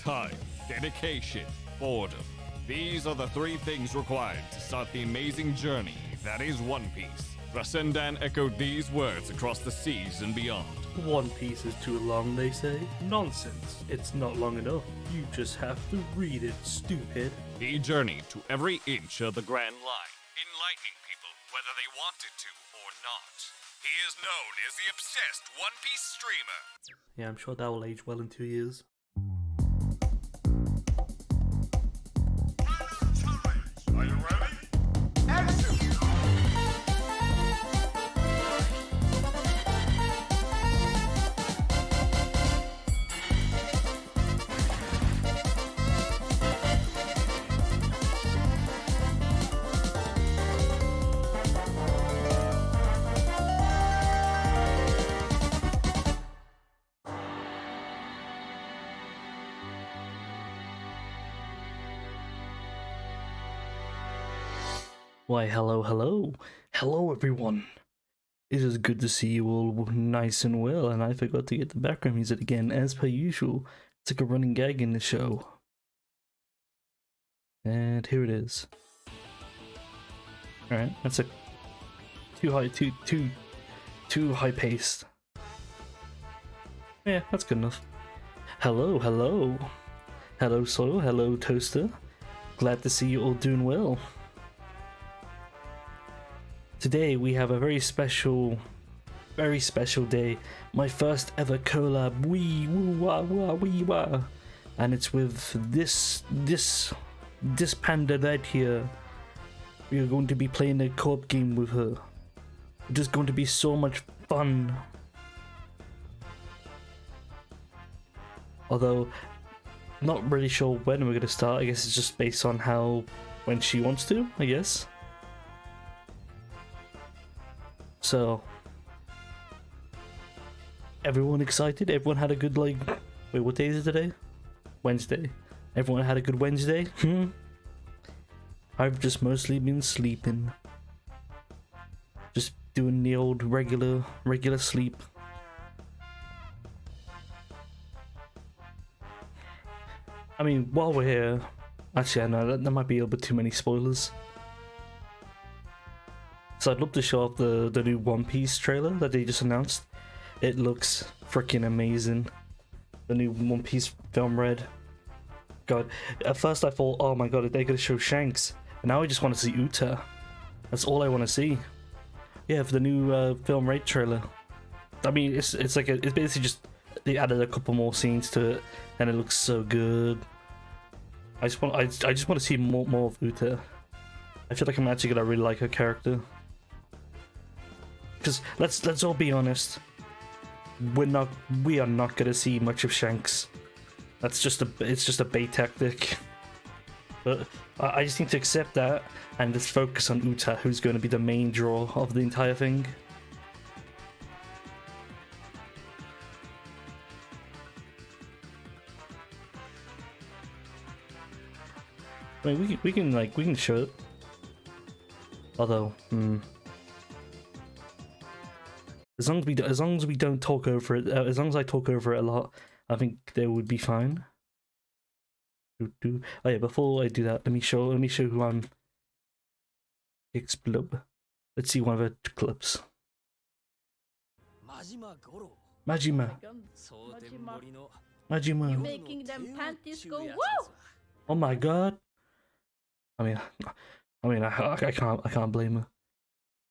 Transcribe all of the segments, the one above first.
Time, dedication, boredom. These are the three things required to start the amazing journey that is One Piece. Rasendan echoed these words across the seas and beyond. One Piece is too long, they say. Nonsense. It's not long enough. You just have to read it, stupid. He journeyed to every inch of the Grand Line, enlightening people whether they wanted to or not. He is known as the obsessed One Piece streamer. Yeah, I'm sure that will age well in 2 years. Are you ready? Action! Why, hello everyone. It is good to see you all nice and well, and I forgot to get the background music again, as per usual. It's like a running gag in the show. And here it is. Alright, that's a too high paced. Yeah, that's good enough. Hello. Hello Soil, hello Toaster. Glad to see you all doing well. Today we have a very special day. My first ever collab, wee wah, and it's with this panda right here. We are going to be playing a co-op game with her. It is going to be so much fun. Although, not really sure when we're going to start. I guess it's just based on when she wants to, I guess. So, everyone excited? Everyone had a good, wait, what day is it today? Wednesday. Everyone had a good Wednesday? I've just mostly been sleeping. Just doing the old regular sleep. I mean, while we're here, actually I know that might be a little bit too many spoilers. So I'd love to show off the new One Piece trailer that they just announced. It looks freaking amazing. The new One Piece film read. God, at first I thought, oh my god, they're gonna show Shanks. And now I just want to see Uta. That's all I want to see. Yeah, for the new film raid trailer. I mean, it's basically just they added a couple more scenes to it, and it looks so good. I just want to see more of Uta. I feel like I'm actually gonna really like her character. Because let's all be honest, we are not gonna see much of Shanks. It's just a bait tactic. But I just need to accept that and just focus on Uta, who's going to be the main draw of the entire thing. I mean, we can show it. Although, as long as we don't talk over it, as long as I talk over it a lot, I think they would be fine. Oh yeah, before I do that, let me show who I'm. Gaaxblob. Let's see one of her clips. Majima. You're making them panties go woo! Oh my god. I can't blame her.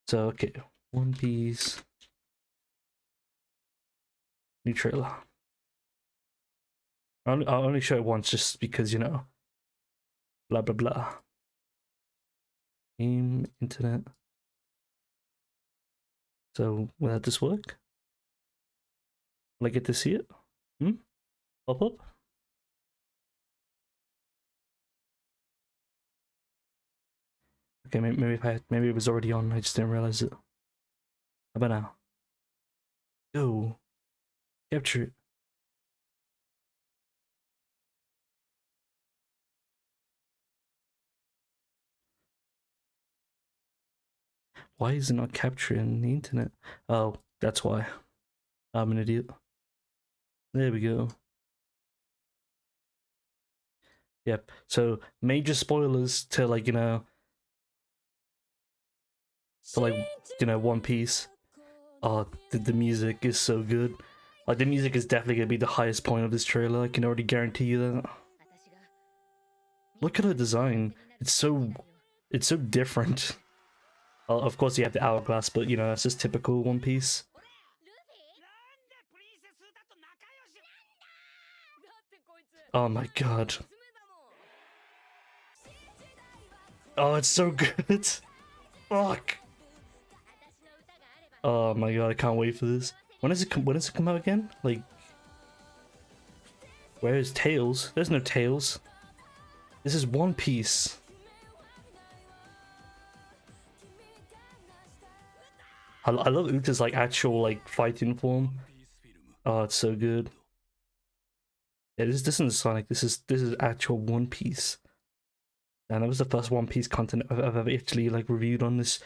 So okay, One Piece. New trailer. I'll only show it once just because, you know. Blah blah blah. Game, internet. So, will that just work? Will I get to see it? Pop up? Okay, maybe it was already on, I just didn't realize it. How about now? Go. Capture it. Why is it not capturing the internet? Oh, that's why. I'm an idiot. There we go. Yep. So major spoilers to like One Piece. Oh, the music is so good. Like the music is definitely gonna be the highest point of this trailer. I can already guarantee you that. Look at her design. It's so different. Of course you have the hourglass, but that's just typical One Piece. Oh my god. Oh, it's so good. Fuck. Oh my god, I can't wait for this. When does it come out again? Like, where is Tails? There's no Tails. This is One Piece. I love Uta's like actual like fighting form. Oh, it's so good. Yeah, this isn't Sonic. This is actual One Piece. And that was the first One Piece content I've ever actually like reviewed on this.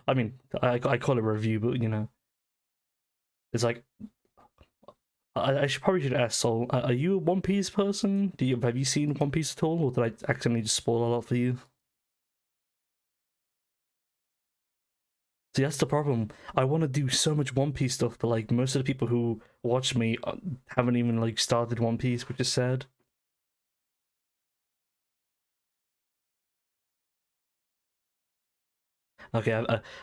I mean, I call it a review, but it's like I should ask Sol. Are you a One Piece person? Have you seen One Piece at all, or did I accidentally just spoil a lot for you? See, that's the problem. I want to do so much One Piece stuff, but like most of the people who watch me haven't even like started One Piece, which is sad. Okay,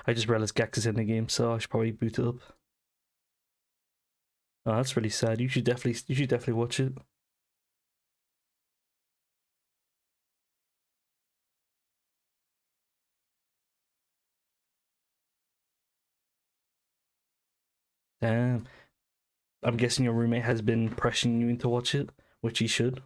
I just realized Gex is in the game, so I should probably boot it up. Oh, that's really sad. You should definitely watch it. Damn. I'm guessing your roommate has been pressuring you into watch it, which he should.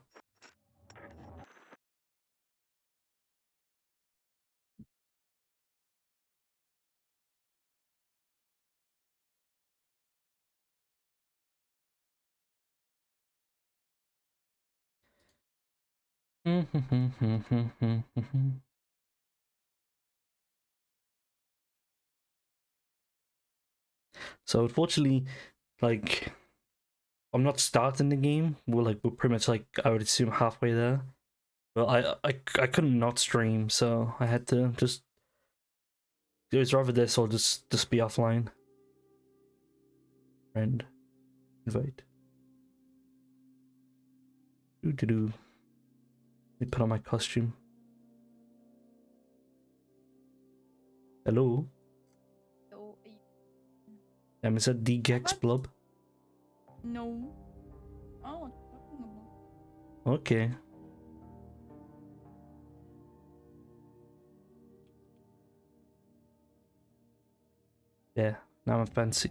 So unfortunately, like I'm not starting the game. We're pretty much like I would assume halfway there. But I couldn't not stream, so I had to just. It was rather this or just be offline. Friend, invite. Doo doo doo. Let me put on my costume. Hello. So, Is that the Gaaxblob? no. Oh, what are you talking about? Okay. Yeah, now I'm fancy.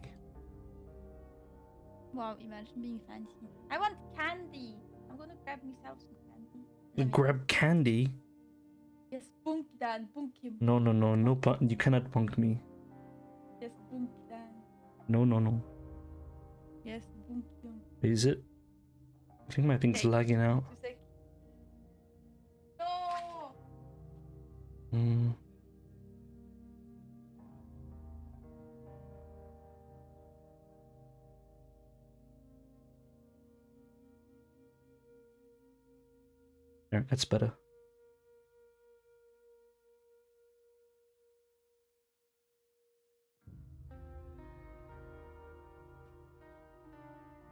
Wow, imagine being fancy. I want candy. I'm gonna grab myself some candy. You grab candy? Yes, bunk dan, bunk him. No, you cannot punk me. Yes, bunk dan. No. Yes, bunk him. Is it? I think my thing's lagging out. No! Hmm. There, that's better.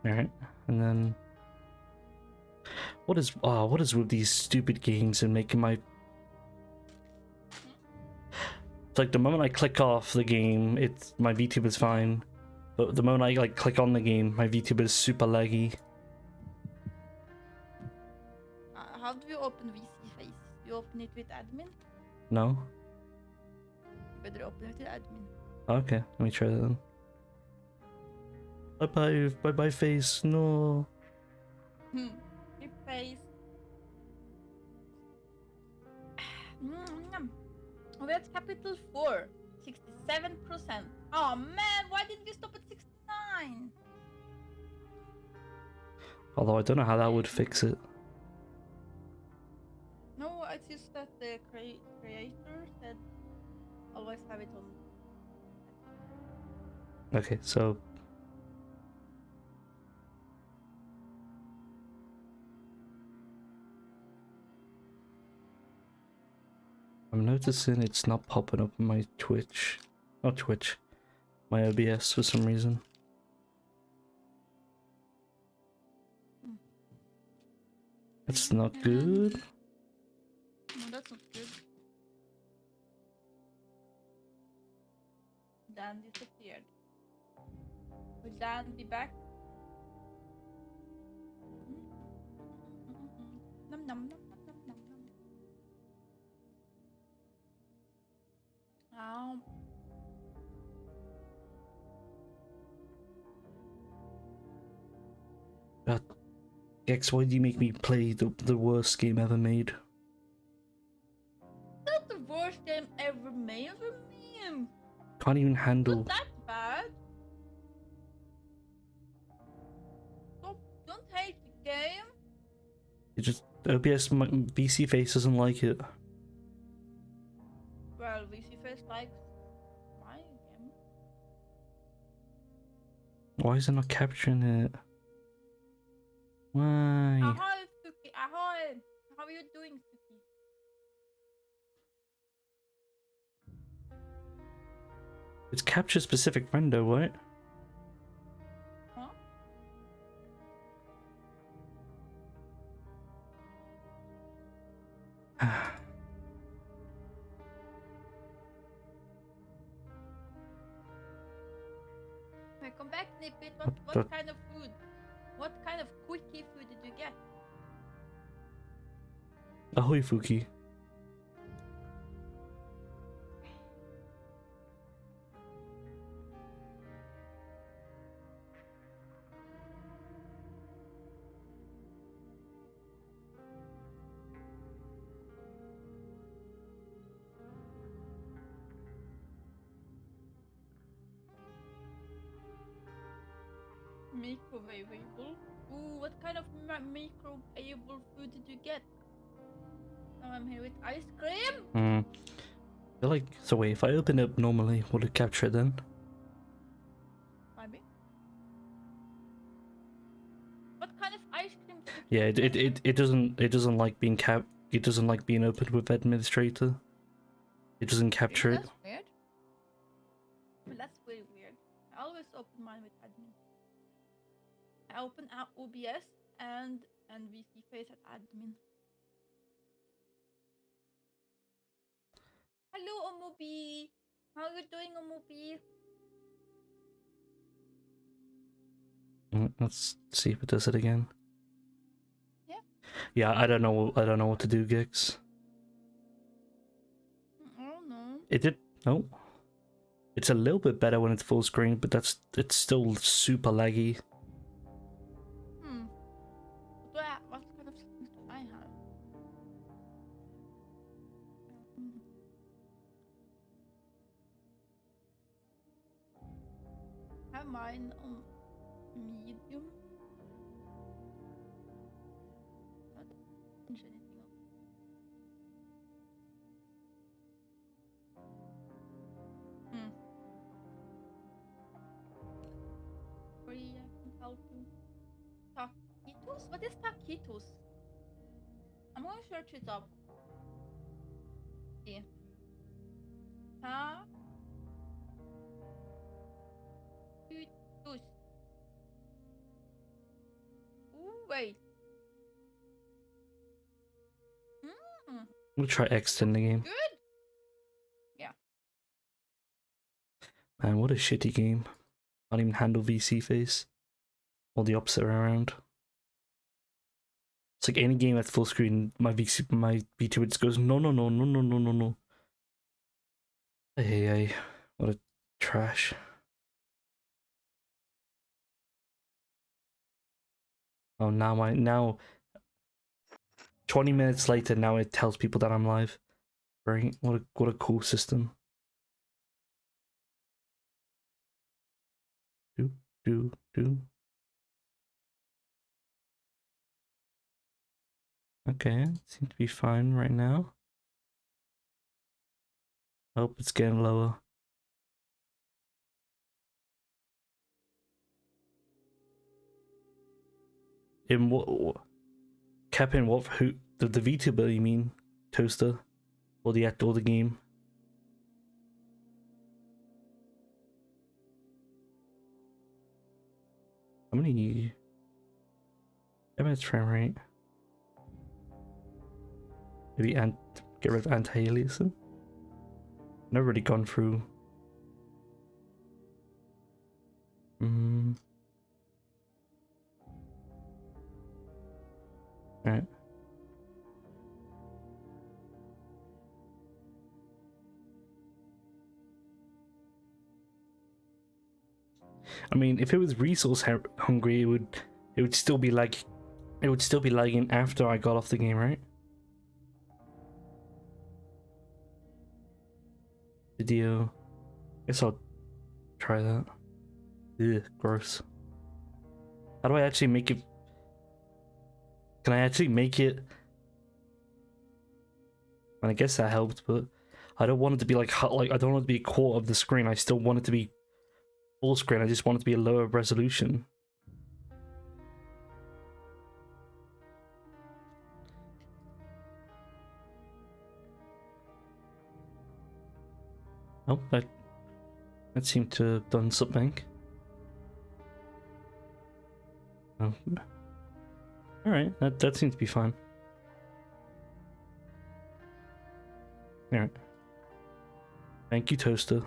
Alright, and then what is with these stupid games and making my it's like the moment I click off the game, my VTuber is fine. But the moment I like click on the game, my VTuber is super laggy. How do you open VC face? You open it with admin? No? You better open it with admin. Okay, let me try that then. Bye bye face, no. Your face. Oh, that's capital 4. 67%. Oh man, why didn't you stop at 69? Although I don't know how that would fix it. No, it's just that the creator said always have it on. Okay, so I'm noticing it's not popping up on my Twitch. Not Twitch. My OBS for some reason. That's not good. No, that's not good. Dan disappeared. Will Dan be back? Nom nom nom nom nom nom nom. God, Gex, why do you make me play the worst game ever made? Not the worst game ever made. What do you mean? Can't even handle. Not that bad. Don't hate the game. It just OBS VC face doesn't like it. Well, VC Face likes my game. Why is it not capturing it? Why? Ahoy, Suki! Ahoy! How are you doing, Suki? It's capture specific render, right? Huh? Welcome back, Snippet. What kind of food? What kind of quickie food did you get? Ahoy, Fuki. Microwavable. Ooh, what kind of microwavable food did you get? Now I'm here with ice cream. I feel like, so wait, if I open it normally, would it capture it then? Maybe. What kind of ice cream? Yeah, it doesn't like being it doesn't like being opened with administrator. It doesn't capture it. That's weird. Well, that's really weird. I always open mine with admin. I open out OBS and VC Face at admin. Hello, Omobi. How are you doing, Omobi? Let's see if it does it again. Yeah. Yeah, I don't know what to do, Gix. I don't know. It did. No. It's a little bit better when it's full screen, but it's still super laggy. What kind of settings do I have? I have mine on medium. Not change anything else. Free, I can help you. Taquitos? What is taquitos? I'm gonna search it up. Yeah. Taquitos. Ooh, wait. We'll try exiting the game. Good. Yeah. Man, what a shitty game. Can't even handle VC face. Or the opposite way around. It's like any game at full screen, my V2 just goes no. Hey, what a trash. Oh, now 20 minutes later, now it tells people that I'm live. Right? What a cool system. Do. Okay, seems to be fine right now. Oh, it's getting lower. In what? Cap in what? Who? The VTuber, you mean? Toaster? or the game. How many frame rate? Maybe get rid of anti-aliasing. Never really gone through. Alright. I mean, if it was resource hungry, it would still be like, it would still be lagging after I got off the game, right? Video. Guess I'll try that. Ugh, gross. How do I actually make it? Can I actually make it? And I guess that helped, but I don't want it to be like I don't want it to be a quarter of the screen. I still want it to be full screen. I just want it to be a lower resolution. Oh, that seemed to have done something. Oh. Alright, that seems to be fine. Alright. Thank you, Toaster.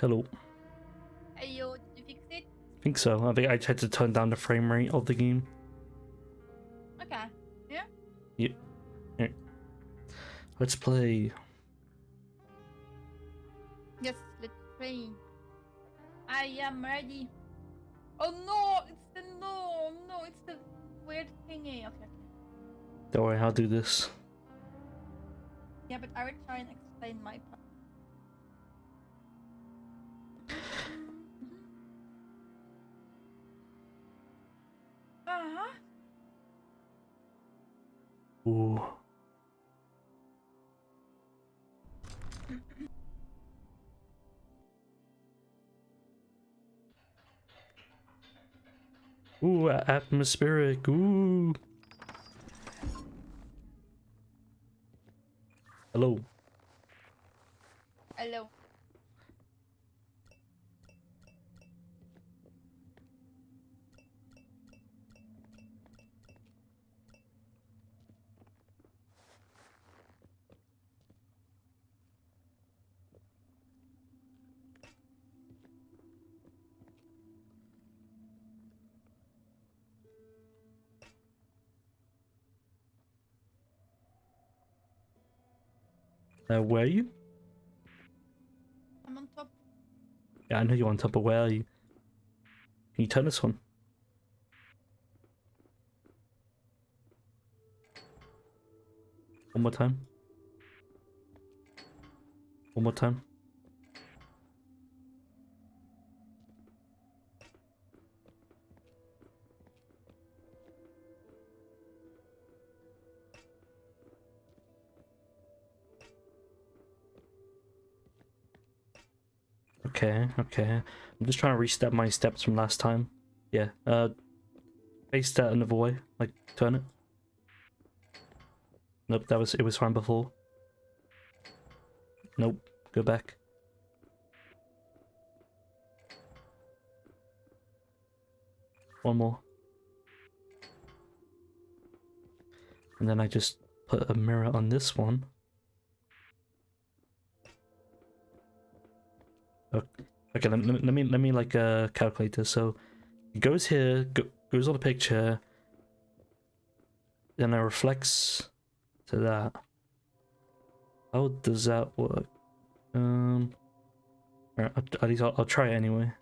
Hello. Hey yo, did you fix it? I think so. I think I had to turn down the frame rate of the game. Okay. Yeah? Yep. Alright. Let's play. Yes, let's play. I am ready. Oh no, it's the no, it's the weird thingy. Okay. Don't worry, I'll do this. Yeah, but I will try and explain my part. Uh-huh. Ooh. Ooh, atmospheric. Ooh. Hello. Hello. Where are you? I'm on top. Yeah, I know you're on top of where are you? Can you turn this on? One more time. One more time. Okay, okay. I'm just trying to reset my steps from last time. Yeah, face that another way. Like, turn it. Nope, it was fine before. Nope, go back. One more. And then I just put a mirror on this one. Okay, let me like calculate this. So it goes here, goes on the picture, then it reflects to that. How does that work? Alright, at least I'll try it anyway.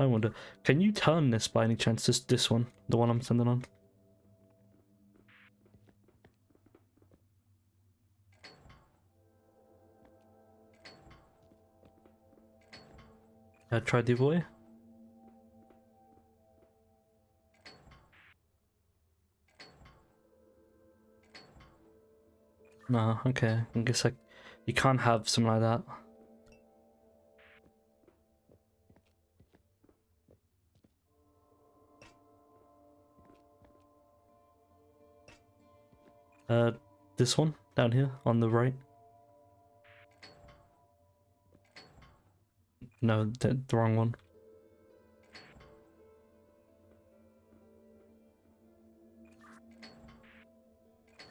I wonder, can you turn this by any chance? This one, the one I'm sending on. Try the other way. No, okay. I guess like you can't have something like that. This one down here on the right. No, the wrong one.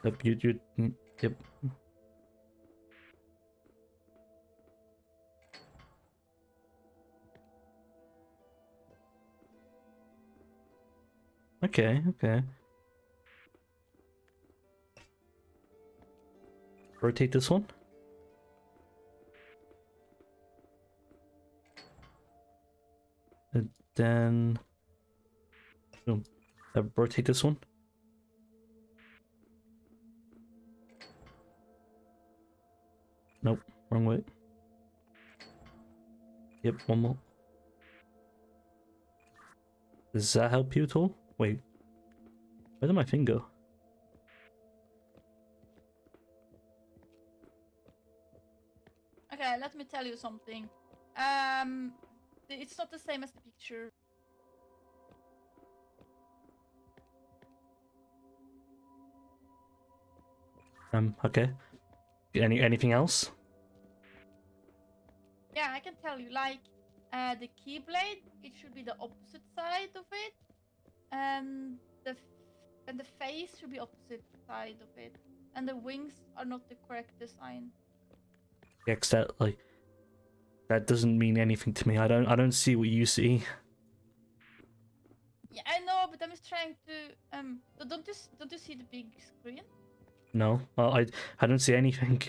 Yep, yep. Okay, okay. Rotate this one. And then... Boom. Rotate this one. Nope, wrong way. Yep, one more. Does that help you at all? Wait. Where did my thing go? Okay, let me tell you something. It's not the same as the picture. Okay. Anything else? Yeah, I can tell you. Like, the keyblade, it should be the opposite side of it, and the face should be opposite side of it, and the wings are not the correct design. Yeah, 'cause that doesn't mean anything to me. I don't see what you see. Yeah, I know, but I'm just trying to don't you see the big screen? No, I don't see anything.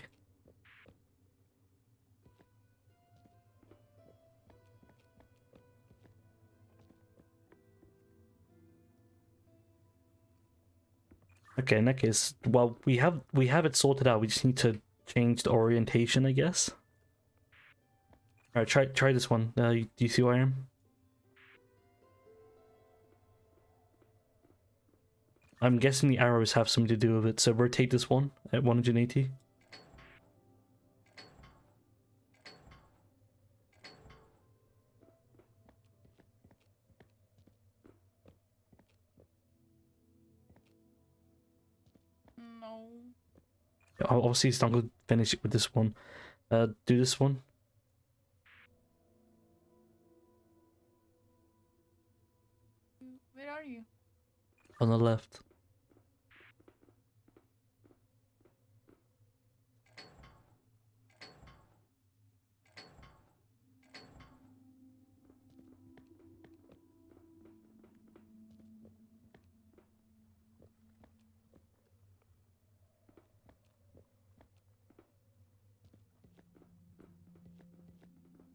Okay, in that case, well, we have it sorted out. We just need to change the orientation, I guess. All right, try this one. Do you see where I am? I'm guessing the arrows have something to do with it. So rotate this one at 180. No. Obviously, it's not going to finish it with this one. Do this one. Where are you? On the left.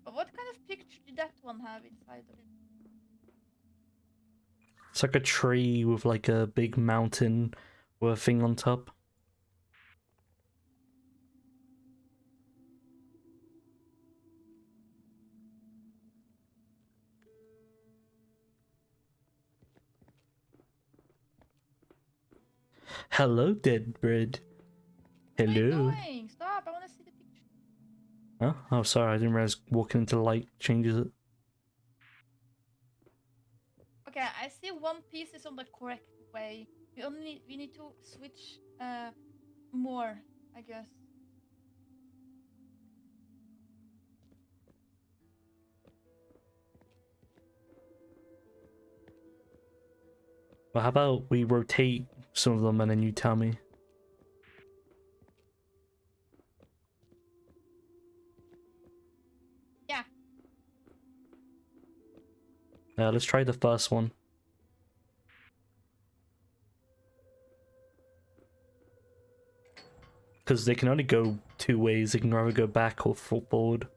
But what kind of picture did that one have inside of it? It's like a tree with like a big mountain with a thing on top. Hello, dead bread. What are you Hello. doing? Stop! I want to see the picture. Huh? Oh, sorry, I didn't realize walking into light changes it. Okay, I see one piece is on the correct way. We need to switch more, I guess. Well, how about we rotate some of them and then you tell me? Yeah. Let's try the first one. Because they can only go two ways. They can either go back or forward.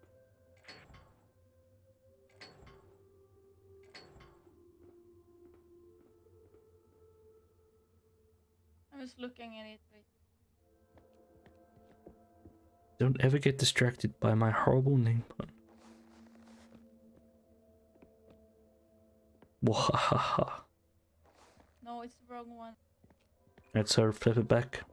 I'm just looking at it. Wait. Don't ever get distracted by my horrible name pun. Wahaha. No, it's the wrong one. Alright, so flip it back.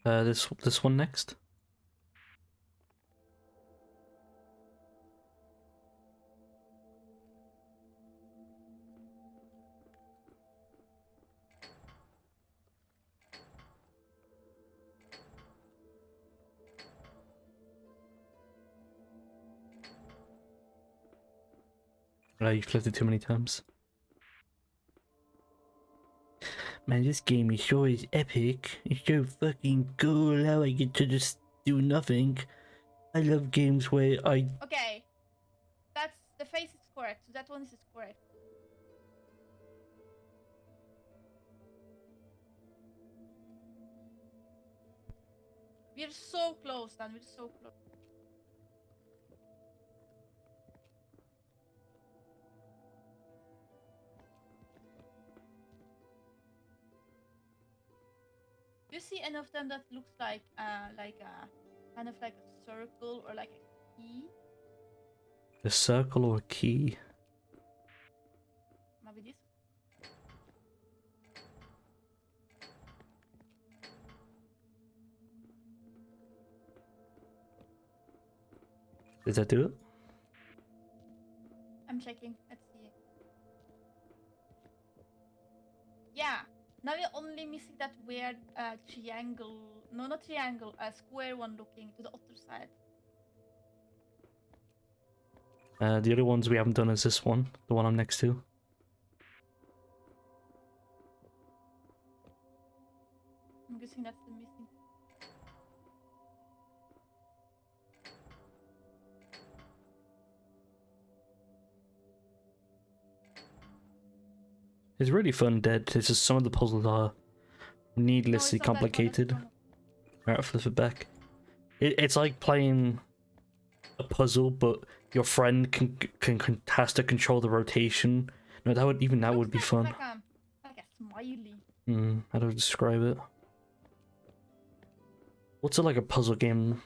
This one next. You clicked it too many times. Man, this game is so epic. It's so fucking cool how I get to just do nothing. I love games where I... Okay. That's the face is correct. So that one is correct. We're so close, Dan. We're so close. Do you see any of them that looks like a kind of like a circle or like a key? A circle or a key? Maybe this. Does that do it? I'm checking. Let's see. Yeah. Now we're only missing that weird triangle. No, not triangle. A square one looking to the other side. The other ones we haven't done is this one, the one I'm next to. I'm guessing that's the missing. It's really fun, Dead. It's just some of the puzzles are needlessly complicated. Alright, flip it back. It's like playing a puzzle, but your friend has to control the rotation. No, that would be fun. Like a smiley. How do I describe it? What's it like a puzzle game?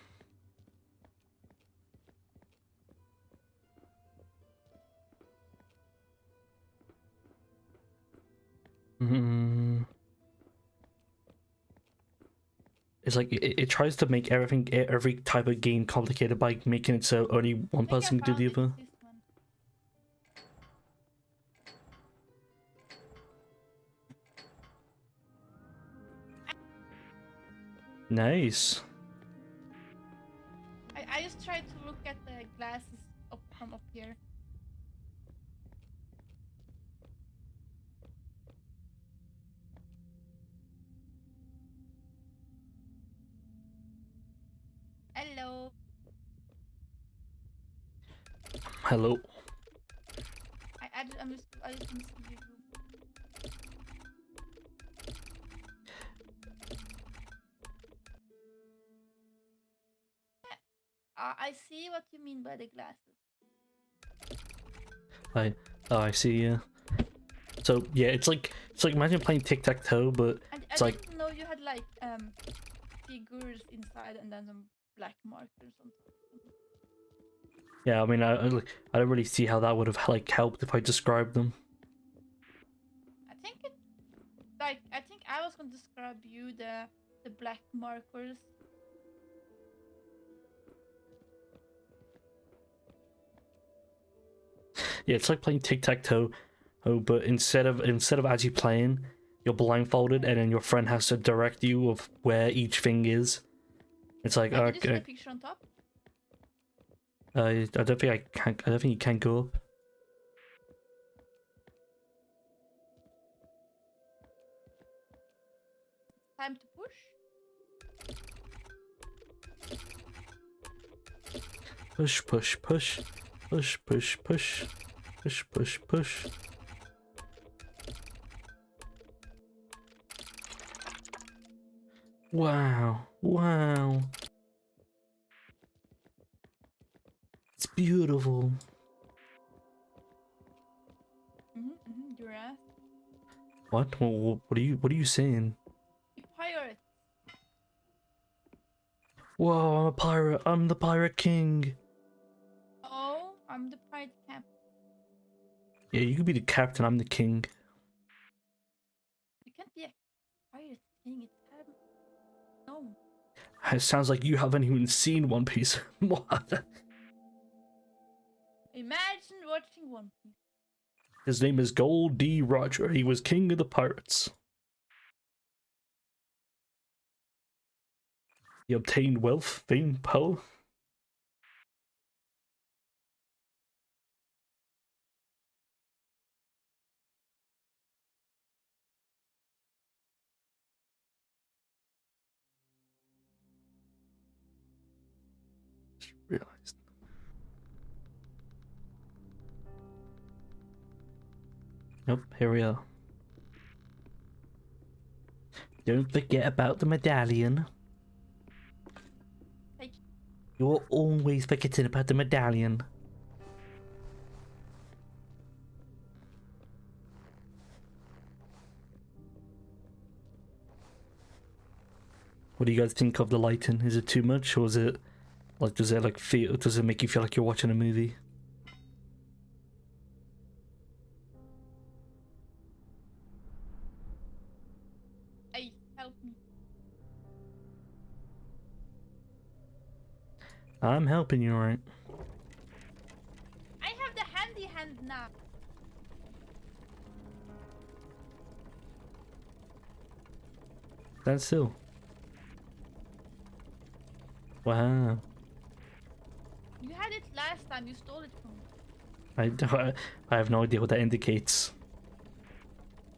It's like it tries to make every type of game complicated by making it so only one person can do the other. Nice. I just tried to look at the glasses from up here. Hello. Hello. I just missed you. I see what you mean by the glasses. I see. Yeah. So yeah, it's like imagine playing tic-tac-toe, but it's I like. didn't know you had like figures inside and then some black markers on top. Yeah, I mean, I don't really see how that would have like helped if I described them. I think I was gonna describe you the black markers. Yeah, it's like playing tic-tac-toe, but instead of as you playing, you're blindfolded, and then your friend has to direct you of where each thing is. It's like Did you see the picture on top? I don't think I can. I don't think you can go up. Time to push. Push, push, push, push, push, push, push, push, push. Wow! Wow! It's beautiful. Your ass. What? What are you saying? Pirate. Whoa! I'm a pirate. I'm the pirate king. Oh, I'm the pirate captain. Yeah, you could be the captain. I'm the king. You can't be a pirate king. It's no. It sounds like you haven't even seen One Piece. What? Imagine watching One Piece. His name is Gold D. Roger. He was king of the pirates. He obtained wealth, fame, power. Just realized. Nope, here we are. Don't forget about the medallion. Like, You're always forgetting about the medallion. What do you guys think of the lighting? Is it too much, or is it like, does it like feel? Does it make you feel like you're watching a movie? hey, help me. I'm helping you, alright. I have the handy hand now. Stand still. Wow. You had it last time. You stole it from me. I have no idea what that indicates.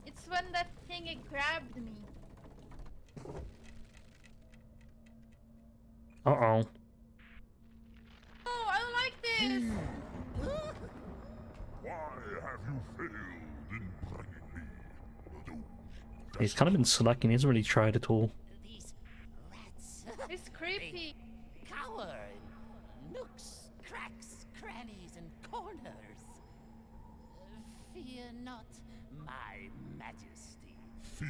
It's when that thing it grabbed me. Uh-oh. Oh, I don't like this. Why have you failed in bringing me those? He's kind of been slacking. He hasn't really tried at all. These rats. It's creepy. Cower in nooks, cracks, crannies, and corners. Fear not my majesty. Fear.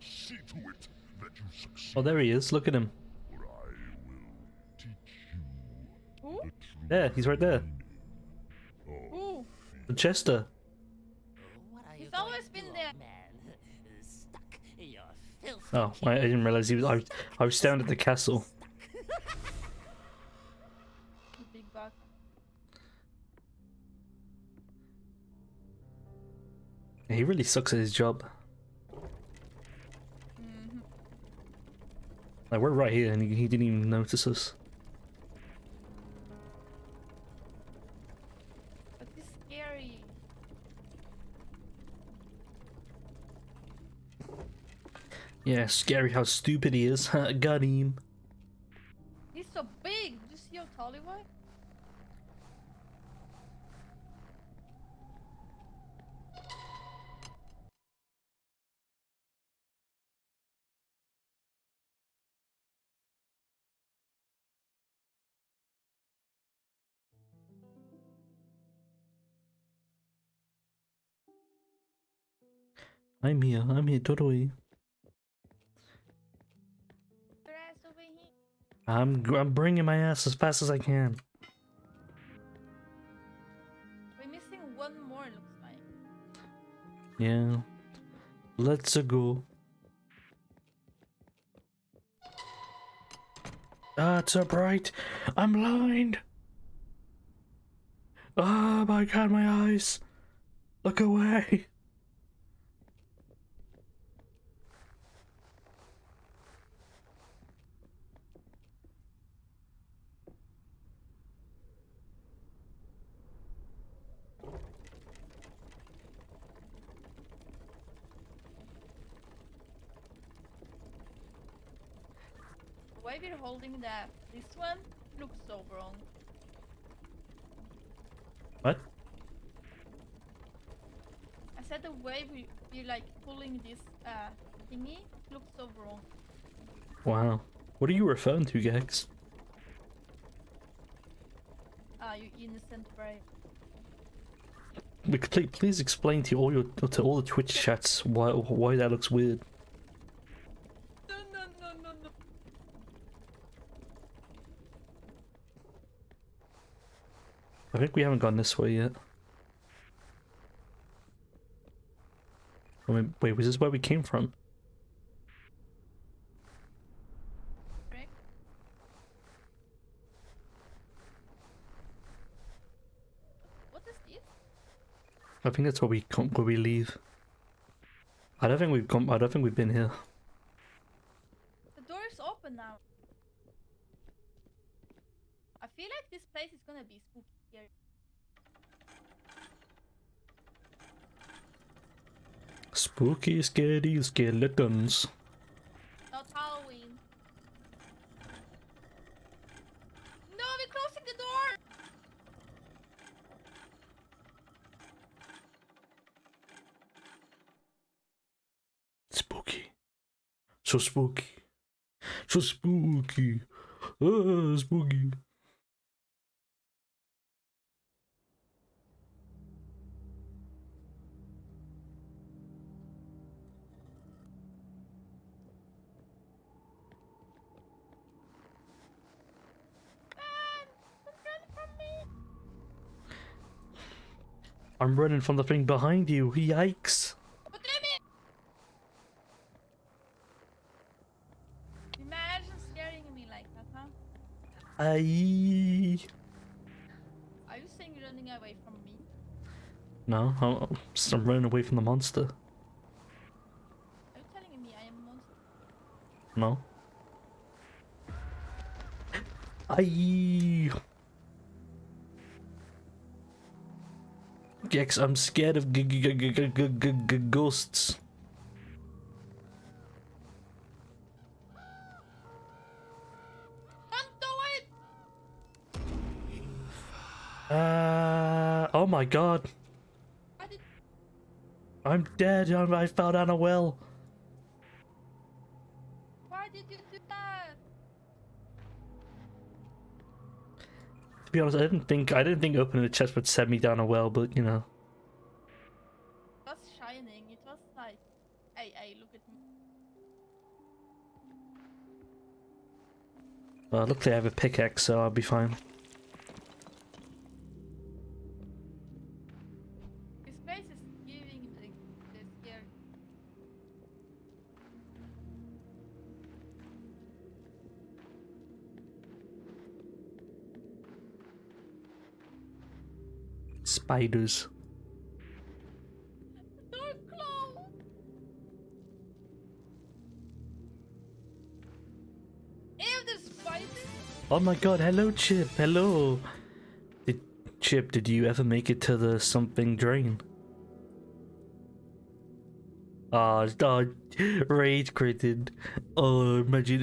See to it that you succeed, Oh, there he is. Look at him. or I will teach you Ooh, the true Yeah, he's right there. meaning of ooh. The Chester. What are you He's going always to been do, there. old man? Stuck in your filthy Oh, I didn't realize he was. I was down at the castle. The big buck. He really sucks at his job. Mm-hmm. Like, we're right here, and he didn't even notice us. But it's scary. Yeah, scary how stupid he is. Got him. He's so big. Did you see how tall he was? I'm here, totally. Your ass over here. I'm bringing my ass as fast as I can. We're missing one more, looks like. Yeah. Let's go. Ah, it's so bright. I'm blind. Oh my god, my eyes. Look away. The way we're holding this one looks so wrong. What? I said the way we're like pulling this thingy looks so wrong. Wow. What are you referring to, Gax? Ah, you innocent brave. Please explain to all the Twitch chats why that looks weird. No, no, no, no, no. I think we haven't gone this way yet. I mean, wait, was this where we came from? I think that's where we come, where we leave. I don't think we've come. I don't think we've been here. The door is open now. I feel like this place is gonna be spooky here. Spooky, scary skeletons. Not Halloween. No, we're closing the door! Spooky. So spooky. So spooky. Ah, spooky. Don't run from me! I'm running from the thing behind you. Yikes. What do you mean? Imagine scaring me like that, huh? Aye. Are you saying you're running away from me? No, I'm running away from the monster. Are you telling me I am a monster? No. Aye. Gex, I'm scared of ghosts. Don't do it! Oh my god. Why did... I'm dead. I fell down a well. Why did you do that? To be honest, I didn't think opening the chest would send me down a well, but you know. It was shining. It was like, hey, look at me. Well, luckily I have a pickaxe, so I'll be fine. This place is giving me the scare. Spiders. Door closed! Ew, there's spiders! Oh my god, hello Chip, hello. Chip, did you ever make it to the something drain? Rage quitting. Oh, imagine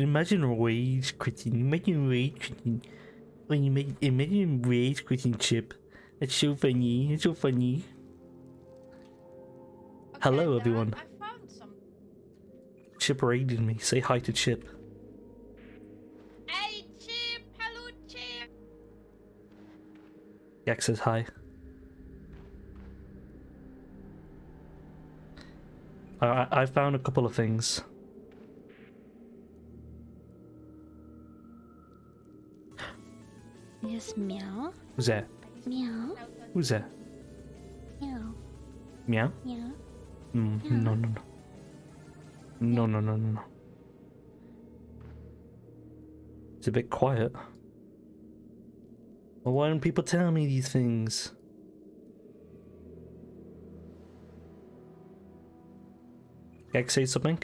rage quitting. Imagine rage quitting. When you imagine rage quitting, Chip. It's so funny. It's so funny. Okay, Hello, Dad, everyone. I found something. Chip raided me. Say hi to Chip. Hey, Chip! Hello, Chip! Yak says hi. I found a couple of things. Yes, meow, Who's that? meow, Who's that? meow, Meow? meow. No. No. It's a bit quiet. Well, why don't people tell me these things? Yak, say something?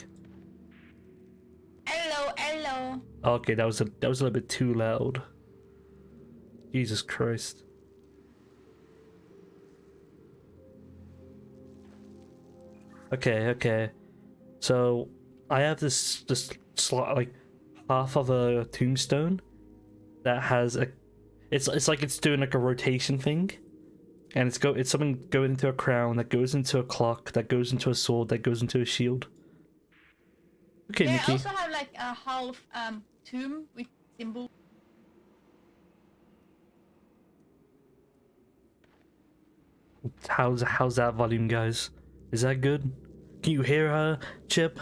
Hello. Okay, that was a little bit too loud. Jesus Christ. Okay. So I have this like half of a tombstone that has a it's like it's doing like a rotation thing. And it's something going into a crown that goes into a clock that goes into a sword that goes into a shield. Okay, Yeah, I Nikki. also have like a half tomb with symbol. How's that volume, guys? Is that good? Can you hear her, Chip?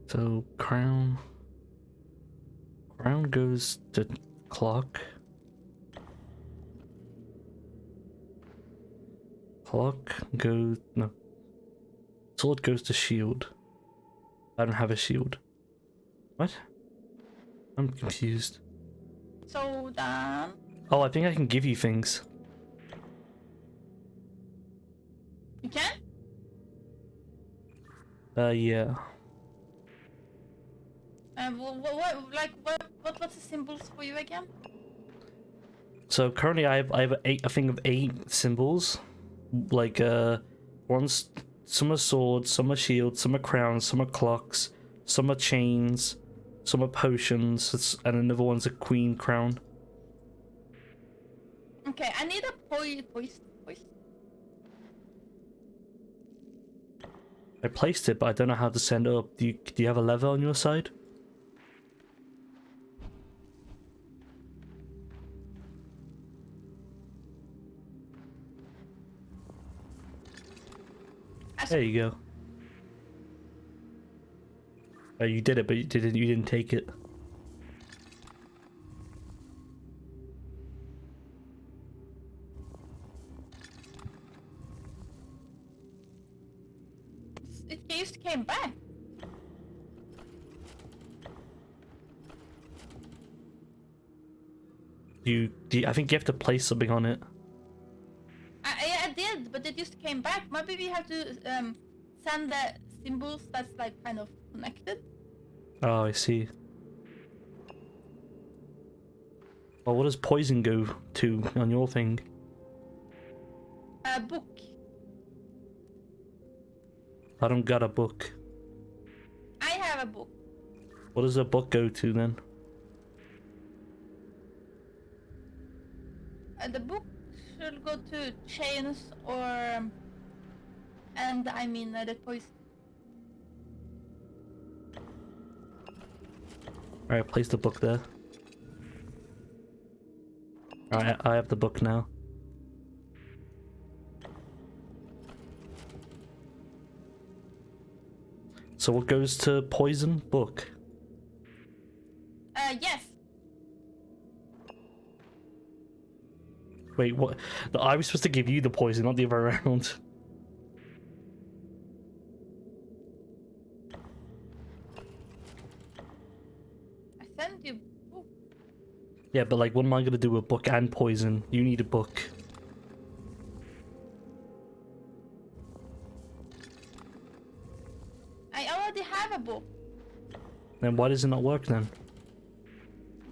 So crown goes to clock. Clock goes... no. Sword goes to shield. I don't have a shield. What? I'm confused. So then, Oh, I think I can give you things. you can? Yeah. What's the symbols for you again? So currently I have a thing of 8 symbols. Like, one's... some are swords, some are shields, some are crowns, some are clocks, some are chains, some are potions, and another one's a queen crown. Okay, I need a poison. I placed it, but I don't know how to send it up. Do you have a lever on your side? There you go. Oh, you did it, but you didn't take it. It just came back. I think you have to place something on it. I did, but it just came back. Maybe we have to send the symbols that's like kind of connected. Oh, I see. Well, what does poison go to on your thing? A book. I don't got a book. I have a book. What does a book go to then? The book should go to chains or, and I mean the poison. Alright, place the book there. Alright, I have the book now. So what goes to poison? Book. Yes. Wait, what? No, I was supposed to give you the poison, not the other way around. I sent you book. Yeah, but like, what am I gonna do with book and poison? You need a book. I already have a book Then why does it not work then?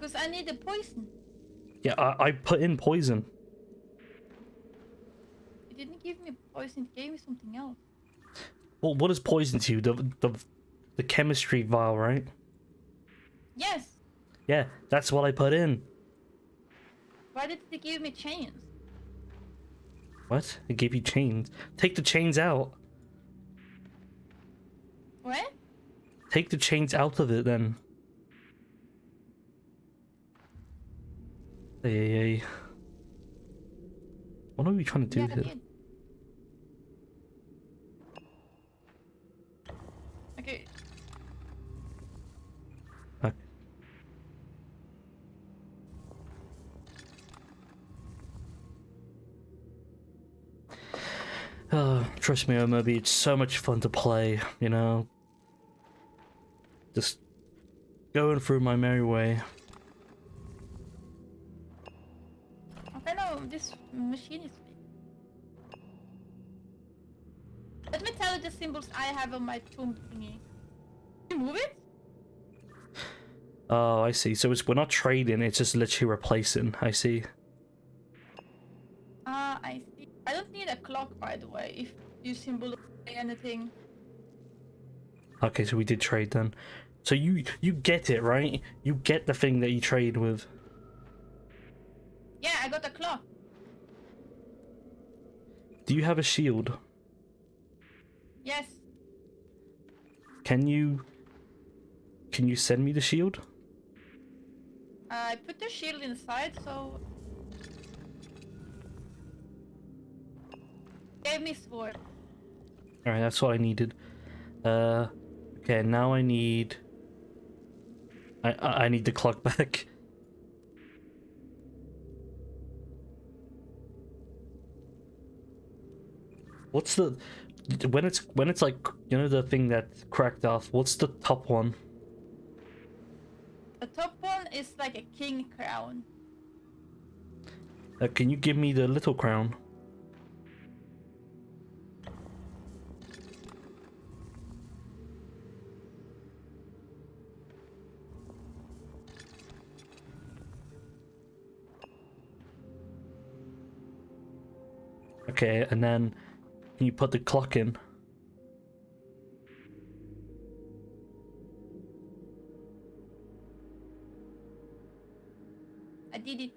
because I need the poison. Yeah, I put in poison. You didn't give me poison. You gave me something else. Well, what is poison to you? The chemistry vial, right? Yes. Yeah, that's what I put in. Why did they give me chains? What? It gave you chains. Take the chains out. What? Take the chains out of it then. Hey. What are we trying to do Yeah, I here? did. Okay. Okay. Oh, trust me, Omobi, it's so much fun to play, you know? Just going through my merry way. Okay, no, this machine is big. Let me tell you the symbols I have on my tomb thingy. Can you move it? Oh, I see. So we're not trading, it's just literally replacing. I see. Ah, I see. I don't need a clock, by the way, if you symbol anything. Okay, so we did trade then. So you get it, right? You get the thing that you trade with. Yeah, I got a clock. Do you have a shield? Yes. Can you send me the shield? I put the shield inside, so... Gave me sword. Alright, that's what I needed. Okay, now I need... I need the clock back. What's the when it's like, you know, the thing that cracked off? What's the top one? The top one is like a king crown. Can you give me the little crown? Okay, and then can you put the clock in? I did it.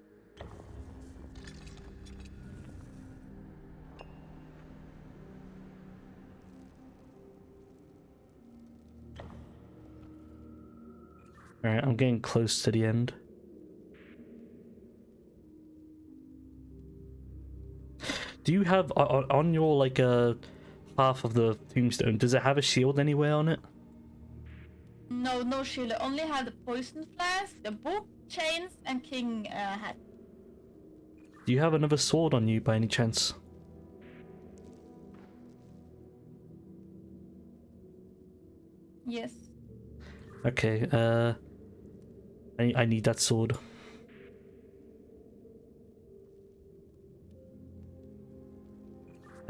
Alright, I'm getting close to the end. Do you have on your like half of the tombstone, does it have a shield anywhere on it? No, no shield. I only have the poison flask, the book, chains, and king hat. Do you have another sword on you by any chance? Yes. Okay, I need that sword.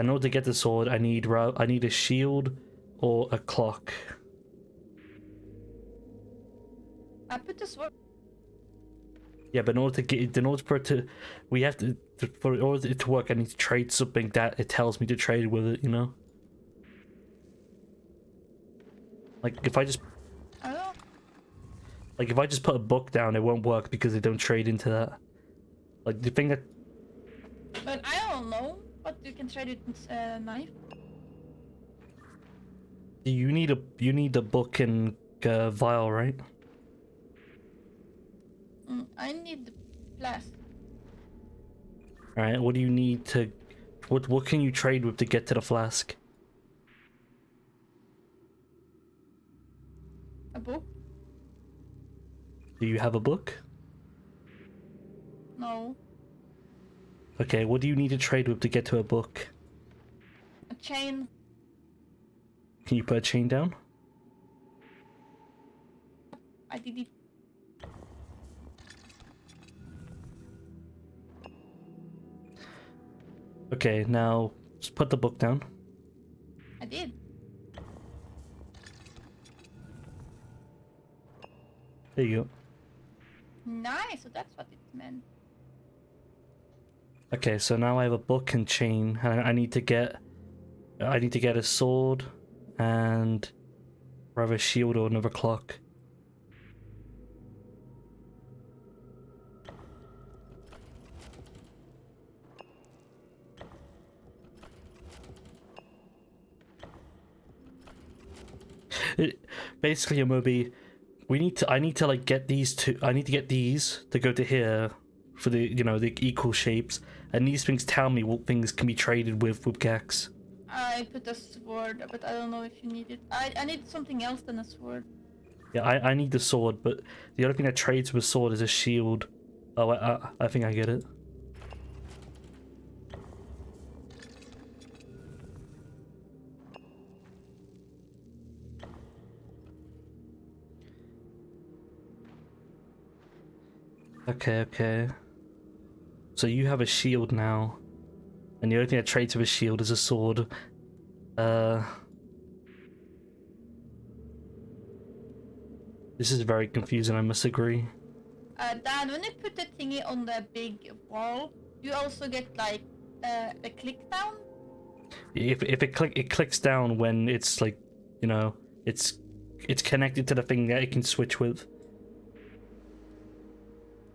In order to get the sword, I need a shield or a clock. I put the sword. Yeah, but in order for it to, we have to, for in order it to work, I need to trade something that it tells me to trade with it, you know? Like if I just Oh, put a book down, it won't work because they don't trade into that. Like the thing that, but I don't know. But you can trade it with knife. you need a book and vial, right? I need the flask. All right. What do you need to? What can you trade with to get to the flask? A book? Do you have a book? No. Okay. What do you need to trade with to get to a book? A chain. Can you put a chain down? I did it. Okay. Now just put the book down. I did. There you go. Nice. So that's what it meant. Okay. So now I have a book and chain, and I need to get a sword, and either a shield or another clock. Basically, Amobi, I need to like get these two. I need to get these to go to here for the, you know, the equal shapes, and these things tell me what things can be traded with Gax. I put a sword, but I don't know if you need it. I need something else than a sword. Yeah, I need the sword, but the only thing that trades with a sword is a shield. Oh, I think I get it. Okay. So you have a shield now, and the only thing that trades with a shield is a sword. This is very confusing, I must agree. Dan, when you put the thingy on the big wall, you also get like a click down. If it clicks down when it's like, you know, it's connected to the thing that it can switch with.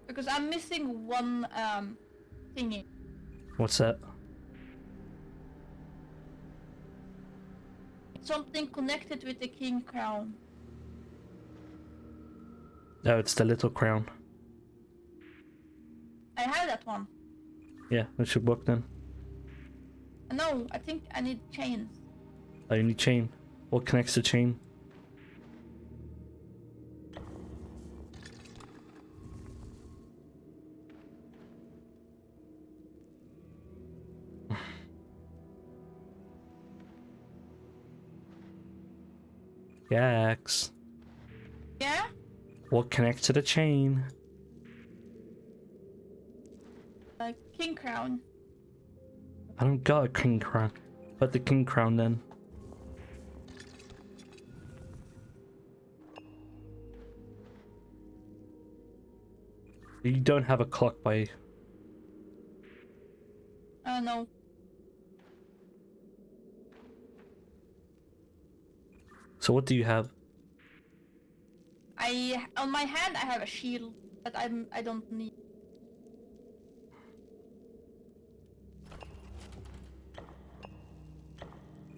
Because I'm missing one thingy. What's that? Something connected with the king crown. Oh, it's the little crown. I have that one. Yeah, that should work then. No, I think I need chains. Oh, you need chain. What connects the chain? Gax. Yeah? What connects to the chain? King crown. I don't got a king crown. Put the king crown then. You don't have a clock by... No. So what do you have? On my hand I have a shield that I don't need.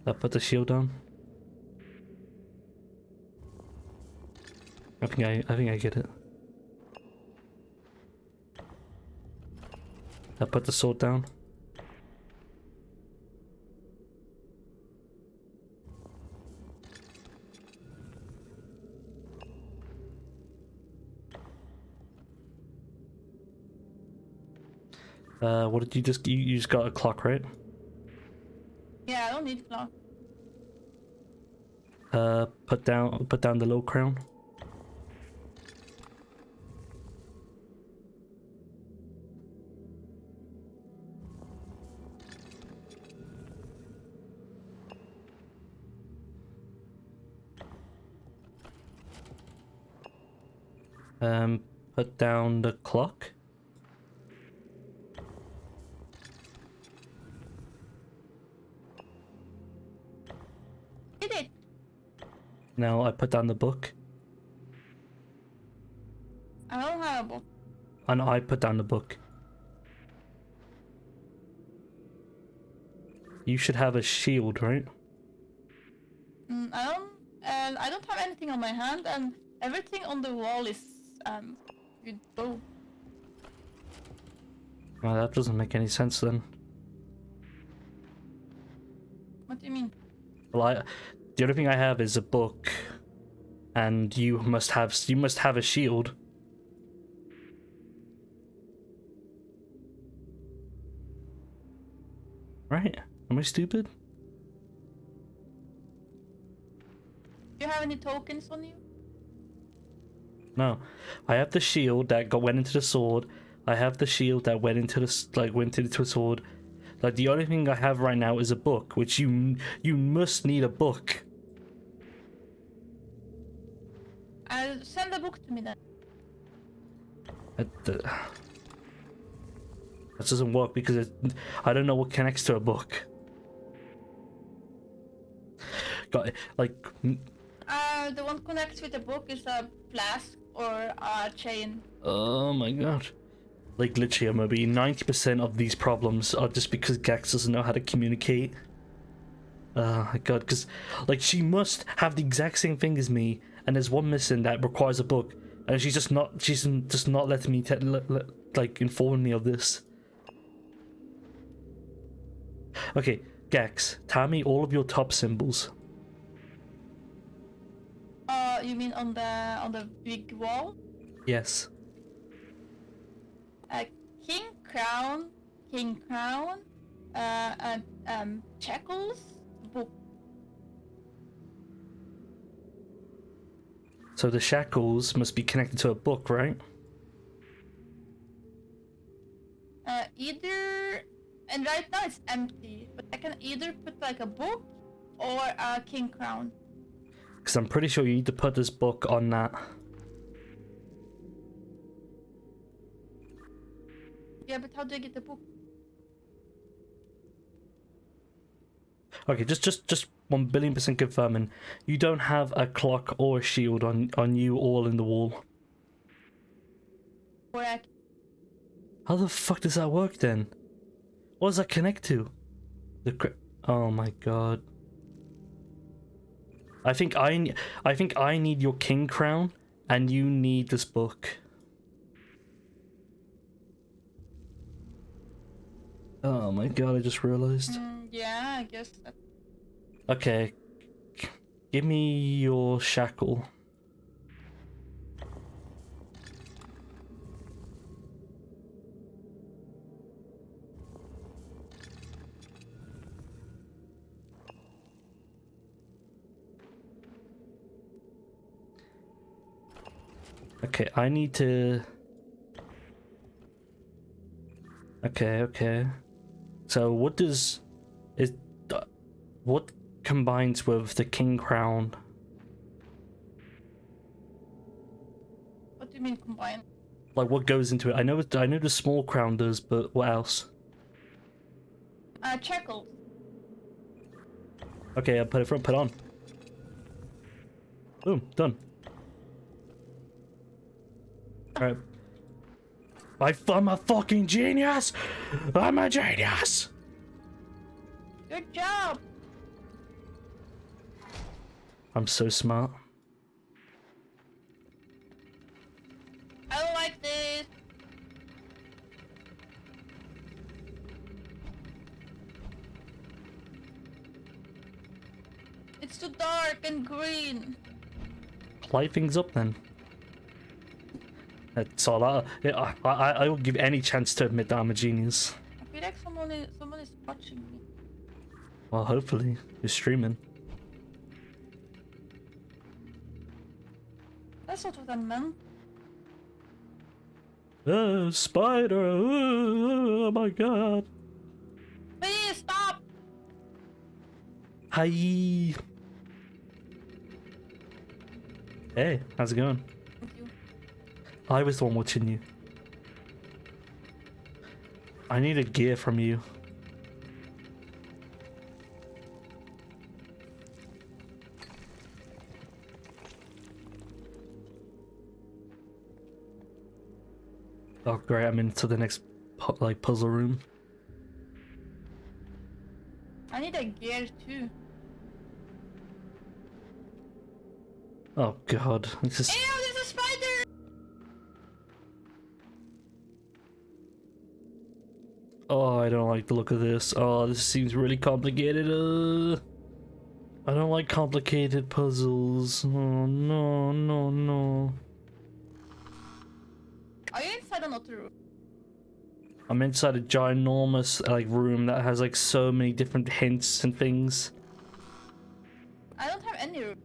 I put the shield on. I think I get it. I put the sword down. What did you just... You just got a clock, right? Yeah, I don't need clock. Put down the low crown. Put down the clock. Did it? Now I put down the book. I don't have a book. And I put down the book. You should have a shield, right? I don't have anything on my hand, and everything on the wall is good bow. Well, that doesn't make any sense then. What do you mean? Well, the only thing I have is a book, and you must have a shield. Right? Am I stupid? Do you have any tokens on you? No, I have the shield that went into the sword. I have the shield that went into a sword. Like, the only thing I have right now is a book, which you must need a book. Send the book to me then. That doesn't work because I don't know what connects to a book. Got it. Like. The one connects with the book is a flask or a chain. Oh my god. Like, literally, maybe 90% of these problems are just because Gax doesn't know how to communicate. Oh my god, because, like, she must have the exact same thing as me, and there's one missing that requires a book, and she's just not letting me, like, inform me of this. Okay, Gax, tell me all of your top symbols. You mean on the big wall? Yes. King crown, and shackles, book. So the shackles must be connected to a book, right? Either, and right now it's empty, but I can either put like a book or a king crown. Because I'm pretty sure you need to put this book on that. Yeah, but how do I get the book? Okay, just 1,000,000,000% confirming. You don't have a clock or a shield on you all in the wall. Correct. How the fuck does that work then? What does that connect to? Oh my god. I think I need your king crown, and you need this book. Oh my god, I just realized. Yeah, I guess that. Okay. Give me your shackle. Okay, I need to... Okay. So what does... What combines with the king crown? What do you mean combine? Like, what goes into it? I know the small crown does, but what else? Checkles. Okay, I'll put on. Boom, done. Alright. I'm a fucking genius! I'm a genius! Good job. I'm so smart. I don't like this. It's too dark and green. Light things up then. That's all I will give any chance to admit that I'm a genius. I feel like someone is watching me. Well, hopefully, you're streaming. That's not what I meant. Spider! Oh my god! Please stop. Hi! Hey, how's it going? Thank you. I was the one watching you. I need a gear from you. Oh great, I'm into the next puzzle room. I need a gear too. Oh god, this is... Ew, there's a spider! Oh, I don't like the look of this. Oh, this seems really complicated. I don't like complicated puzzles. Oh no. Are you inside another room? I'm inside a ginormous like room that has like so many different hints and things. I don't have any room.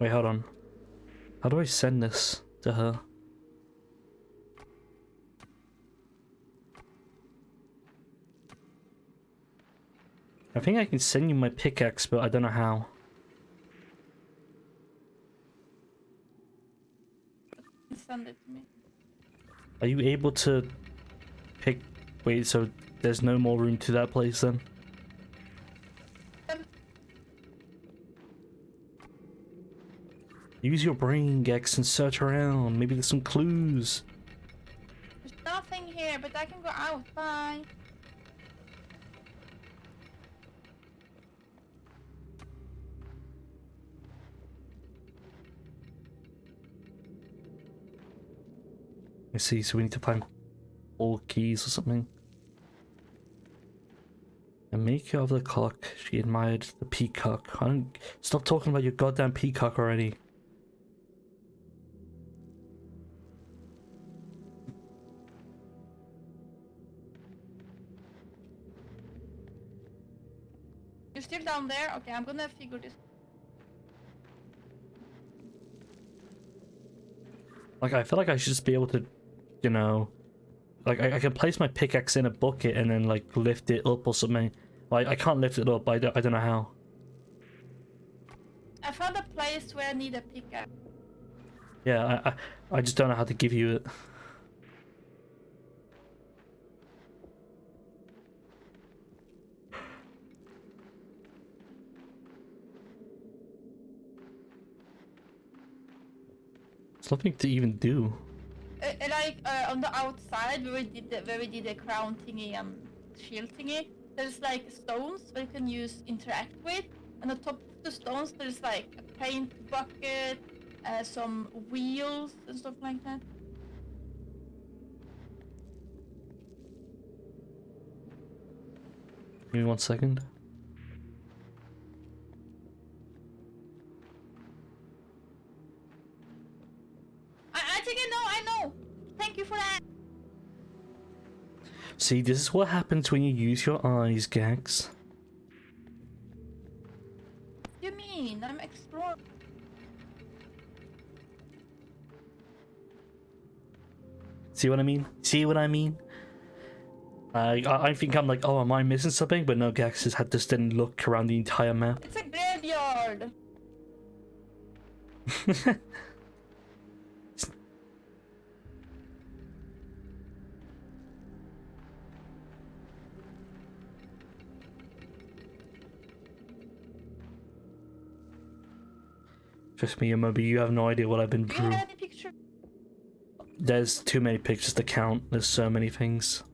Wait, hold on. How do I send this to her? I think I can send you my pickaxe, but I don't know how. Send it to me. Are you able to pick... Wait, so there's no more room to that place then? Use your brain, Gex, and search around. Maybe there's some clues. There's nothing here, but I can go out. Bye. I see, so we need to find all keys or something. The maker of the clock, she admired the peacock. I don't... Stop talking about your goddamn peacock already. You're still down there? Okay, I'm gonna figure this. Like, I feel like I should just be able to, you know... Like, I can place my pickaxe in a bucket and then, like, lift it up or something. Like, I can't lift it up, I don't know how. I found a place where I need a pickaxe. Yeah, I just don't know how to give you it. There's nothing to even do. On the outside where we did the crown thingy and shield thingy, there's like stones where you can interact with, and on top of the stones there's like a paint bucket, some wheels and stuff like that. Give me 1 second. thank you for that. See, this is what happens when you use your eyes, Gax. What do you mean? I'm exploring. See what I mean? See what I mean? I think I'm like, oh, am I missing something? But no, Gax has had to stand and look around the entire map. It's a graveyard. Trust me, Moby, you have no idea what I've been Do you through. have any picture? There's too many pictures to count. There's so many things.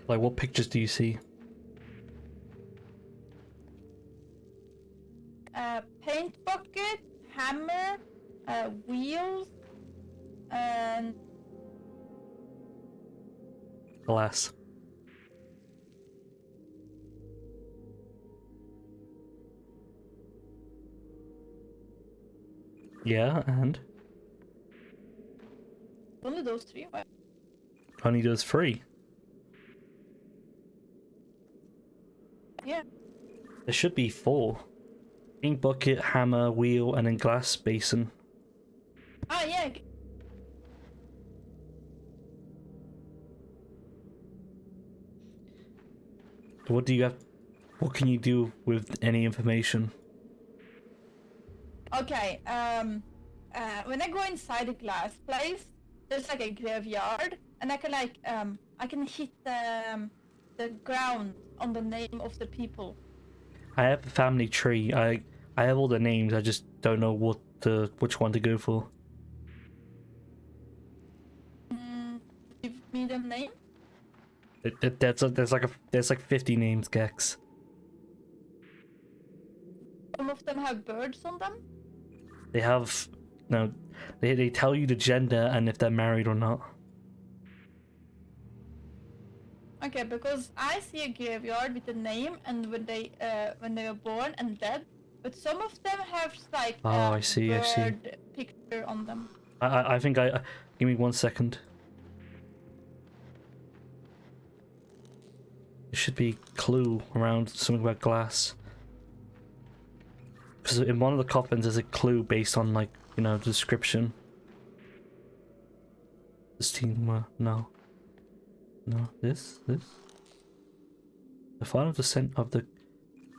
Like, what pictures do you see? Paint bucket, hammer, wheels, and Glass. Yeah, and only those three. Well, only does 3. yeah. There should be 4. Paint bucket, hammer, wheel, and then glass basin. Ah, yeah. What do you have? What can you do with any information? Okay. When I go inside a glass place, there's like a graveyard, and I can like I can hit the ground on the name of the people. I have a family tree. I have all the names. I just don't know which one to go for. Give me them name. There's like 50 names, Gex. Some of them have birds on them. They have no. They tell you the gender and if they're married or not. Okay, because I see a graveyard with a name and when they were born and dead, but some of them have like Oh, I see. bird picture on them. I think I give me 1 second. There should be clue around something about glass. Because in one of the coffins there's a clue based on like, you know, description. This team no. No, this. The final descent of the.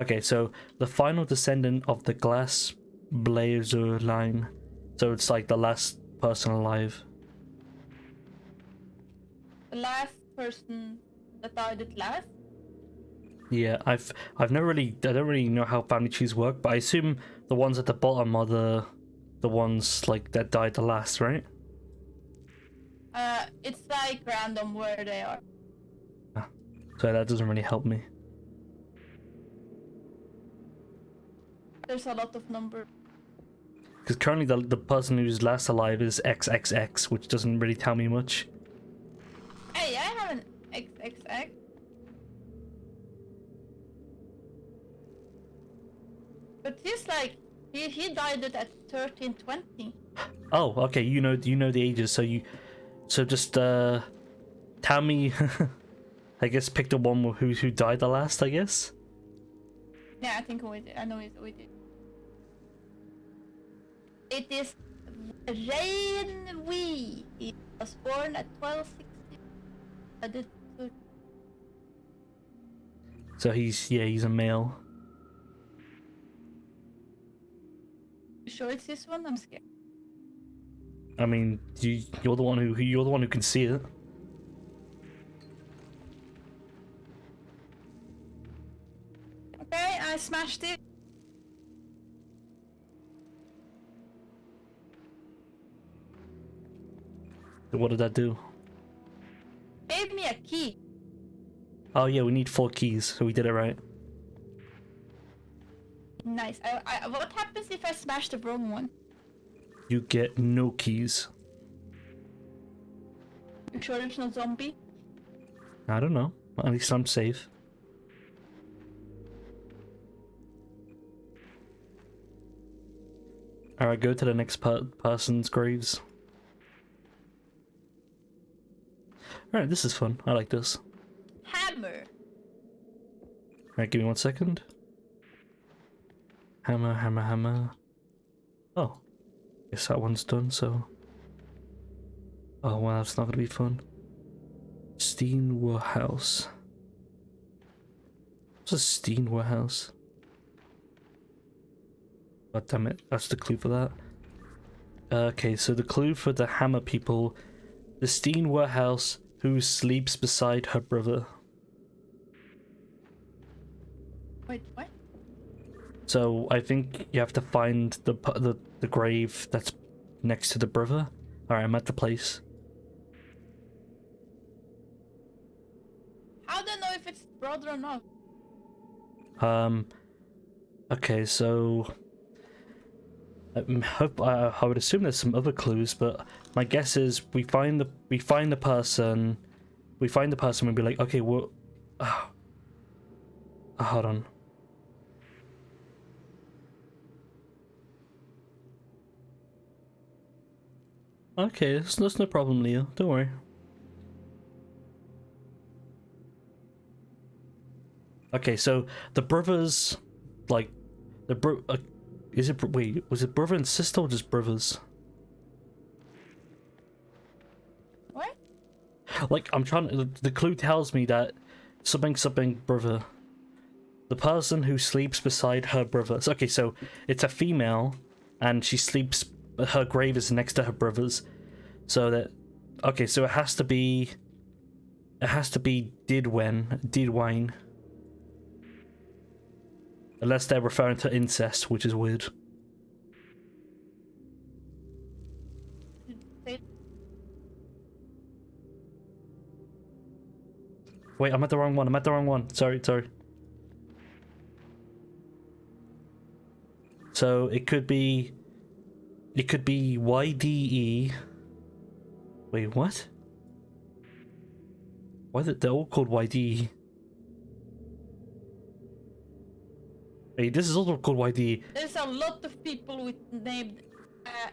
Okay, so the final descendant of the glass blazer line. So it's like the last person alive. The last person that died at last. Yeah, I've never really, I don't really know how family trees work, but I assume the ones at the bottom are the ones like that died the last, right? It's like random where they are. So that doesn't really help me. There's a lot of numbers. Because currently the person who's last alive is XXX, which doesn't really tell me much. Hey, I have an XXX. But he's like, he died at 1320. Oh, okay, you know the ages, so just tell me. I guess pick the one who died the last, I guess. Yeah, I think we did. I know we did. It is Rain Wee. He was born at 1260. I did. So he's a male. You sure it's this one? I'm scared. I mean, you're the one who can see it. Okay, I smashed it. What did that do? Gave me a key. Oh yeah, we need 4 keys, so we did it right. Nice. What happens if I smash the wrong one? you get no keys. You sure it's not zombie? I don't know. At least I'm safe. Alright, go to the next person's graves. Alright, this is fun. I like this. Hammer. Alright, give me 1 second. Hammer, hammer, hammer. Oh. Guess that one's done, so... Oh, wow, that's not gonna be fun. Steenwood House. What's a Steenwood House? God damn it, that's the clue for that. Okay, so the clue for the hammer people. The Steenwood House who sleeps beside her brother. Wait, what? So I think you have to find the grave that's next to the brother. Alright, I'm at the place. How do I know if it's brother or not? Okay, so I would assume there's some other clues, but my guess is we find the person, we'll be like, okay, what? Hold on. Okay, that's no problem, Leo. Don't worry. Okay, so the brothers, like, wait, was it brother and sister or just brothers? What? Like, I'm trying to, the clue tells me that something brother. The person who sleeps beside her brother. So, okay, so it's a female, and she sleeps, her grave is next to her brother's. So that, okay, so it has to be Didwine. Unless they're referring to incest, which is weird. Wait, I'm at the wrong one. Sorry. So it could be YDE. Wait, what? Why they're all called YDE? Hey, this is also called YDE. There's a lot of people with named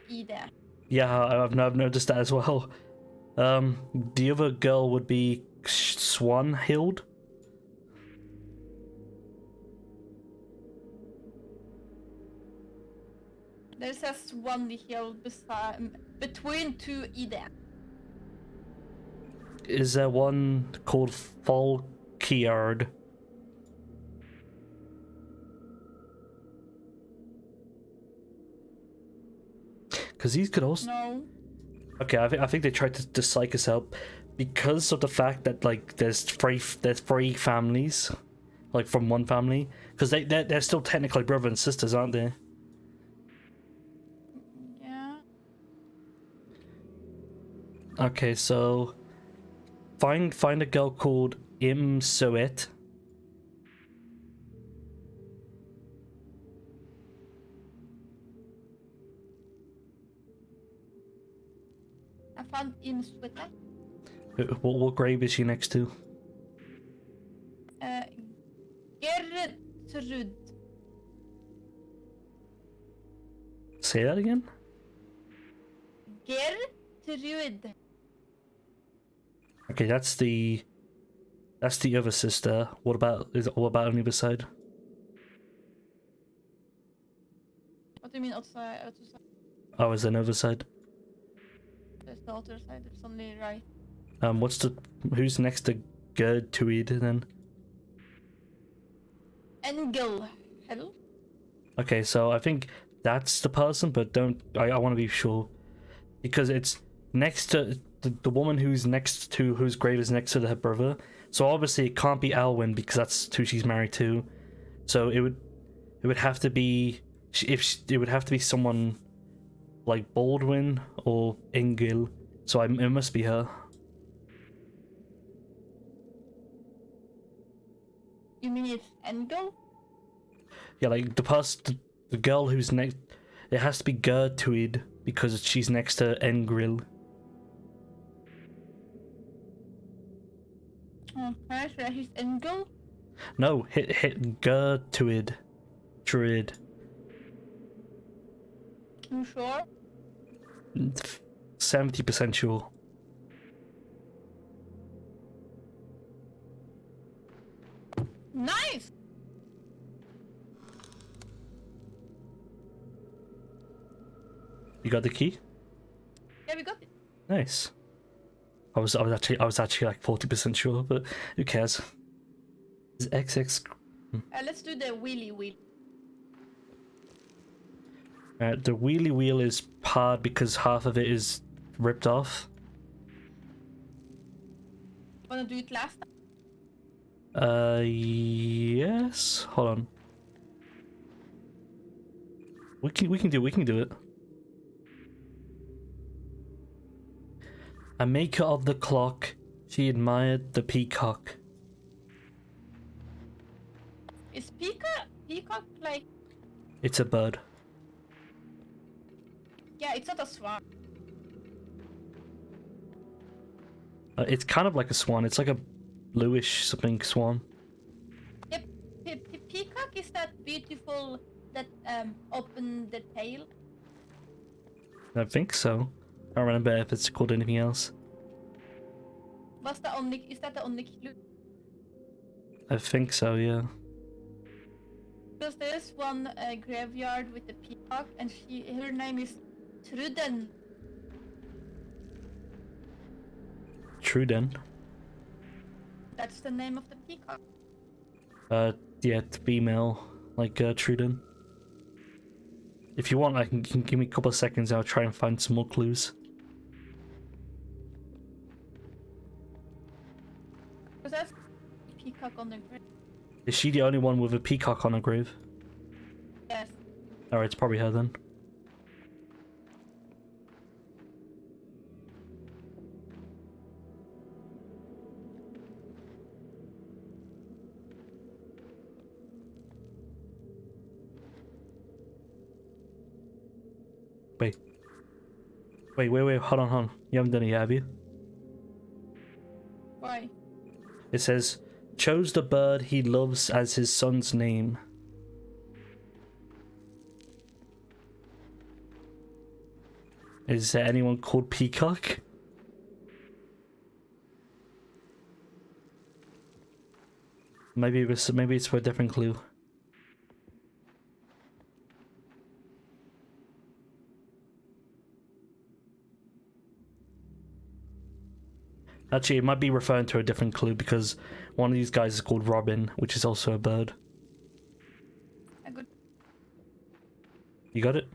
E there. Yeah, I've noticed that as well. The other girl would be Swanhild. There's a swan hill between two E there. Is there one called Falkyard? Because these could also... No. Okay, I think they tried to psych us out because of the fact that, like, there's three families, like, from one family. Because they're still technically brother and sisters, aren't they? Yeah. Okay, so find a girl called Im Soet. I found in Sweater. What grave is she next to? Gertrud. Say that again? Gertrud. Okay, that's the other sister. What about on the other side? What do you mean outside? Oh, is there another side? There's no other side. There's only right. Who's next to Gertrude then? Engel. Hello? Okay, so I think that's the person, but I want to be sure because it's next to the woman whose grave is next to her brother. So obviously it can't be Alwyn because that's who she's married to. So it would have to be it would have to be someone like Baldwin or Engel. So it must be her. You mean it's Engel? Yeah, like the girl who's next. It has to be Gertrude because she's next to Engrill. Okay, so he's Engel. No, hit Gertrude. Druid. You sure? 70% sure. Nice! You got the key? Yeah, we got it. Nice. I was actually like 40% sure, but who cares? Is XX? Let's do the wheelie wheel. The wheelie wheel is hard because half of it is ripped off. Wanna do it last time? Yes. Hold on. We can do it. A maker of the clock, she admired the peacock. Is peacock like... It's a bird. Yeah, it's not a swan. It's kind of like a swan. It's like a bluish something swan. Yep, peacock is that beautiful that open the tail. I think so. I don't remember if it's called anything else. Is that the only clue? I think so, yeah. Because there's one graveyard with the peacock, and her name is Truden. Truden. That's the name of the peacock. Yeah, it's female, like Truden. If you want, I can give me a couple of seconds. I'll try and find some more clues. Because that's peacock on the grave. Is she the only one with a peacock on her grave? Yes. Alright, it's probably her then. Wait, hold on. You haven't done it yet, have you? Why? It says, chose the bird he loves as his son's name. Is there anyone called Peacock? Maybe it's for a different clue. Actually, it might be referring to a different clue because one of these guys is called Robin, which is also a bird. You got it?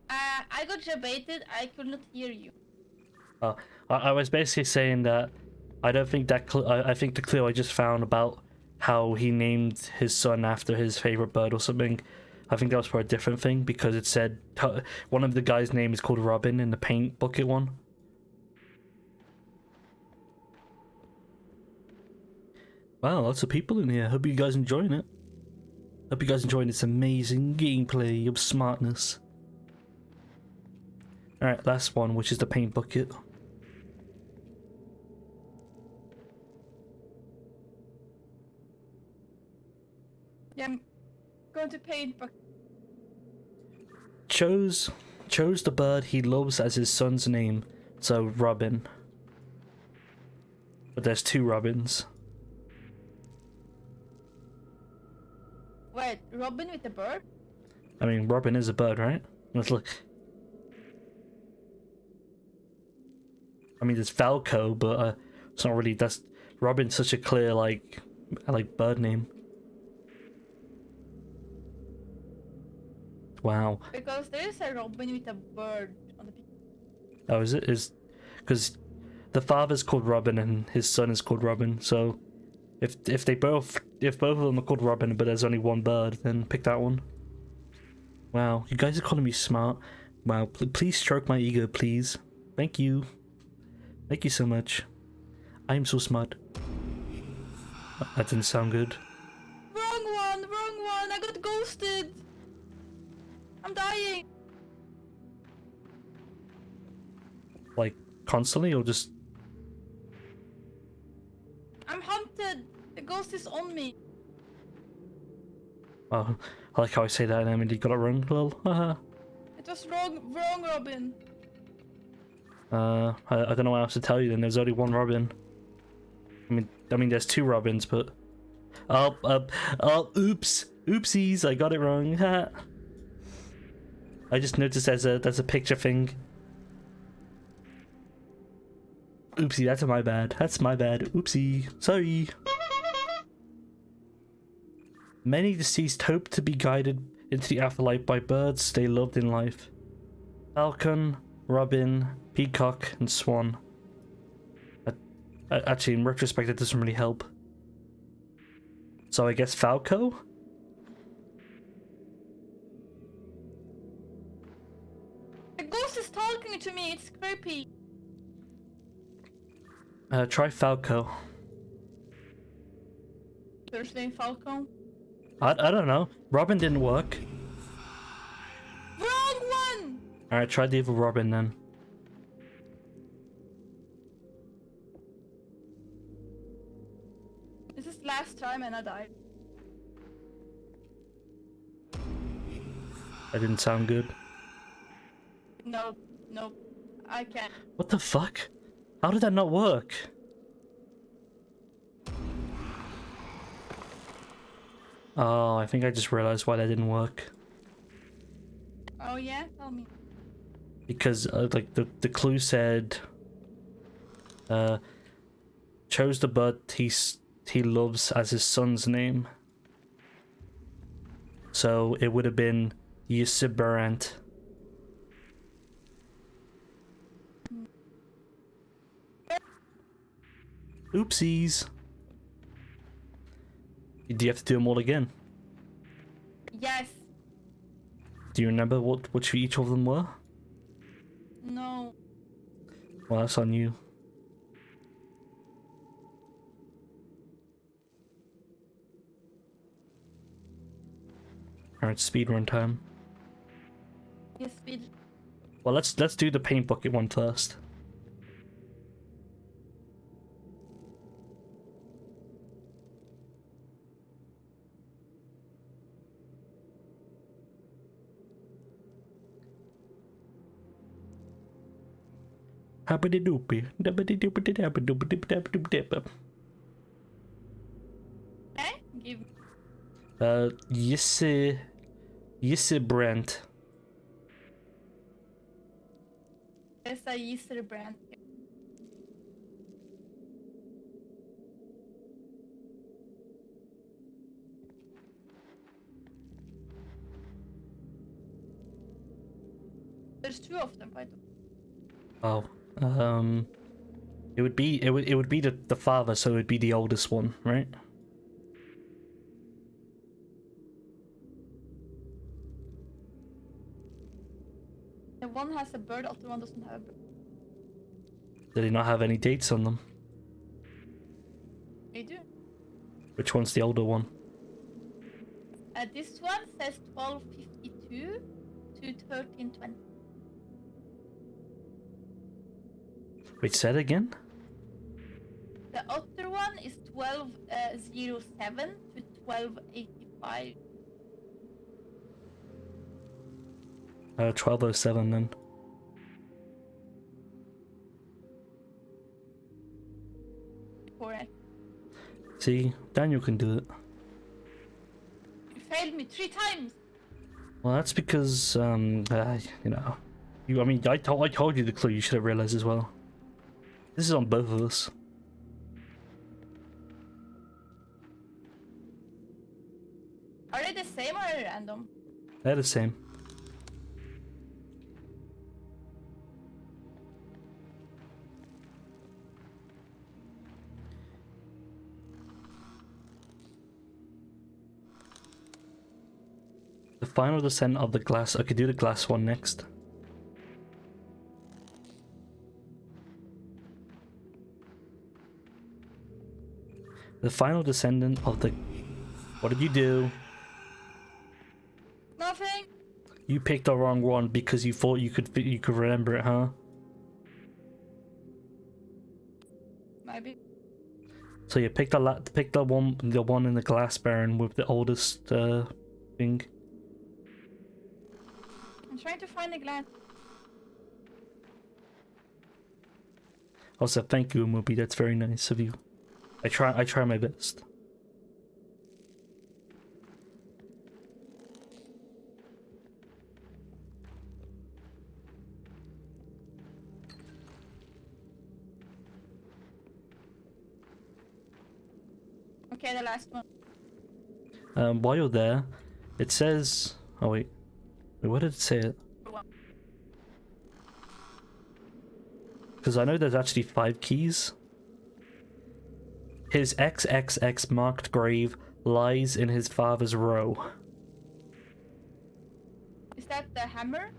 I got debated. I could not hear you. I was basically saying that I don't think that I think the clue I just found about how he named his son after his favorite bird or something, I think that was for a different thing because it said one of the guys' name is called Robin in the paint bucket one. Wow, lots of people in here. Hope you guys enjoying it. Hope you guys enjoying this amazing gameplay of smartness. Alright, last one, which is the paint bucket. Yeah, I'm going to paint bucket. Chose the bird he loves as his son's name, so Robin. But there's two Robins. Wait, Robin with the bird? I mean, Robin is a bird, right? Let's look. I mean, there's Falco, but it's not really. That's Robin's such a clear like bird name. Wow. Because there is a Robin with a bird on the picture. Oh, is it? Is because the father's called Robin and his son is called Robin. So if both of them are called Robin, but there's only one bird, then pick that one. Wow, you guys are calling me smart. Wow, please stroke my ego, please. Thank you. Thank you so much. I am so smart. That didn't sound good. Wrong one! I got ghosted. I'm dying. Like constantly, or just? I'm hunted. The ghost is on me. Oh, I like how I say that, and Emily got it wrong. Lol. Haha. It was wrong, Robin. I don't know what else to tell you. Then there's only one Robin. I mean, there's two Robins, but oops, oopsies, I got it wrong. Ha. I just noticed there's a picture thing. Oopsie, that's my bad. That's my bad. Oopsie, sorry. Many deceased hope to be guided into the afterlife by birds they loved in life. Falcon, robin, peacock, and swan. Actually, in retrospect, it doesn't really help. So I guess Falco? The ghost is talking to me. It's creepy. Try Falco. Thursday, Falcon. I don't know. Robin didn't work. Wrong one. Alright, try the evil Robin then. This is last time and I died. That didn't sound good. Nope, nope. I can't. What the fuck? How did that not work? Oh, I think I just realized why that didn't work. Oh yeah, tell me. Because like the clue said, chose the bird he loves as his son's name. So it would have been Ysiberant. Oopsies. Do you have to do them all again? Yes. Do you remember which each of them were? No. Well, that's on you. Alright, speedrun time. Yes, speed. Well, let's do the paint bucket one first. Habidi-doopy, dabidi-doopity-dabidi-doopity-dabidi-doopity. Eh? Give me. Ysibrand. There's a Easter brand. There's two of them, by the way. Oh, it would be the father, so it would be the oldest one, right? The one has a bird, the other one doesn't have a bird. Did he not have any dates on them? They do. Which one's the older one? This one says 1252 to 1320. Wait, say it again? The other one is 1207 to 1285. 1207 then. Correct. See, Daniel can do it. You failed me 3 times. Well, that's because, you know, I mean, I told you the clue. You should have realized as well. This is on both of us. Are they the same or are they random? They're the same. The final descent of the glass. I could do the glass one next. The final descendant of the... What did you do? nothing. You picked the wrong one because you thought you could remember it, huh? Maybe. So you picked the one in the glass baron with the oldest thing. I'm trying to find the glass. Also, thank you, Moby. That's very nice of you. I try my best. Okay, the last one. While you're there, it says. Oh wait, what did it say? It? Because I know there's actually 5 keys. His XXX marked grave lies in his father's row. Is that the hammer?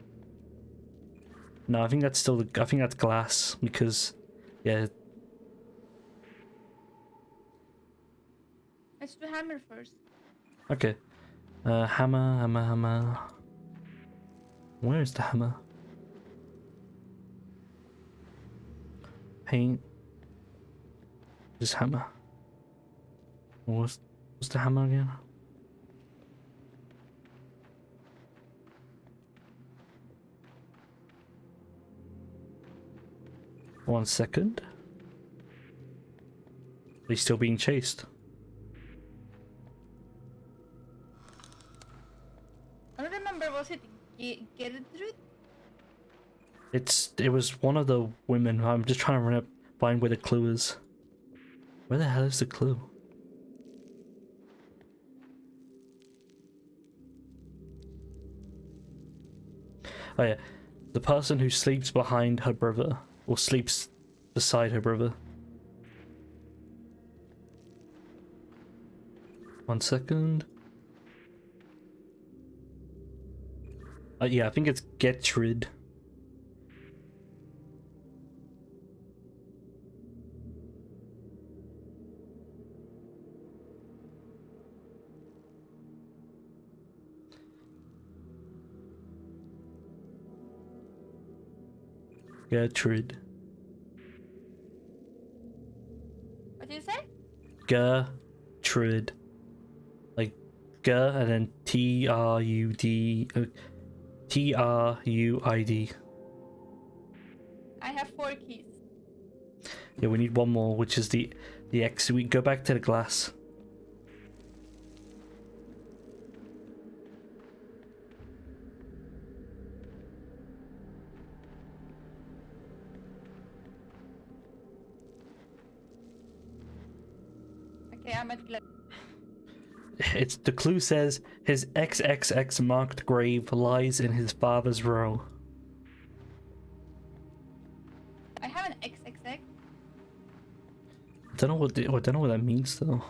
No, I think that's still. I think that's glass because, yeah. Let's do hammer first. Okay. Hammer. Where is the hammer? Paint. Just hammer. What's the hammer again? One second. He's still being chased. I don't remember, was it Gertrude? It was one of the women. I'm just trying to find where the clue is. Where the hell is the clue? Oh yeah, the person who sleeps behind her brother, or sleeps beside her brother. One second. Yeah, I think it's Gertrude. Gertrude. What did you say? Gertrude. Like G and then Truid. I have 4 keys. Yeah, we need one more, which is the X. We go back to the glass. Okay, I'm at glass. It's the clue says his XXX marked grave lies in his father's row. I have an XXX. I don't know what that means though.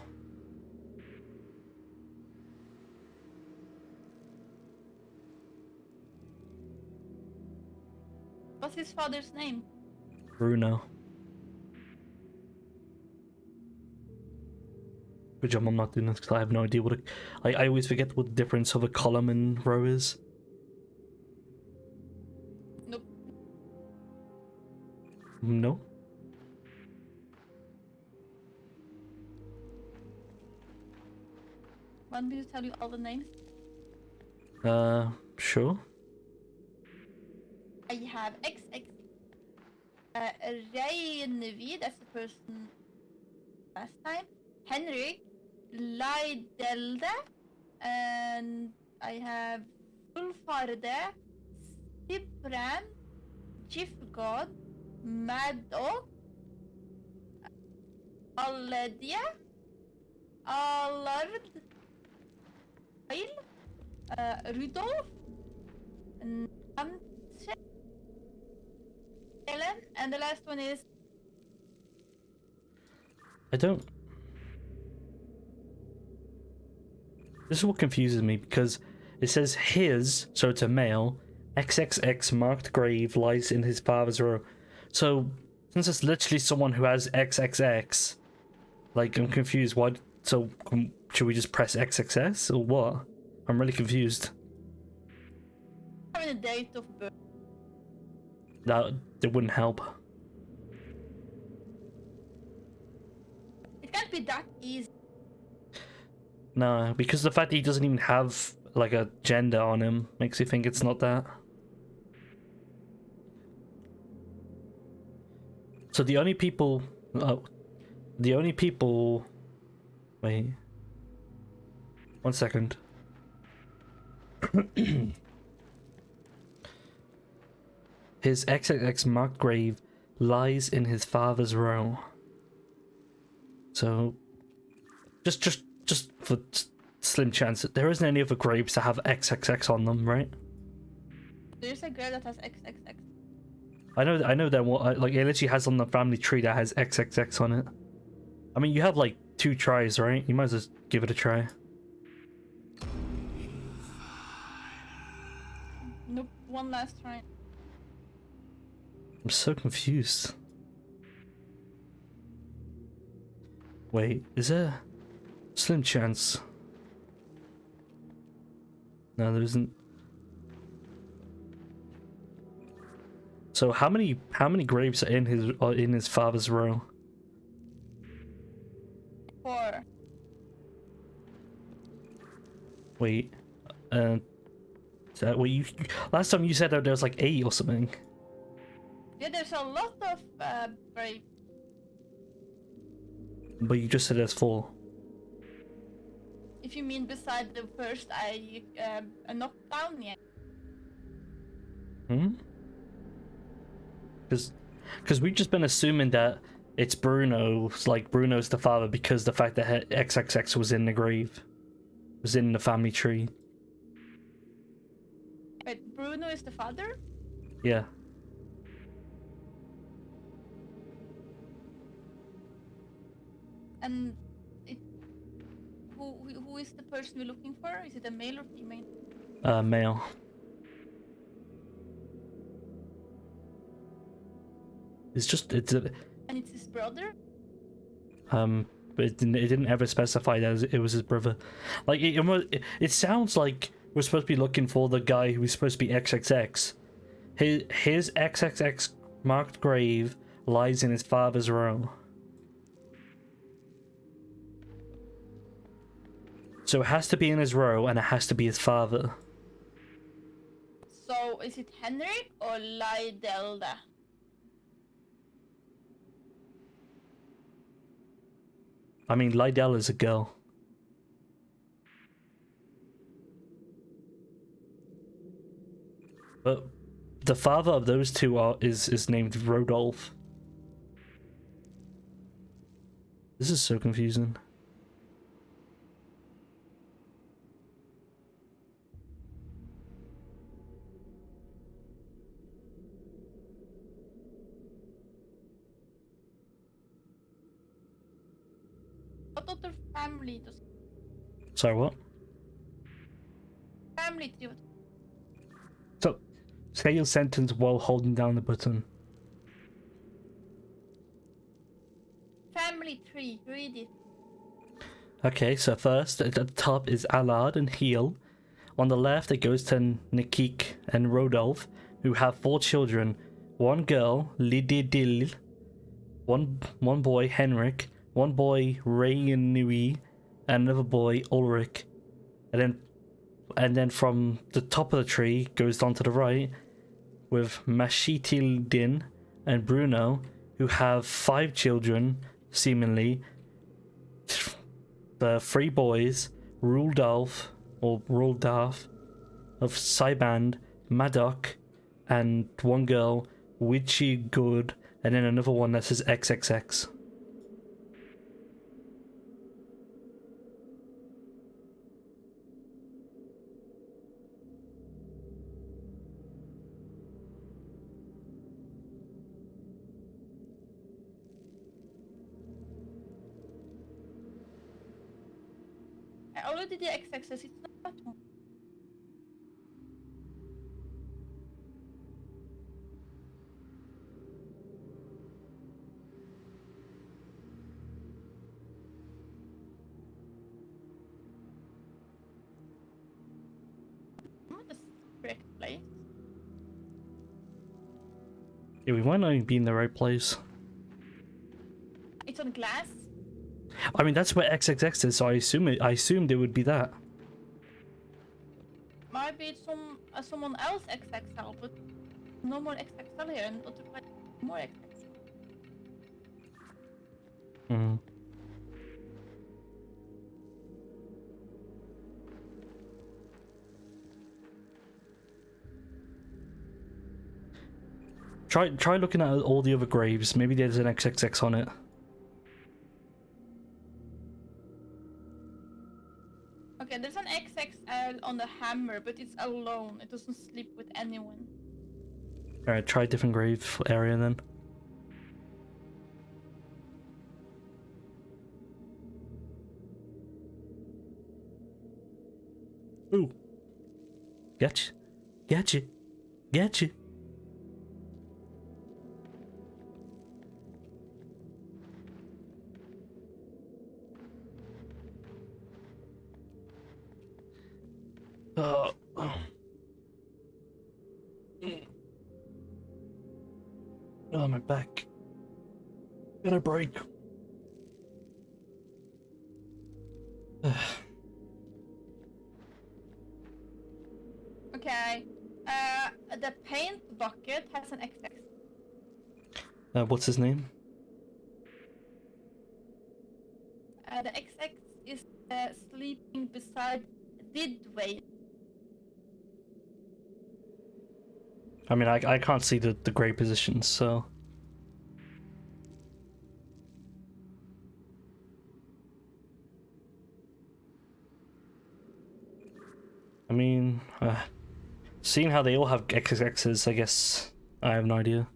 What's his father's name? Bruno. Good job, I'm not doing this because I have no idea what I always forget what the difference of a column and row is. Nope. No? Want me to tell you all the names? Sure. I have XX. Reinvi, that's the person last time. Henrik, Leidelde, and I have Ulfarde, Sibran, Gifgod, Madok, Alledia, Allard, Rudolf, Namche, Ellen, and the last one is I don't. This is what confuses me because it says his, so it's a male. XXX marked grave lies in his father's row. So since it's literally someone who has XXX, like I'm confused. Why? So should we just press XXS or what? I'm really confused. have any date of birth. That it wouldn't help. It can't be that easy. No, because the fact that he doesn't even have like a gender on him makes you think it's not that. So the only people, wait, 1 second. His XXX marked grave lies in his father's row. So, just for slim chance, there isn't any other graves that have XXX on them, right? There's a girl that has XXX. I know that what like it literally has on the family tree that has XXX on it. I mean, you have like 2 tries, right? You might as well give it a try. Nope, one last try. I'm so confused. Wait, is there slim chance? No, there isn't. So how many graves are in his father's row? 4. Wait, is that what you last time you said that there was like 8 or something? Yeah, there's a lot of brave. But you just said there's 4. If you mean beside the first I knocked down, yeah. Hmm? Because we've just been assuming that it's Bruno's, like Bruno's the father because the fact that XXX was in the grave, was in the family tree. Wait, Bruno is the father? Yeah. And who is the person we're looking for? Is it a male or female? Male. It's And it's his brother? but it didn't ever specify that it was his brother. Like it sounds like we're supposed to be looking for the guy who's supposed to be XXX. His XXX marked grave lies in his father's row. So it has to be in his row and it has to be his father. So is it Henrik or Lydelda? I mean, Lydell is a girl. But the father of those two is named Rodolph. This is so confusing. What other family does Sorry, what? family do? So, say your sentence while holding down the button. Family tree, read it. Okay, so first at the top is Allard and Heel. On the left it goes to Nikik and Rodolph, who have 4 children. 1 girl, Lididil, one boy, Henrik, 1 boy, Rayanui, and another boy, Ulrich. And then from the top of the tree goes down to the right with Mashitildin and Bruno, who have 5 children, seemingly. The 3 boys, Rudolph of Syband, Madok, and 1 girl, Witchy Good, and then another one that says XXX. I already did X-axis, it's not that one. I'm at the correct place. Yeah, we might not even be in the right place. It's on glass. I mean, that's where XXX is, so I assumed it would be that. Might be it's someone else XXL, but no more XXL here, and not to find more XXL. Hmm. Try looking at all the other graves. Maybe there's an XXX on it. Okay, there's an XXL on the hammer, but it's alone. It doesn't sleep with anyone. Alright, try a different grave area then. Ooh. Gotcha. Gotcha. Gotcha. Oh. Oh, my back. Got a break. Okay. The paint bucket has an XX. What's his name? The XX is sleeping beside Didway. I mean, I can't see the grave positions, so. I mean, seeing how they all have XXXs, I guess I have no idea.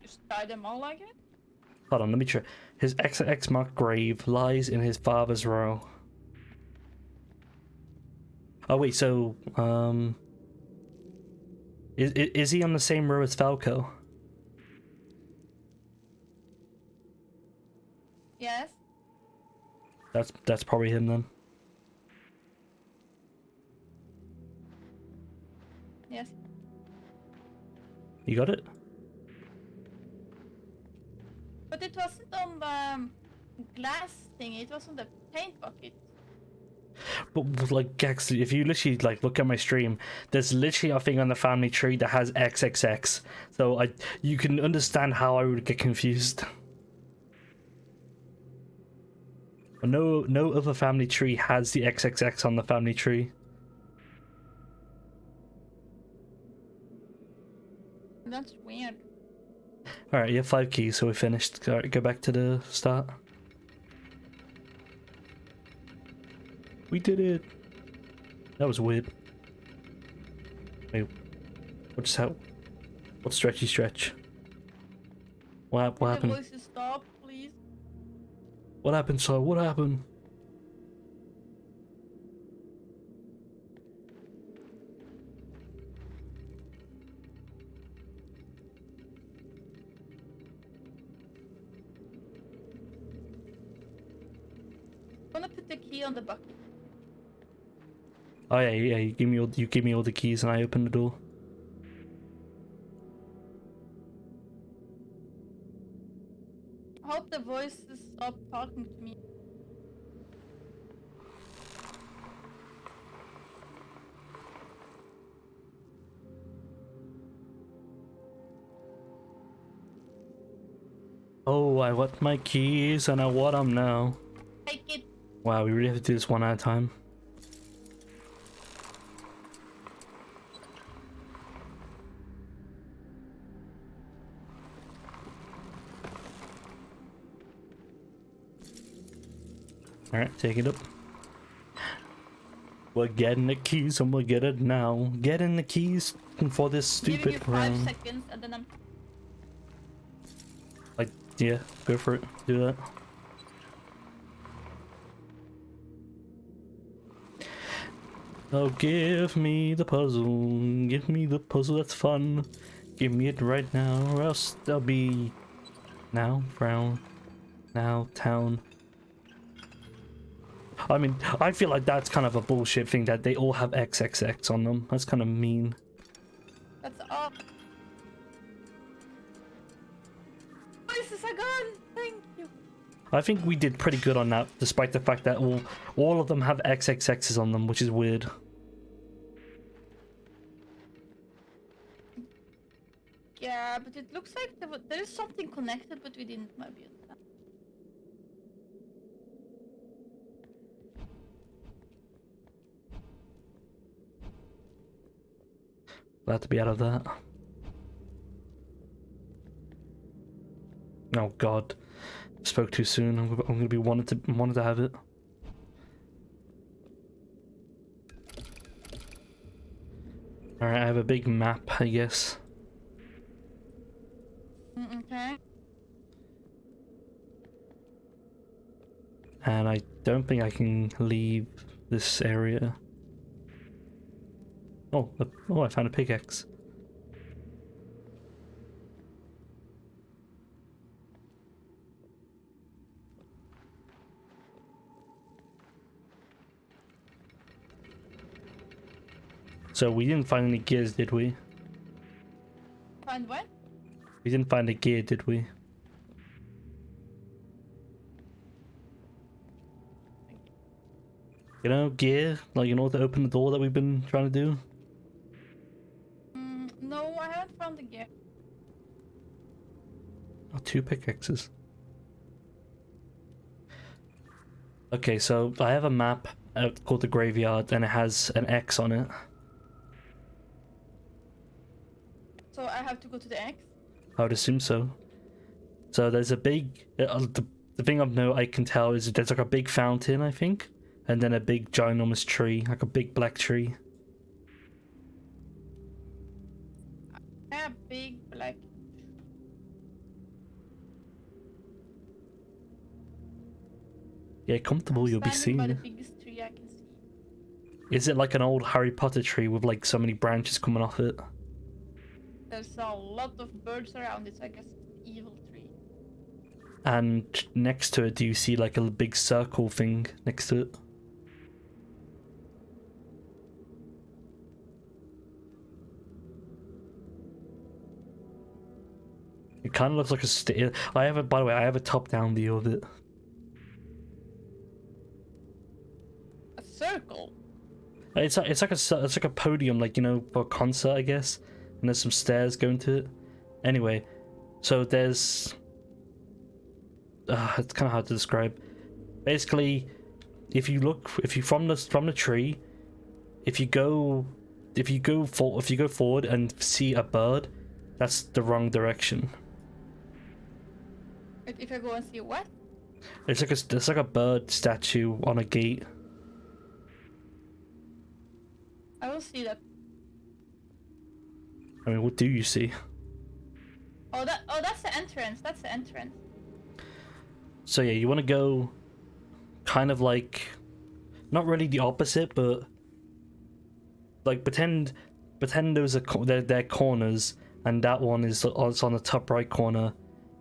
Just tie them all like it? Hold on, let me try. His XX marked grave lies in his father's row. Oh wait, so is he on the same row as Falco? Yes. That's probably him then. Yes. You got it? But it wasn't on the glass thing, it was on the paint bucket. But like Gax, if you literally like look at my stream, there's literally a thing on the family tree that has XXX. So you can understand how I would get confused. No other family tree has the XXX on the family tree. That's weird. Alright, you have 5 keys, so we're finished. Alright, go back to the start. We did it! That was weird. Wait, what's that? What stretchy stretch? What The happened? voices stop, please. What happened, sir? What happened? I'm gonna put the key on the bucket. Oh yeah, you give me all the keys and I open the door. I hope the voices stop talking to me. Oh, I want my keys and I want them now. Take it. Wow, we really have to do this one at a time. Alright, take it up. We're getting the keys and we'll get it now. Getting the keys for this Giving you stupid 5 round. seconds and then I'm... Like, yeah, go for it. Do that. Oh, give me the puzzle. Give me the puzzle that's fun. Give me it right now, or else there'll be now, frown, now, town. I mean, I feel like that's kind of a bullshit thing that they all have XXX on them. That's kind of mean. That's all. I think we did pretty good on that, despite the fact that all of them have XXXs on them, which is weird. Yeah, but it looks like there is something connected, but we didn't maybe understand. Glad to be out of that. Oh god, spoke too soon. I'm gonna be wanted to have it. All right, I have a big map, I guess. Okay. And I don't think I can leave this area. Oh, I found a pickaxe. So we didn't find any gears, did we? Find what? We didn't find a gear, did we? You know, gear? Like, you know, to open the door that we've been trying to do? No, I haven't found the gear. Oh, 2 pickaxes. Okay, so I have a map called the Graveyard, and it has an X on it. So I have to go to the X. I would assume so. So there's a big... the thing I've I can tell is there's like a big fountain, I think. And then a big ginormous tree, like a big black tree. Yeah, big black. Yeah, comfortable you'll be Standing by the seeing. biggest tree I can see. Is it like an old Harry Potter tree with like so many branches coming off it? There's a lot of birds around it, so I guess it's an evil tree. And next to it, do you see like a big circle thing next to it? It kind of looks like a stair. By the way, I have a top-down view of it. A circle? It's like a podium, like, you know, for a concert, I guess. And there's some stairs going to it. Anyway, so there's... it's kind of hard to describe. Basically, if you from the tree, if you go forward and see a bird, that's the wrong direction. If I go and see what? It's like a bird statue on a gate. I will see that. I mean, what do you see? Oh, that's the entrance. That's the entrance. So yeah, you want to go kind of like, not really the opposite, but like pretend those are they're corners, and that one is it's on the top right corner.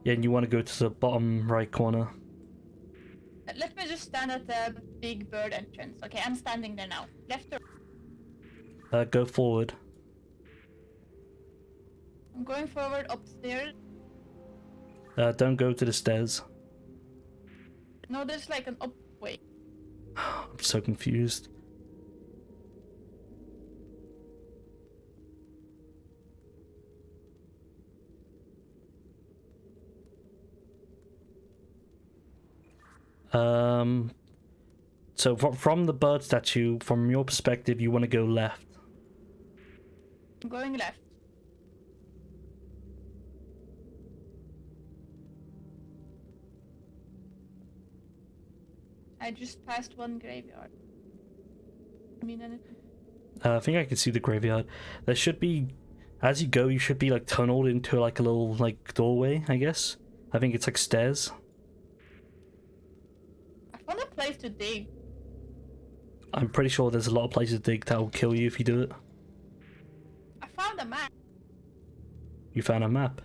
Yeah, and you want to go to the bottom right corner. Let me just stand at the big bird entrance. Okay, I'm standing there now. Left or Go forward. I'm going forward upstairs. Don't go to the stairs. No, there's like an up way. I'm so confused. So from the bird statue, from your perspective, you want to go left. I'm going left. I just passed one graveyard. I mean anything. I think I can see the graveyard. There should be, as you go, you should be like tunneled into like a little like doorway, I guess. I think it's like stairs. I found a place to dig. I'm pretty sure there's a lot of places to dig that will kill you if you do it. I found a map. You found a map.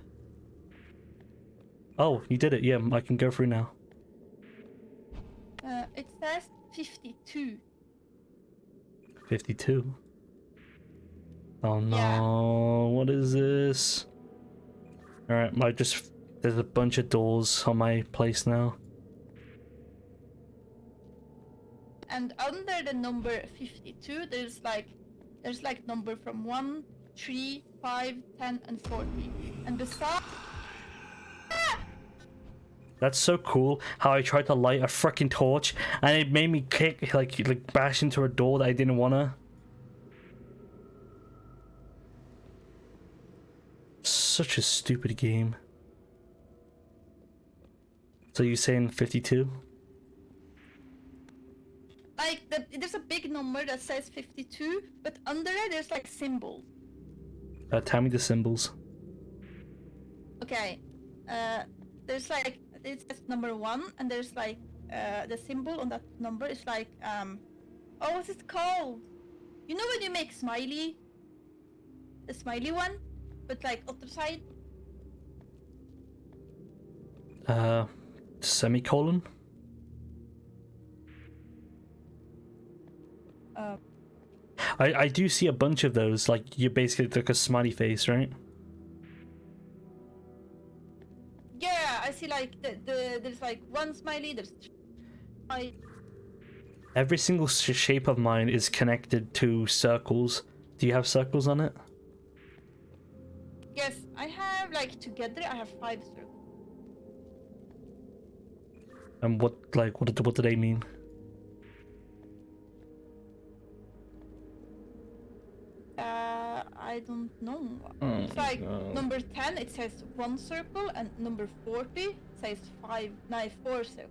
Oh, you did it. Yeah, I can go through now. It says 52. 52. Oh no, Yeah. what is this? Alright, there's a bunch of doors on my place now. and under the number 52, there's like number from 1, 3, 5, 10, and 40. And beside, That's so cool how I tried to light a freaking torch and it made me kick, like bash into a door that I didn't wanna. Such a stupid game. So you saying 52? like there's a big number that says 52, but under it there's like symbols. Tell me the symbols. Okay, there's like it says number 1, and there's like the symbol on that number is like oh, what's it called? You know when you make smiley, the smiley one, but like other side. Semicolon? I do see a bunch of those, like you're basically like a smiley face, right? Yeah, I see like there's like one smiley, there's Every single shape of mine is connected to circles. Do you have circles on it? yes, I have like together I have 5 circles. And what do they mean? I don't know. Oh It's like my God. number 10 it says 1 circle, and number 40 says 4 circles.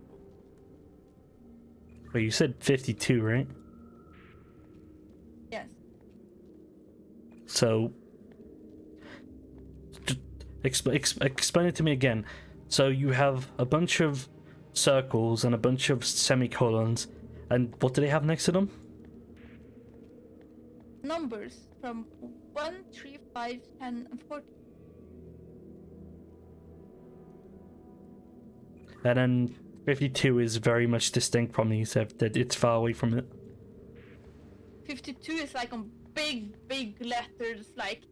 Wait, you said 52, right? Yes. So, just explain it to me again. So you have a bunch of circles and a bunch of semicolons, and what do they have next to them? Numbers from 1, 3, 5, 10, and 40. And then 52 is very much distinct from these, that it's far away from it. 52 is like on big letters, like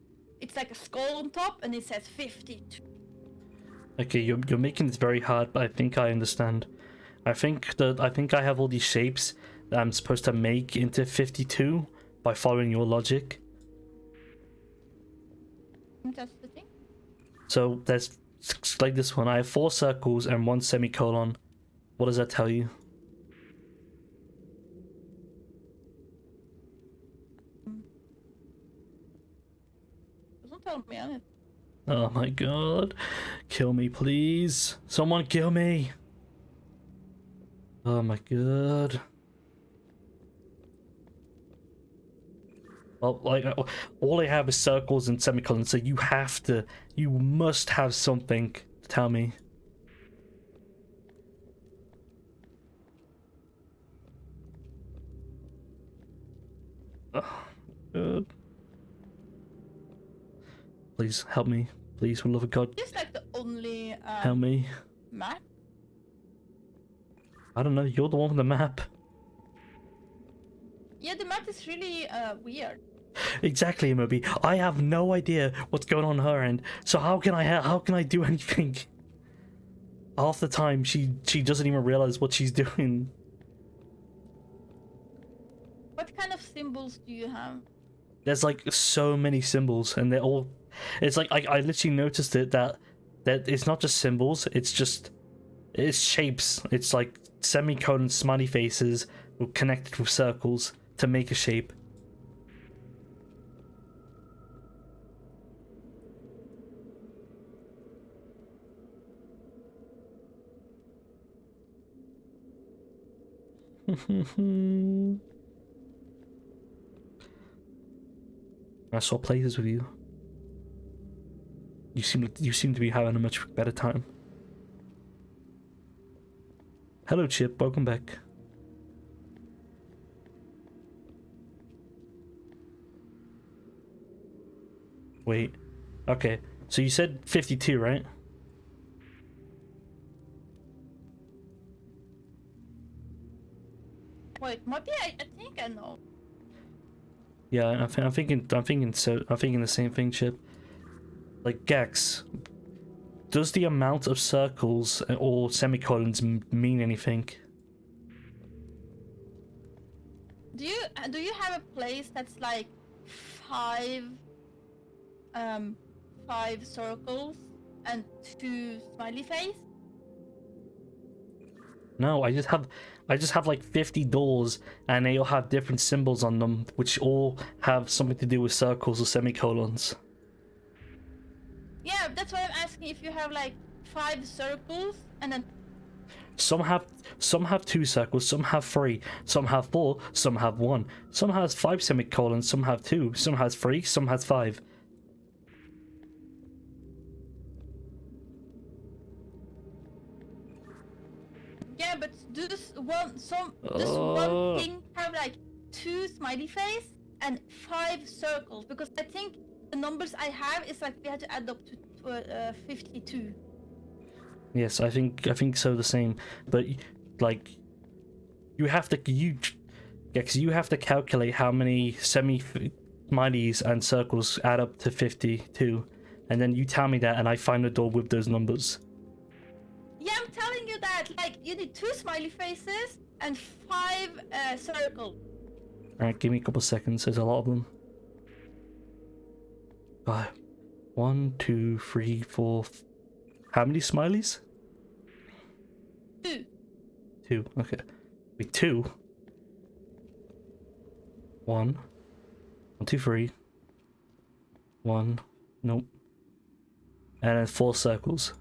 it's like a skull on top, and it says 52. Okay, you're making this very hard, but I think I understand. I think I have all these shapes that I'm supposed to make into 52 by following your logic. That's the thing. So there's like this one. I have 4 circles and 1 semicolon. What does that tell you? Doesn't tell me anything. Oh my god. Kill me, please. Someone kill me. Oh my god. Well, like, all I have is circles and semicolons, so you must have something to tell me. Oh, god. Please help me. Please, for the love of God, It's like the only help me. map. I don't know. You're the one with the map. Yeah, the map is really weird. Exactly, Moby. I have no idea what's going on her end. So how can I do anything? Half the time she doesn't even realize what she's doing. What kind of symbols do you have? There's like so many symbols, and they're all. It's like I literally noticed it that it's not just symbols. It's shapes. It's like semicolon smiley faces connected with circles to make a shape. I saw places with you. You seem to be having a much better time. Hello, Chip. Welcome back. Wait. Okay. So you said 52, right? Wait, maybe I think I know. Yeah, I'm thinking the same thing, Chip. Like, Gex, does the amount of circles or semicolons mean anything? Do you have a place that's like five five circles and 2 smiley face? No, I just have like 50 doors, and they all have different symbols on them, which all have something to do with circles or semicolons. Yeah, that's why I'm asking if you have like 5 circles and then Some have 2 circles, some have 3, some have 4, some have 1, some has 5 semicolons, some have 2, some has 3, some has 5. yeah, but does one thing have like 2 smiley face and 5 circles? Because I think the numbers I have is like we had to add up to 52. Yes, I think so the same, but like you have to cause you have to calculate how many smileys and circles add up to 52, and then you tell me that, and I find a door with those numbers. Yeah, I'm telling you that. Like, you need 2 smiley faces and 5 circles. Alright, give me a couple seconds. There's a lot of them. 1, 2, 3, 4. How many smileys? 2. 2. Okay. Wait, 2. 1. 1, 2, 3. 1. Nope. And then 4 circles.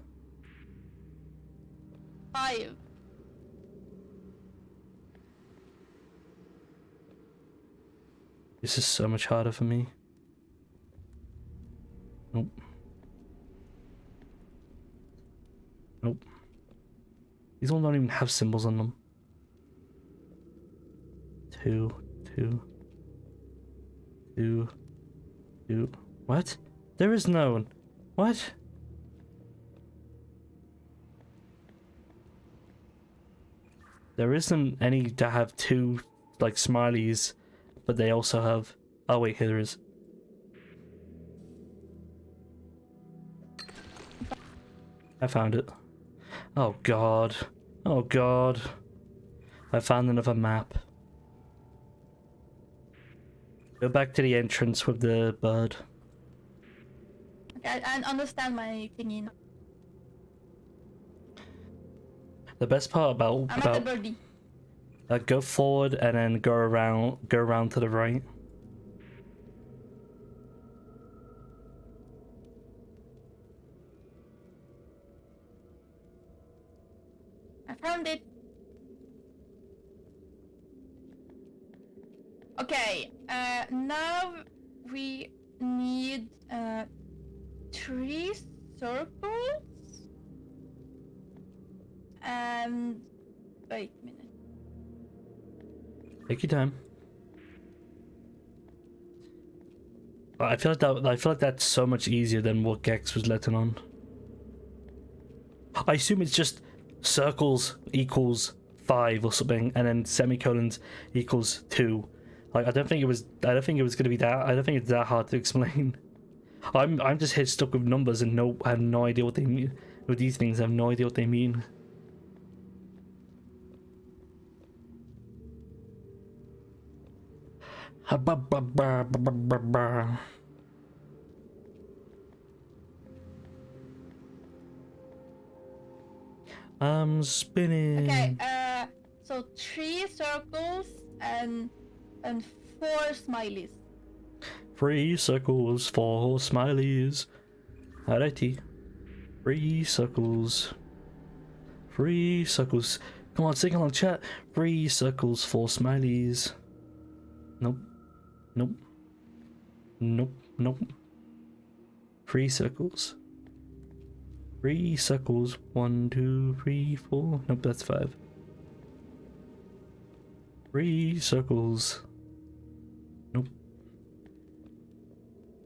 5. This is so much harder for me. Nope. Nope. These all don't even have symbols on them. 2, 2, 2, 2. What? There is no one. What? There isn't any that have 2 like smileys, but they also have. Oh wait, here there is. I found it. Oh god. Oh god. I found another map. Go back to the entrance with the bird. Okay, I understand my thingy now. The best part I'm at the birdie. go forward and then go around to the right. I found it. Okay, now we need 3 circles and wait a minute. Take your time. I feel like that's so much easier than what Gex was letting on. I assume it's just circles equals 5 or something, and then semicolons equals 2. Like I don't think it was gonna be that. I don't think it's that hard to explain. I'm just here stuck with numbers and I have no idea what they mean. With these things, I have no idea what they mean. I'm spinning. Okay, so 3 circles and 4 smileys. 3 circles, 4 smileys. Alrighty. 3 circles. 3 circles. Come on, sing along, chat. 3 circles, 4 smileys. Nope. Nope. Nope. Nope. 3 circles. 3 circles. 1, 2, 3, 4. Nope, that's 5. 3 circles. Nope.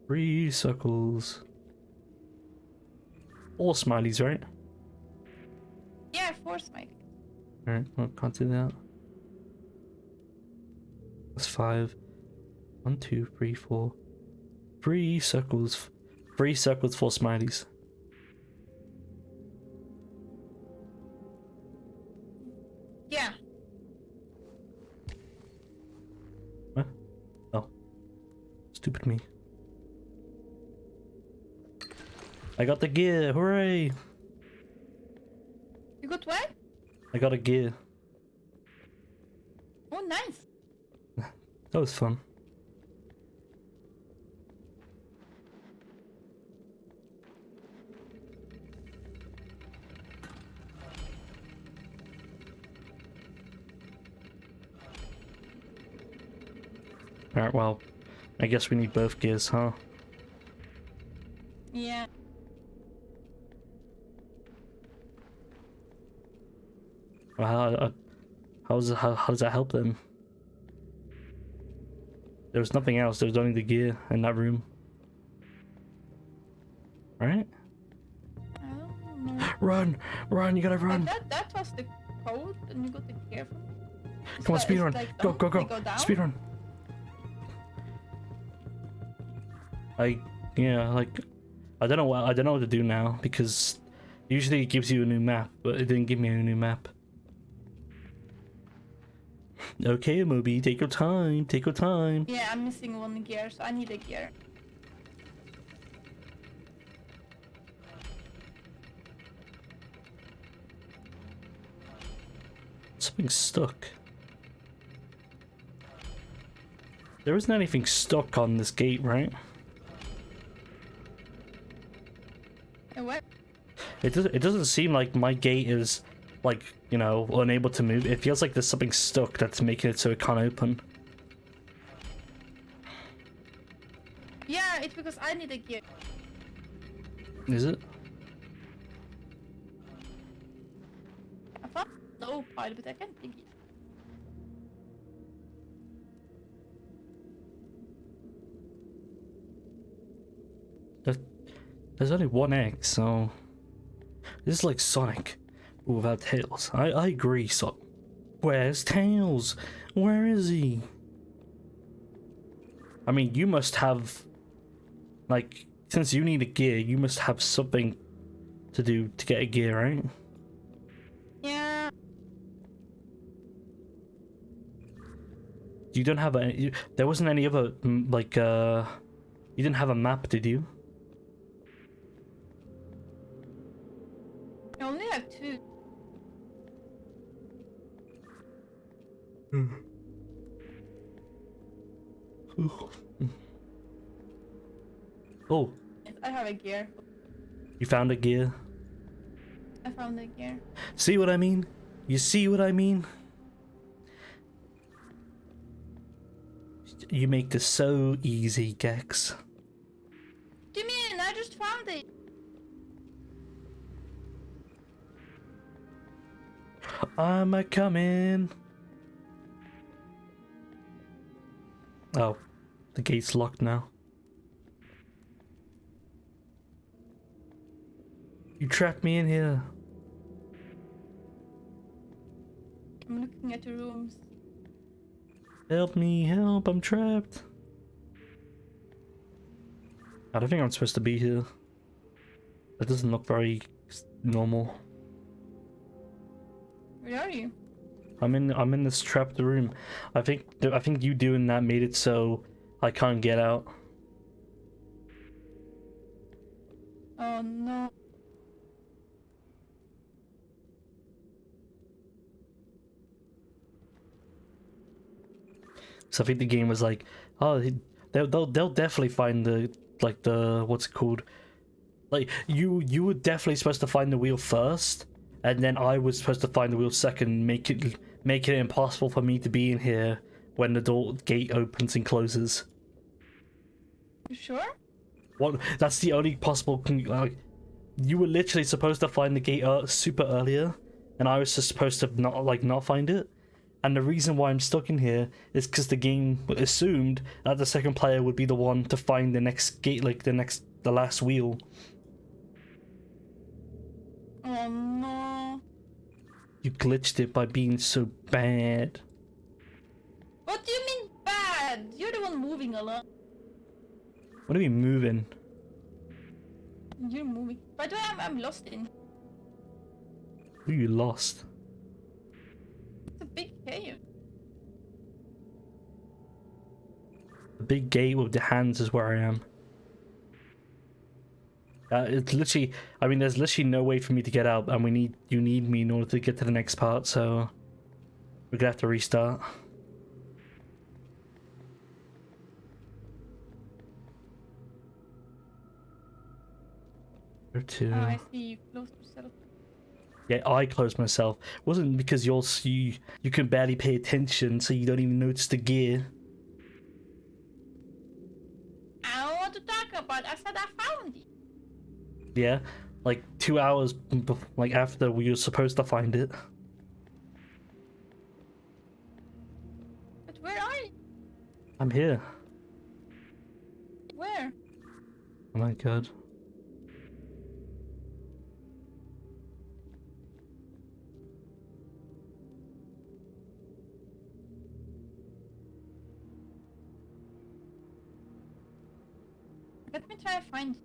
3 circles. 4 smileys, right? Yeah, 4 smileys. Alright, well, can't do that. That's 5. 1, 2, 3, 4. 3 circles. 3 circles, 4 smileys. Yeah. Stupid me. I got the gear, hooray! You got what? I got a gear. Oh, nice. That was fun. Alright, well, I guess we need both gears, huh? Yeah. Well, how does that help them? There was nothing else, there was only the gear in that room. Right? I don't know. Run! Run, you gotta run! That was the code, and you got the gear from it. Come on, speed run! Like Go, down? go, They go! down? Speed run! Yeah, like, I don't know what to do now, because usually it gives you a new map, but it didn't give me a new map. Okay, Moby, take your time, take your time. Yeah, I'm missing one gear, so I need a gear. Something's stuck. There isn't anything stuck on this gate, right? What? It doesn't seem like my gate is, like, you know, unable to move. It feels like there's something stuck that's making it so it can't open. Yeah, it's because I need a gear. Is it? I found the old pile, but I can't dig it. There's only one egg, so this is like Sonic without Tails. I agree. So, where's Tails? Where is he? I mean, you must have, like, since you need a gear, you must have something to do to get a gear, right? Yeah. You don't have a. There wasn't any other like you didn't have a map, did you? I only have 2. Oh, Yes, I have a gear. you found a gear. I found a gear. See what I mean? You see what I mean? You make this so easy, Gex. What do you mean? I just found it. I'm a coming. Oh, the gate's locked now. You trapped me in here. I'm looking at the rooms. Help me, help, I'm trapped. I don't think I'm supposed to be here. That doesn't look very normal. Where are you? I'm in this trapped room. I think you doing that made it so I can't get out. Oh no. So I think the game was like, oh, they'll definitely find the what's it called? Like you were definitely supposed to find the wheel first, and then I was supposed to find the wheel second, making it impossible for me to be in here when the gate opens and closes. You sure? What? That's the only possible. Like, you were literally supposed to find the gate super earlier, and I was just supposed to not find it. And the reason why I'm stuck in here is because the game assumed that the second player would be the one to find the next gate, like the last wheel. Oh no. You glitched it by being so bad. What do you mean bad? You're the one moving a lot. What are we moving? You're moving. By the way, I'm lost in. Who you lost? It's a big cave. The big gate with the hands is where I am. It's literally, I mean, there's literally no way for me to get out, and you need me in order to get to the next part, so we're gonna have to restart. Where to? Oh, I see you close yourself. Yeah, I closed myself. It wasn't because you can barely pay attention, so you don't even notice the gear. I don't want to talk about. I said I found it. Yeah, like 2 hours like after we were supposed to find it. But where are you? I'm here. Where? Oh my god. Let me try to find.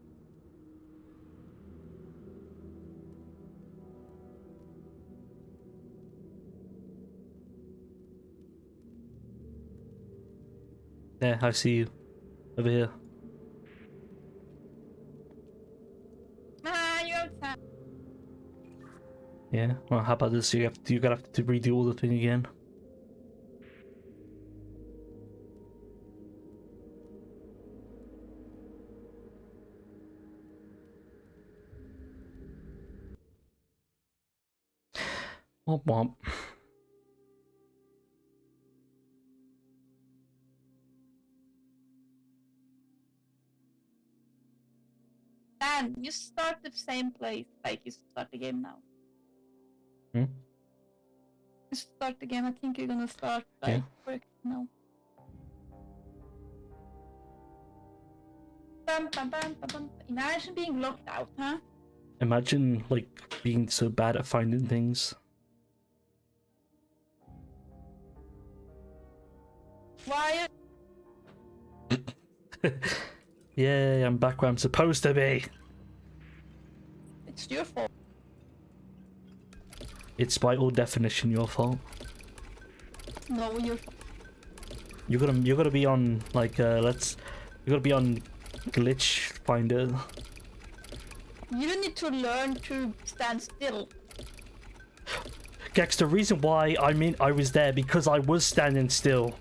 Yeah, I see you. Over here. Ah, you outside. Yeah, well how about this? You gotta have to redo all the thing again. Womp womp. Dan, you start the same place like you start the game now. Hmm? You start the game. I think you're gonna start like work now. Bum, bum, bum, bum, bum. Imagine being locked out, huh? Imagine like being so bad at finding things. Why? Yay, I'm back where I'm supposed to be. It's your fault. It's by all definition your fault. No, your fault. You're gonna be on like you're gonna be on glitch finder. You don't need to learn to stand still. Gex, the reason why I was there because I was standing still.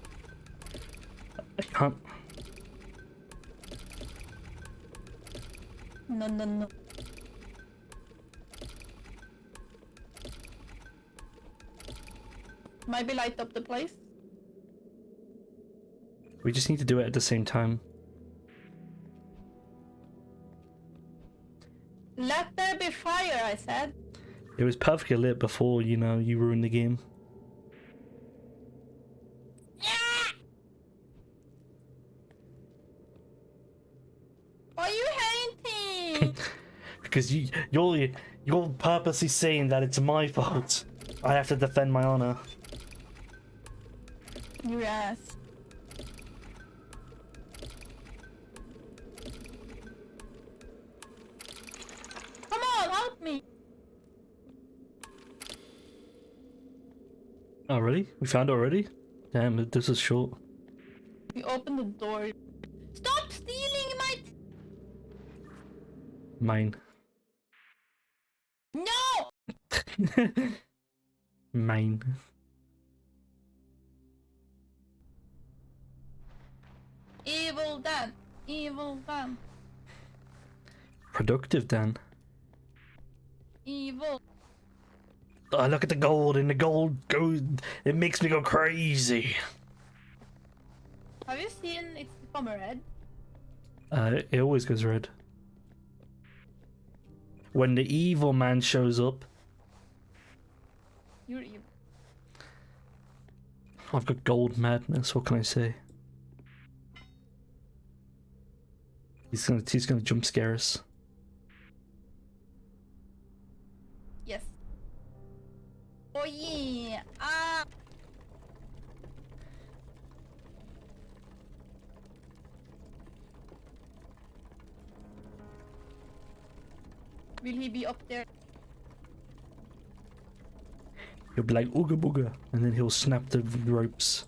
I can't. No, no, no. Maybe light up the place. We just need to do it at the same time. Let there be fire, I said. It was perfectly lit before, you know, you ruined the game. Are you hating? Because you're purposely saying that it's my fault. I have to defend my honor. Your ass. Come on, help me. Oh really? We found it already? Damn, this is short. We open the door. Stop stealing my... Mine. No! Mine. Evil Dan. Evil Dan. Productive, Dan. Evil. Oh, look at the gold, and the gold goes. It makes me go crazy. Have you seen it's become red? It always goes red. When the evil man shows up, You're evil. I've got gold madness. What can I say? He's gonna jump scare us. Yes. Oh yeah. Ah. Will he be up there? He'll be like ooga booga, and then he'll snap the ropes.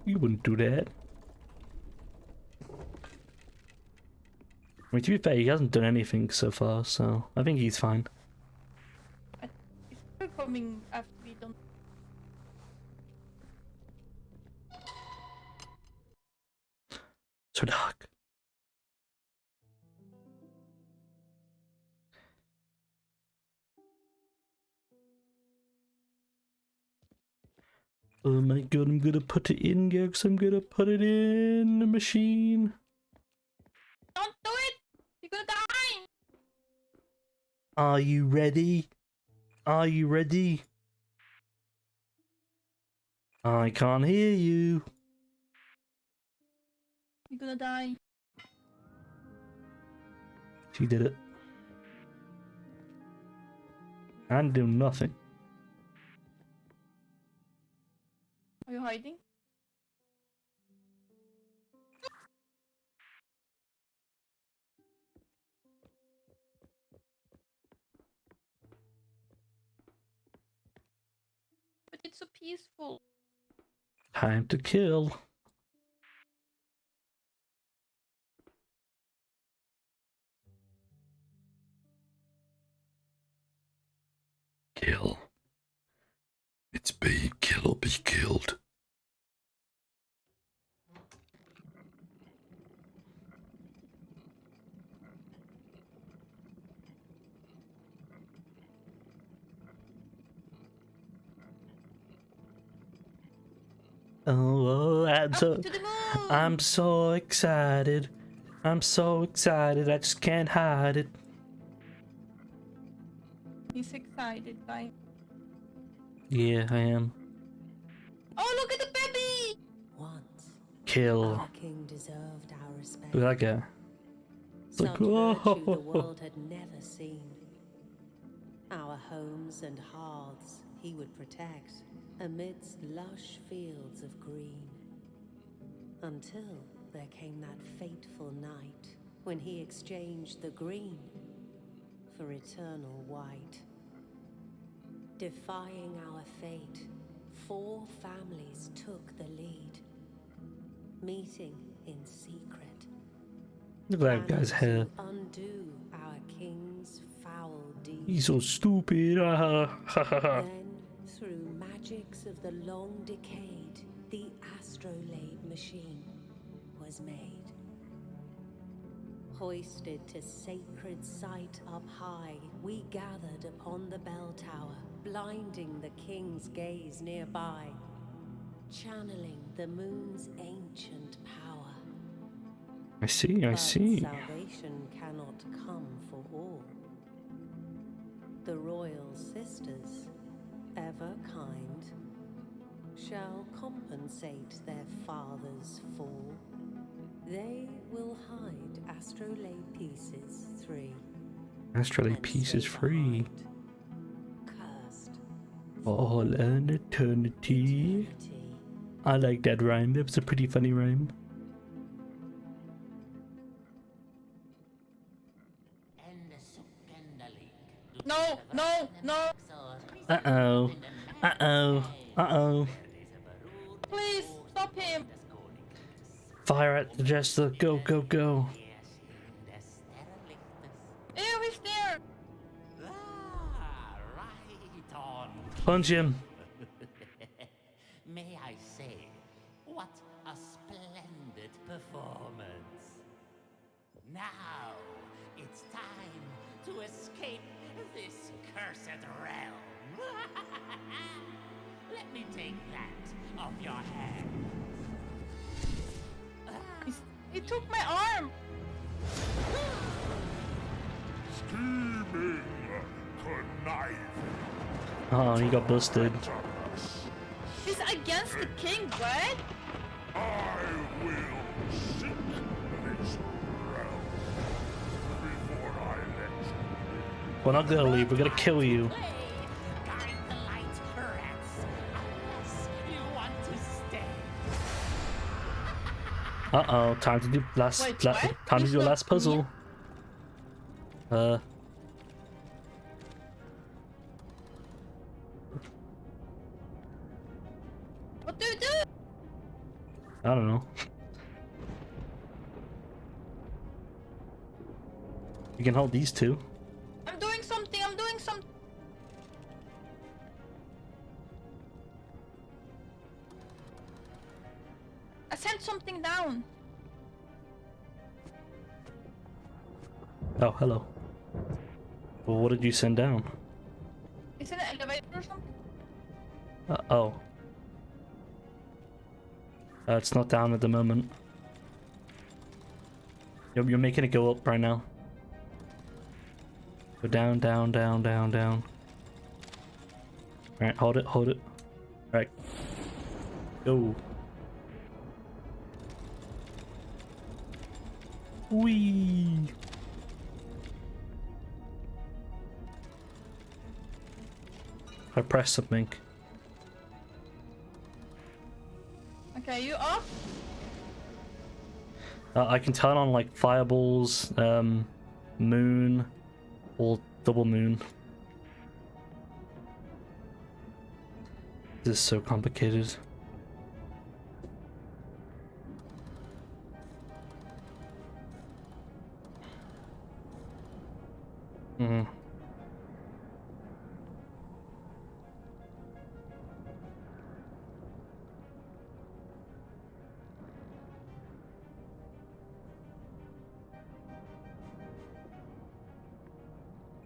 You wouldn't do that. I mean, to be fair, he hasn't done anything so far, so I think he's fine. It's still coming after we don't. So dark. Oh my god, I'm gonna put it in, Gax. I'm gonna put it in the machine. Don't do it! You're gonna die! Are you ready? Are you ready? I can't hear you. You're gonna die. She did it. And do nothing. Are you hiding? But it's so peaceful. Time to kill. Kill. It's be kill or be killed. Oh, Up to the moon! I'm so excited. I'm so excited. I just can't hide it. He's excited, guy. Yeah, I am. Oh, look at the baby! Once, Kill. our king deserved our respect. Look at that guy. Such like, virtue the oh. world had never seen. Our homes and hearths he would protect amidst lush fields of green. Until there came that fateful night when he exchanged the green for eternal white. Defying our fate, 4 families took the lead, meeting in secret. Look at that guy's hair. To undo our king's foul deed. He's so stupid. Then, through magics of the long decade, the astrolabe machine was made. Hoisted to sacred sight up high, we gathered upon the bell tower, blinding the king's gaze nearby, channeling the moon's ancient power. I see, I But see. salvation cannot come for all. The royal sisters, ever kind, shall compensate their father's fall. They will hide astrolabe pieces 3. Astrolabe and pieces stay free. behind, cursed For all an eternity. eternity. I like that rhyme. That was a pretty funny rhyme. No, no, no! Uh-oh. Uh-oh. Uh-oh. Please, stop him! Fire at the jester. Go, go, go. Ew, he's there! Right on. Punch him. May I say, what a splendid performance. Now, it's time to escape this cursed realm. Let me take that off your head. He took my arm! Scheming, conniving, Oh, he got busted. He's against the king, what? I will seek this realm before I let you leave. We're not gonna leave. We're gonna kill you. Guide the light, rats, unless you want to stay. Uh-oh. Time to do Wait, what? time to Who's do the not last puzzle. What do you do? I don't know. You can hold these two. I'm doing something. I'm doing something. I sent something down. Oh, hello. Well, what did you send down? Is it an elevator or something? Oh. It's not down at the moment. You're making it go up right now. Go down, down, down, down, down. Alright, hold it, hold it. Alright. Go. Whee! I pressed something. Okay, you up? I can turn on like fireballs, moon, or double moon. This is so complicated. Hmm.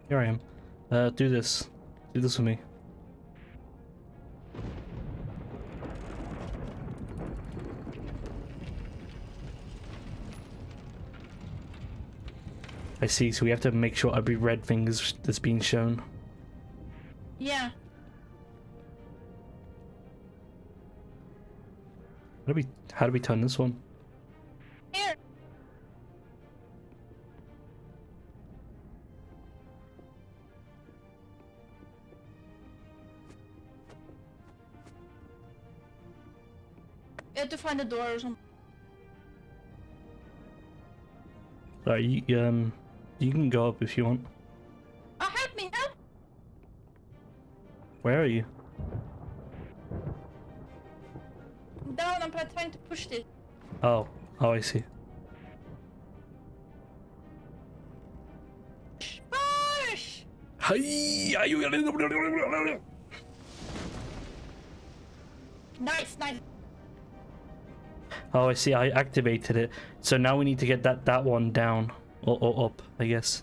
Here I am. Do this. Do this with me. I see, so we have to make sure every red thing that's being shown. Yeah. How do we turn this one? Here. You have to find the door or something. Alright, you can go up if you want. Oh, help me, help! Where are you? I'm down, I'm trying to push this. Oh, I see. Push! Nice, nice. Oh, I see. I activated it. So now we need to get that one down or up, I guess.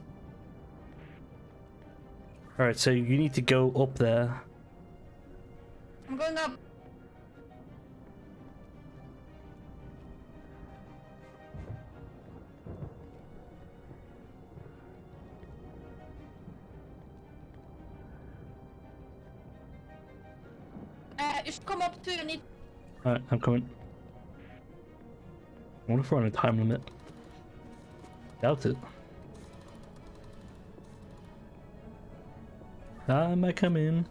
All right. So you need to go up there. I'm going up. You should come up too. You need. All right, I'm coming. I wonder if we're on a time limit. Doubt it. I might come in.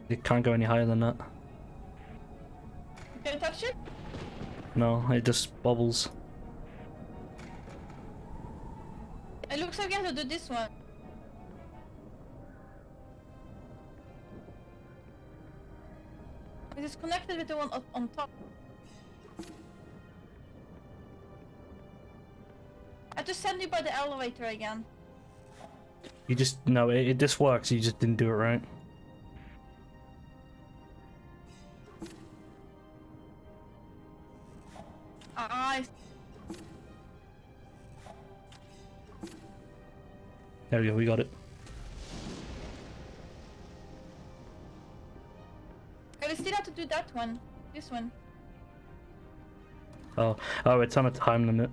It can't go any higher than that. Can you touch it? No, it just bubbles. It looks like you have to do this one. It is connected with the one up on top. I have to send you by the elevator again. You just no, it just works. You just didn't do it right. I There we go. We got it. we still have to do that one. This one. Oh, it's on a time limit.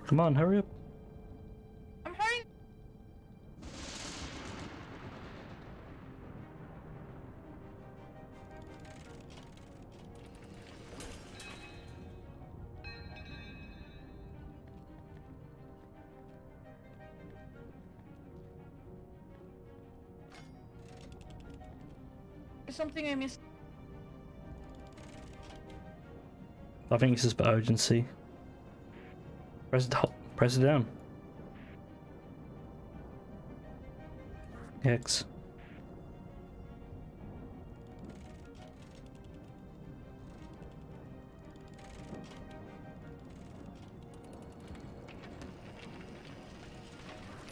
Come on, hurry up. I'm hurrying. There's something I missed. I think this is for urgency. Press it down. X.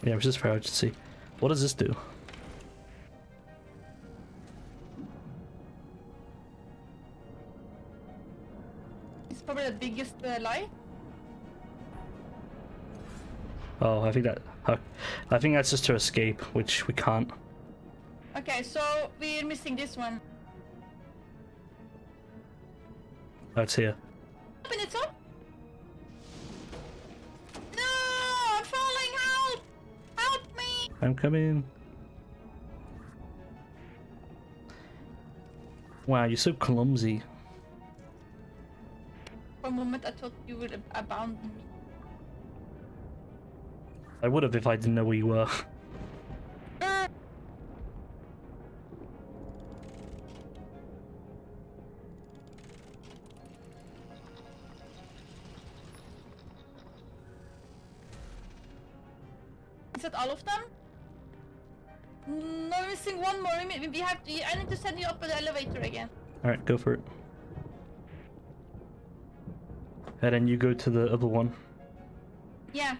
Yeah, it's just for urgency. What does this do? It's probably the biggest light. Oh, I think that's just to escape, which we can't. Okay, so we're missing this one. Oh, it's here. Open it up. No, I'm falling. Help! Help me! I'm coming. Wow, you're so clumsy. For a moment, I thought you would abandon me. I would have if I didn't know where you were. Is that all of them? No, we're missing one more. We have to. I need to send you up the elevator again. Alright, go for it. And then you go to the other one. Yeah.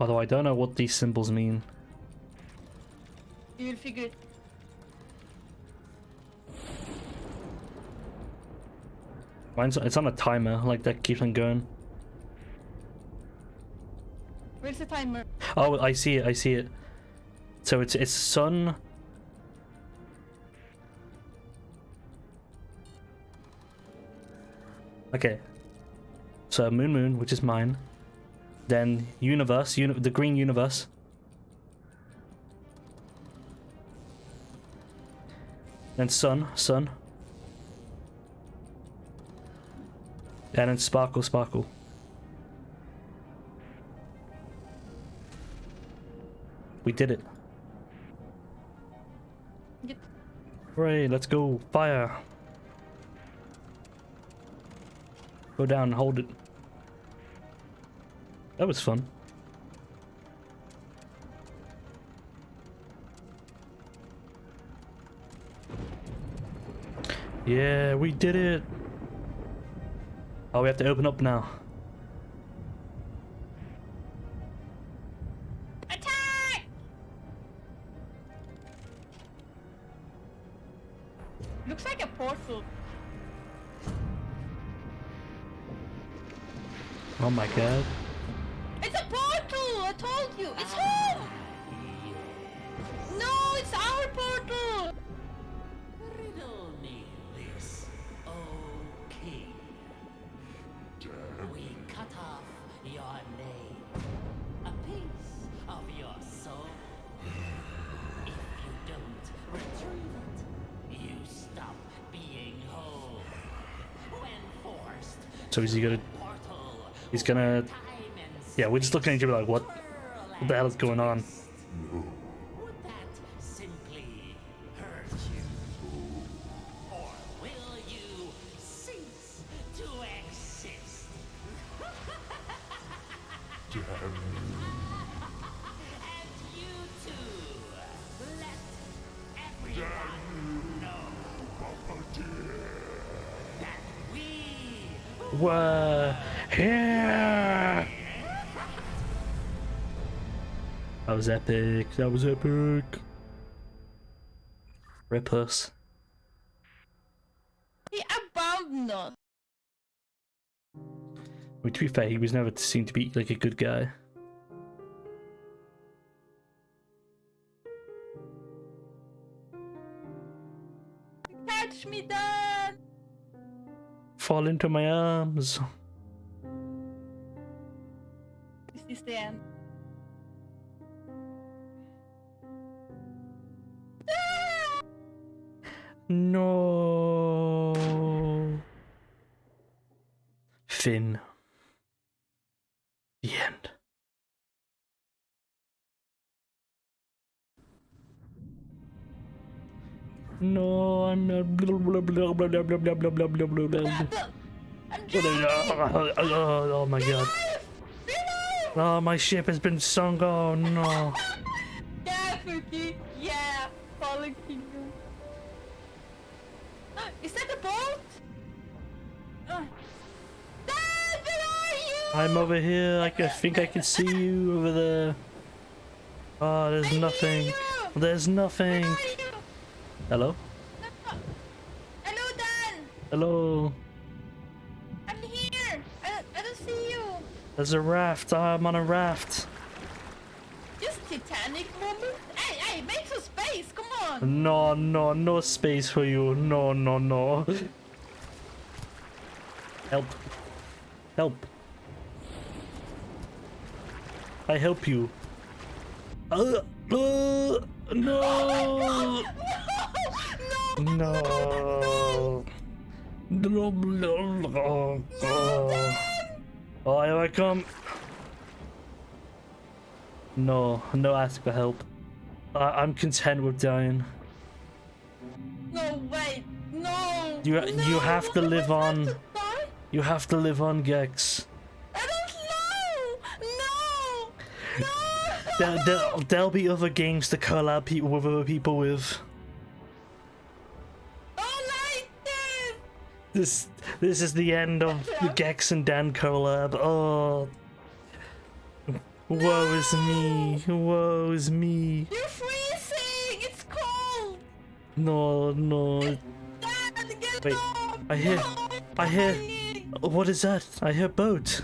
Although I don't know what these symbols mean. You will figure it. It's on a timer, like that keeps on going. Where's the timer? Oh, I see it, I see it. So it's sun. Okay. So moon, which is mine. Then universe, the green universe. Then sun. And then sparkle. We did it. Get Hooray, let's go. Fire. Go down, hold it. That was fun. Yeah, we did it. Oh, we have to open up now. attack! Looks like a portal. Oh my god. It's a portal! I told you! It's home! No, it's our portal! Riddle me this, O king. We cut off your name, a piece of your soul. If you don't retrieve it, you stop being whole. When forced, So is he gonna... portal He's gonna... time and Yeah, we're just looking at each other like, what the hell is going on? would that simply hurt you? Or will you cease to exist? And you too. Let everyone know that we We're here! That was epic. That was epic. Rip us. He abandoned us. Well, to be fair, he was never seen to be like a good guy. Catch me, Dad! Fall into my arms. Is this the end? No. Finn. The end. No, I'm blah blah blah blah blah blah blah blah blah blah blah blah. I'm drowning! Oh my god. Reload! Oh, my ship has been sunk. Oh no. Yeah, Fuki! Yeah! Fallen Kingdom. Is that a boat? Dad, where are you? I'm over here. I think I can see you over there. Oh, there's nothing. You. There's nothing. Where are you? Hello? Hello, Dan! Hello? I'm here! I don't see you! There's a raft. I'm on a raft. Just Titanic moment? Hey, make some space! Come on! No, no, no space for you. No, no, no. Help. Help. I help you. No! No! No. No. No. Oh, here I come. No, no ask for help. I'm content with dying. No, wait! No! You have to live on. To die? You have to live on, Gex. I don't know! No! No! There'll be other games to collab people with other people with. Oh, like this! This is the end of the Gex and Dan collab. Oh, woe is me! Woe is me! You're freezing! It's cold! No, no. Dad, get Wait, off! I hear. No, I hear. dying. What is that? I hear boat.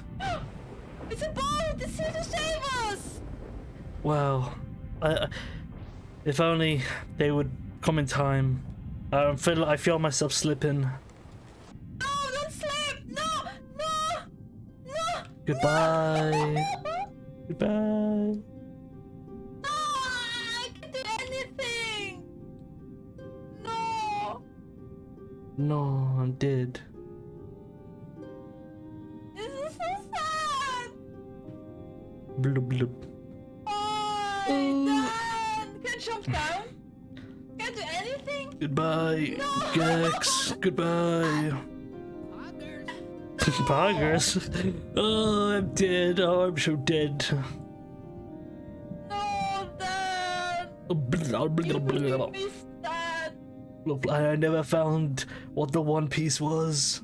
It's a boat! It's here to save us! Wow. If only they would come in time. I feel myself slipping. No, don't slip! No! No! No! Goodbye. No! Goodbye. No! I can't do anything! No! No, I'm dead. This is so sad! Blub blub. Why? Dad! Can I jump down? Can't do anything? Goodbye, No. Gex. Goodbye. Poggers. Oh, I'm dead. Oh, I'm so dead. No, Dad! Blah, blah, You blah, blah. missed that! I never found what the One Piece was.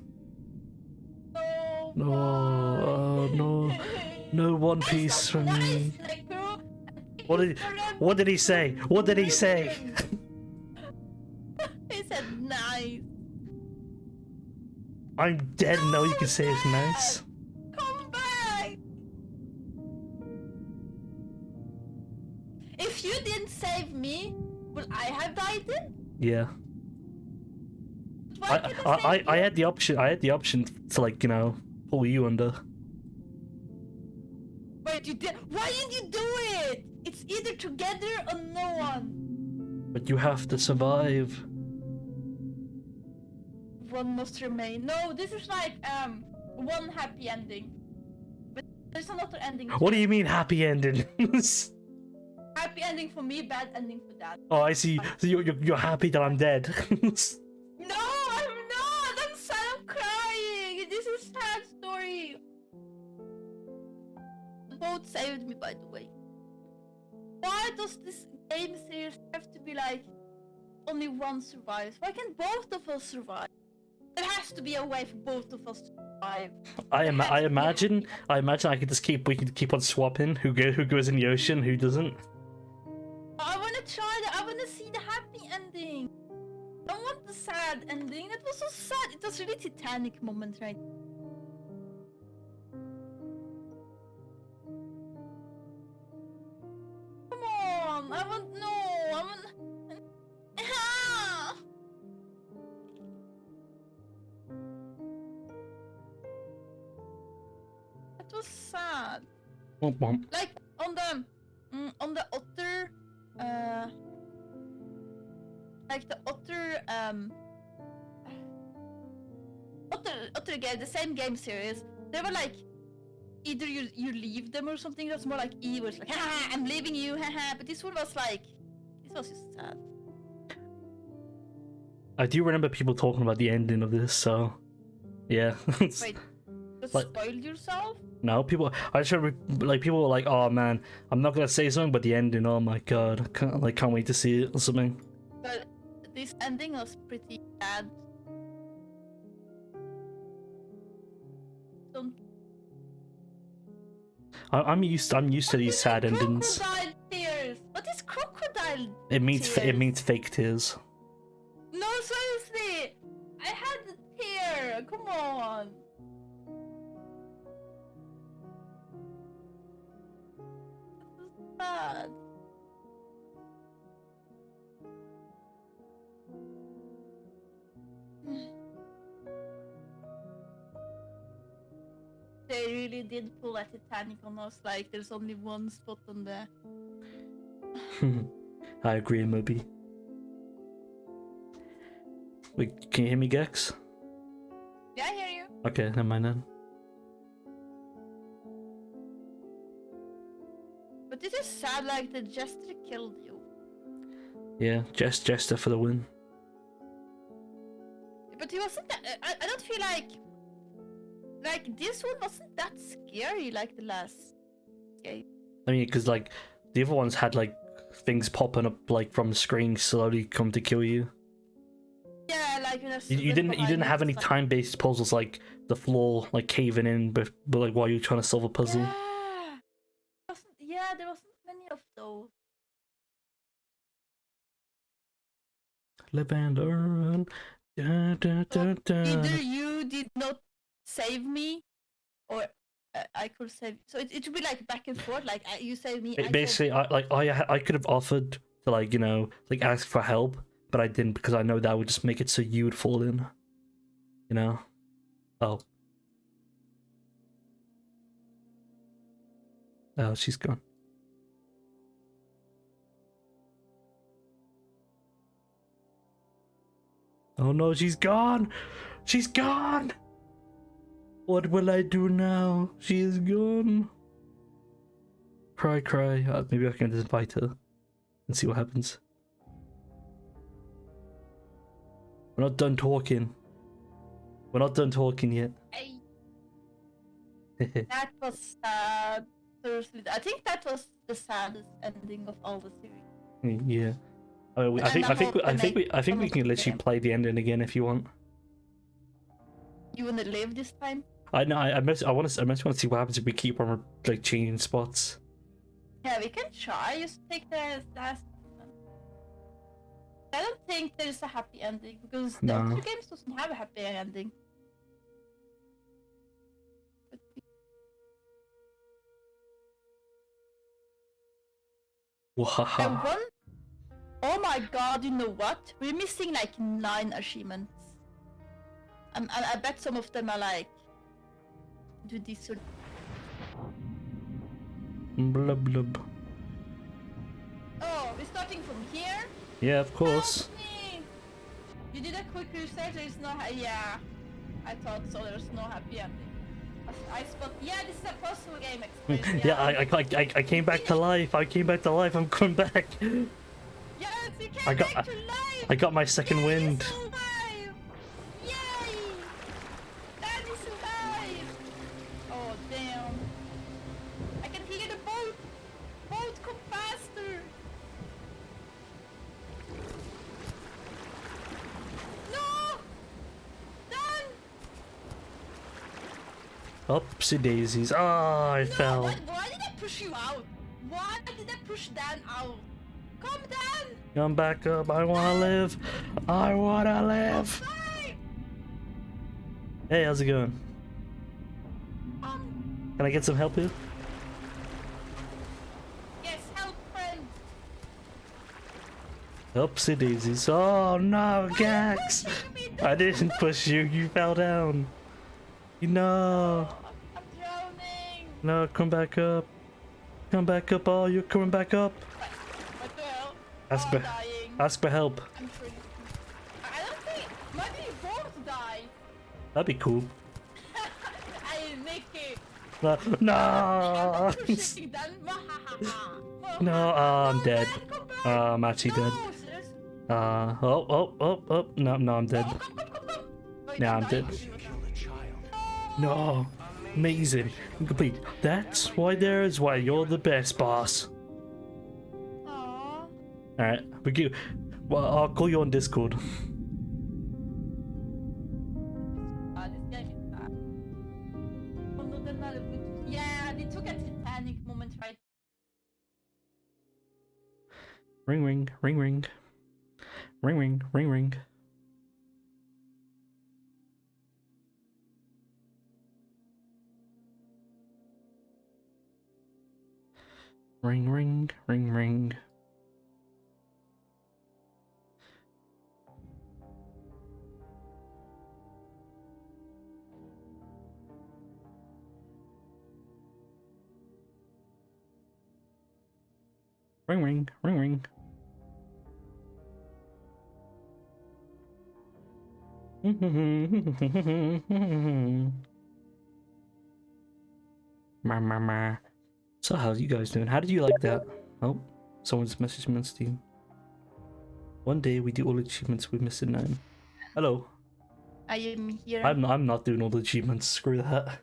No! No, oh, no. No One Piece for me. What did he say? What did he say? He said nice. I'm dead now, you can say it's nice. Come back! If you didn't save me, would I have died then? Yeah. Why did I save I you? had the option. I had the option to, like, you know, pull you under. Wait, you did? Why didn't you do it? It's either together or no one. But you have to survive. One must remain. No, this is like one happy ending. But there's another ending. What do you mean happy ending? Happy ending for me, bad ending for Dad. Oh, I see. So you're happy that I'm dead. No, I'm not. I'm sad. I'm crying. This is a sad story. The boat saved me, by the way. Why does this game series have to be like only one survives? Why can't both of us survive? There has to be a way for both of us to survive. I imagine I could just we could keep on swapping who goes in the ocean, who doesn't. I want to try that. I want to see the happy ending. I don't want the sad ending. That was so sad. It was really Titanic moment, right? Come on. I want Ah! That was sad. Womp womp. Like on the otter, like the otter, otter game, the same game series. They were like, either you leave them or something. That's more like evil. It's like, haha, I'm leaving you, haha. But this one was like, this was just sad. I do remember people talking about the ending of this, so yeah. Wait, just Like- spoiled yourself? No, people. I just remember, like, people were like, "Oh man, I'm not gonna say something, but the ending. Oh my god, can't wait to see it or something." But this ending was pretty sad. Don't I'm used to these sad endings. Crocodile tears. What is crocodile? It means tears? fake tears. No, seriously. I had a tear. Come on. This is sad. They really did pull a Titanic on us. Like, there's only one spot on the. I agree, Moby. Wait, can you hear me, Gex? Yeah, I hear you. Okay, never mind then. But this is sad. Like, the jester killed you. Yeah, Jester for the win. But he wasn't that. I don't feel like this one wasn't that scary like the last game. I mean, because like the other ones had like things popping up like from the screen slowly come to kill you. Yeah, like when I You didn't have any time-based puzzles like the floor like caving in, but like while you're trying to solve a puzzle. Yeah, there wasn't many of those. Live and learn. Da, da, da, da. Either you did not save me, or I could save. So it should be like back and forth. Like you save me. Basically, I could have offered to like like ask for help, but I didn't because I know that would just make it so you would fall in. You know. Oh. Oh, she's gone. Oh no, she's gone! She's gone! What will I do now? She is gone. Cry, cry. Maybe I can just invite her and see what happens. We're not done talking. We're not done talking yet. Hey. That was sad. Seriously, I think that was the saddest ending of all the series. Yeah. I think we can literally play the ending again if you want. You wanna live this time? I know. I mostly want to see what happens if we keep on like changing spots. Yeah, we can try. Just take the last one. I don't think there is a happy ending because the No. other games doesn't have a happy ending. But Wahaha. one. Oh my god! You know what? We're missing like 9 achievements. I bet some of them are like do this or Blub blub. oh, we're starting from here. Yeah, of course. Help me! You did a quick research. There's no yeah. I thought so. There's no happy ending. I spot. Yeah, this is a puzzle game. Explain. Yeah, I came back to life. I came back to life. I'm coming back. Yes, you came back to life. I got my second Daddy wind. is alive! Yay! Daddy's alive! Oh damn! I can hear the boat. Boat, come faster! No! Done! Oopsie daisies. Oh, I fell. Why did I push you out? Why did I push Dan out? Come Dan! Come back up. I wanna live. I wanna live. Sorry! Hey, how's it going? Can I get some help here? Yes, help friend! Oopsie daisies. Oh no, Gax! Pushing me I didn't push you. You fell down. No. I'm drowning! No, come back up. Come back up. Oh, you're coming back up. What the hell? Ask Oh, for, I'm dying. ask for help. I'm pretty. I don't think. Maybe you both die. That'd be cool. I make it. No. No. I'm pushing Dan. No, oh, I'm dead. Dan, come back. Oh, I'm actually dead. No, Oh. No, I'm dead. Wait, Nah, don't I'm die. dead. No. Amazing. Complete. That's why you're the best, boss. Aww. Alright, we go. Well, I'll call you on Discord. This game is bad. Oh no, they're not able to. Yeah, they took a Titanic moment right. Ring, ring, ring, ring. Ring, ring, ring, ring. Ring, ring, ring, ring. Ring, ring, ring, ring. Ma. So how you guys doing? How did you like that? Oh, someone's messaged me on Steam. One day we do all achievements, we miss 9. Hello. I am here. I'm not doing all the achievements. Screw that.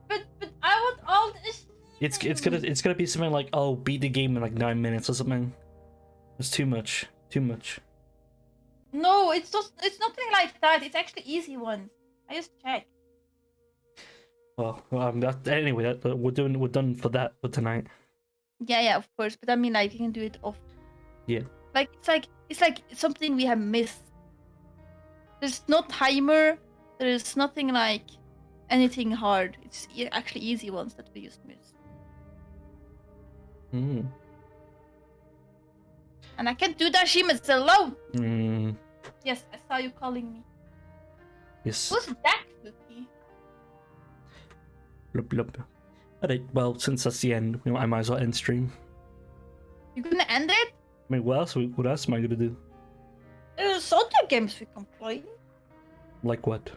But I want all this. It's gonna be something like, oh, beat the game in like 9 minutes or something. It's too much. Too much. No, it's nothing like that. It's actually easy ones. I just checked. Well, anyway, we're done for that for tonight. Yeah, of course. But I mean, like, you can do it off. Yeah. Like it's like something we have missed. There's no timer. There's nothing like anything hard. It's actually easy ones that we just missed. Hmm. And I can't do the achievements alone. Hmm. Yes, I saw you calling me. Yes. Who's that cookie? Blub, blub. Alright, well, since that's the end, I might as well end stream. You gonna end it? I mean, what else am I gonna do? There's other games we can play. Like what?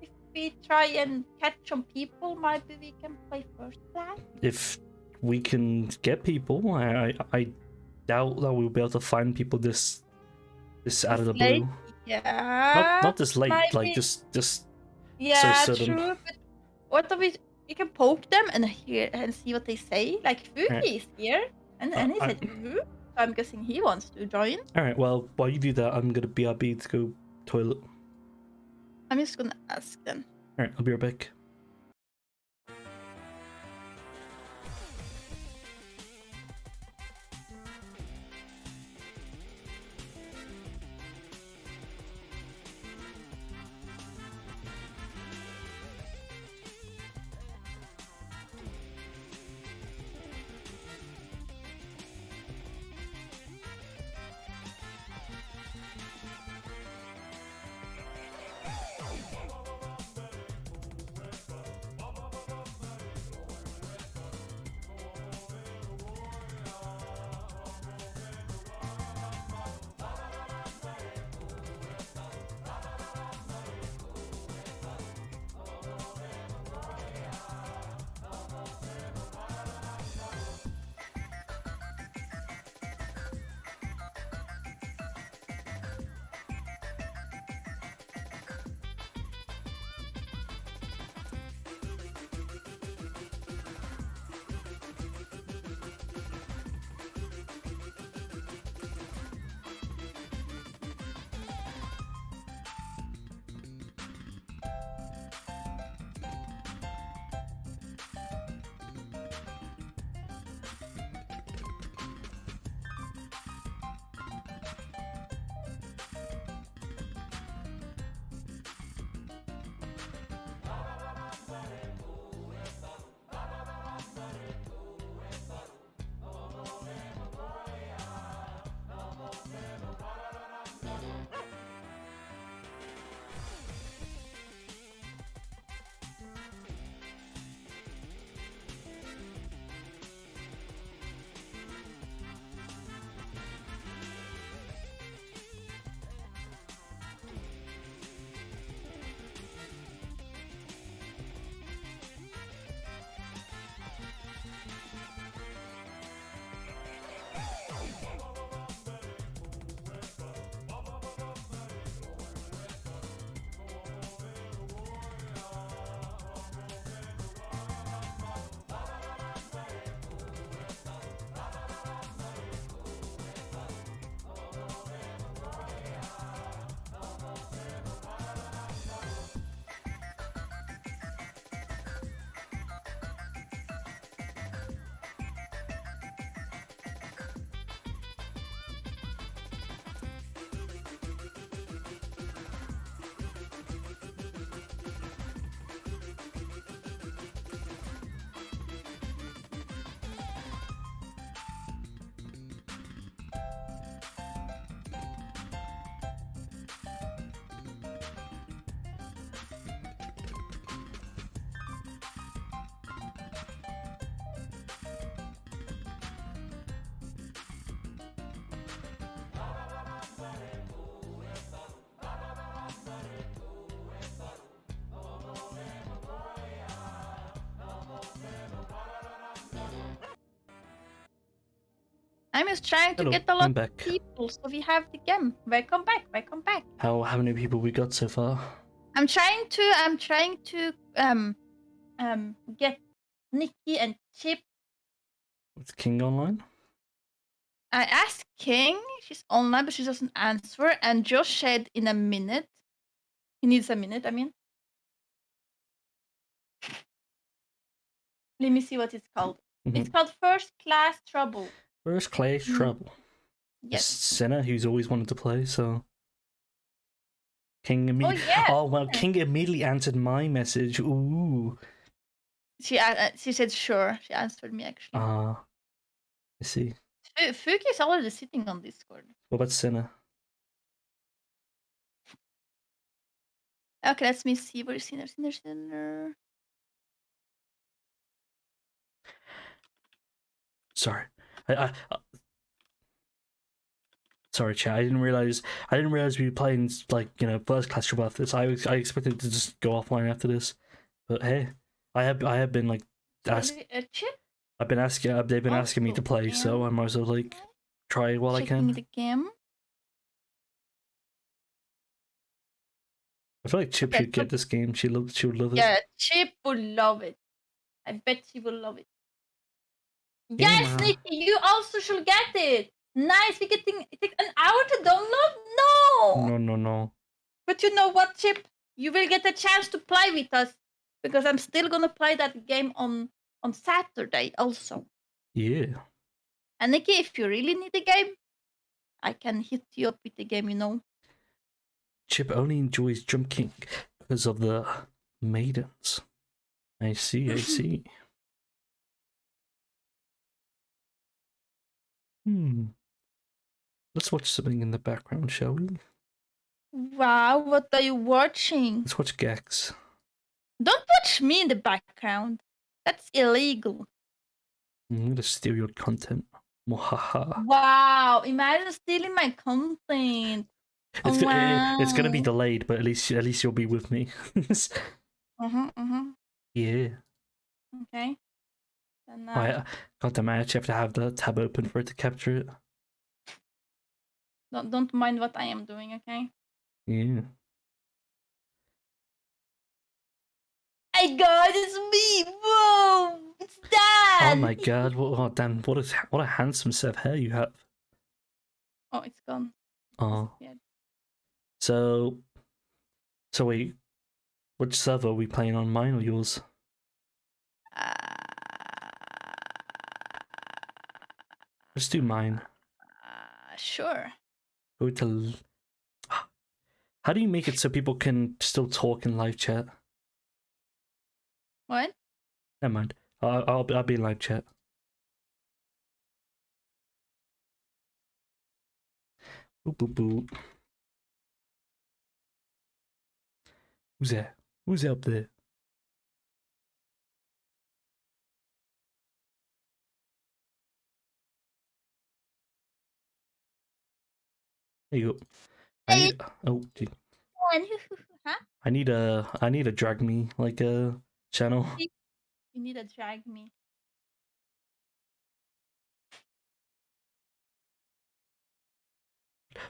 If we try and catch some people, maybe we can play First Class. If we can get people, I doubt that we'll be able to find people this out of the late? blue. Yeah. Not this late, maybe. like just Yeah, sudden. true. But what if we can poke them and hear and see what they say? Like Fuki is here, and he said so I'm guessing he wants to join. Alright, well, while you do that, I'm gonna BRB to go toilet. I'm just gonna ask them. Alright, I'll be right back. I'm just trying to Hello, get a I'm lot of back. people, so we have the game. Welcome back, welcome back. How many people we got so far? I'm trying to get Nikki and Chip. What's King online? I asked King, she's online, but she doesn't answer. And Josh said in a minute. He needs a minute, I mean. Let me see what it's called. It's called First Class Trouble. First Class Trouble. Yes. Senna, who's always wanted to play, so. King immediately. yes, Oh, well, King immediately answered my message. Ooh. She said sure. She answered me actually. I see. Fuki is already sitting on Discord. What about Senna? Okay, let me see. Where is Sinner? Sorry. Sorry, chat. I didn't realize we were playing like first class trouble after this. I expected to just go offline after this, but hey, I have been like Chip? I've been asking. They've been asking me to play, so I might as well like try while I can. The game. I feel like Chip should get this game. She would love it. Yeah, Chip would love it. I bet she will love it. Yes, Nikki, you also should get it. Nice. It takes an hour to download. No. But you know what, Chip? You will get a chance to play with us because I'm still gonna play that game on Saturday also. Yeah. And Nikki, if you really need a game, I can hit you up with the game. Chip only enjoys Jump King because of the maidens. I see. Let's watch something in the background, shall we? Wow, what are you watching? Let's watch Gax. Don't watch me in the background. That's illegal. I'm gonna steal your content. Mwahaha. Wow, imagine stealing my content. It's gonna be delayed, but at least you'll be with me. Yeah. Okay. Then, God damn, I actually have to have the tab open for it to capture it. Don't mind what I am doing, okay? Yeah. Hey guys, it's me! Whoa! It's Dan! Oh my god, Dan, what a handsome set of hair you have. Oh, it's gone. Oh. So wait, which server are we playing on, mine or yours? Let's do mine. Sure. Go to. How do you make it so people can still talk in live chat? What? Never mind. I'll be in live chat. Boop boop boop. Who's there? Who's up there? There you go. I need. Oh, gee. Huh? I need a drag me like a channel. You need to drag me.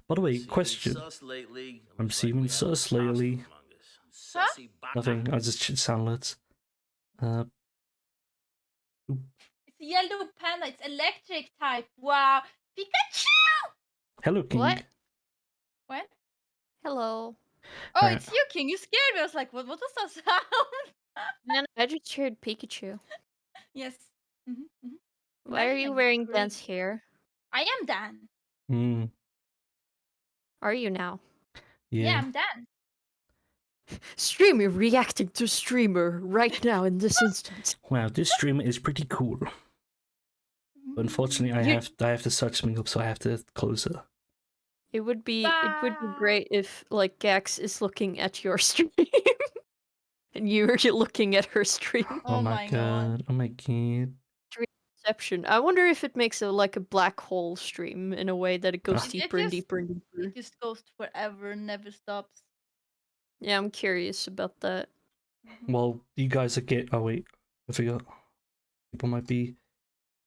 By the way, question. I'm seeing sus lately. Huh? Nothing. I just soundlets. It's a yellow panda. It's electric type. Wow. Pikachu! Hello, King. What? Hello. Oh, it's you, King. You scared me. I was like, what was that sound? Man, I just heard Pikachu. Yes. Why are you wearing Dan's hair? I am Dan. Are you now? Yeah, I'm Dan. Streamer reacting to streamer right now in this instant. Wow, this stream is pretty cool. But unfortunately, I have to search something up, so I have to close it. It would be great if like Gax is looking at your stream and you're looking at her stream. Oh my god! Oh my god! Reception. I wonder if it makes a black hole stream in a way that it goes deeper and deeper and deeper. It just goes forever, never stops. Yeah, I'm curious about that. Well, you guys are oh wait, I forgot. People might be.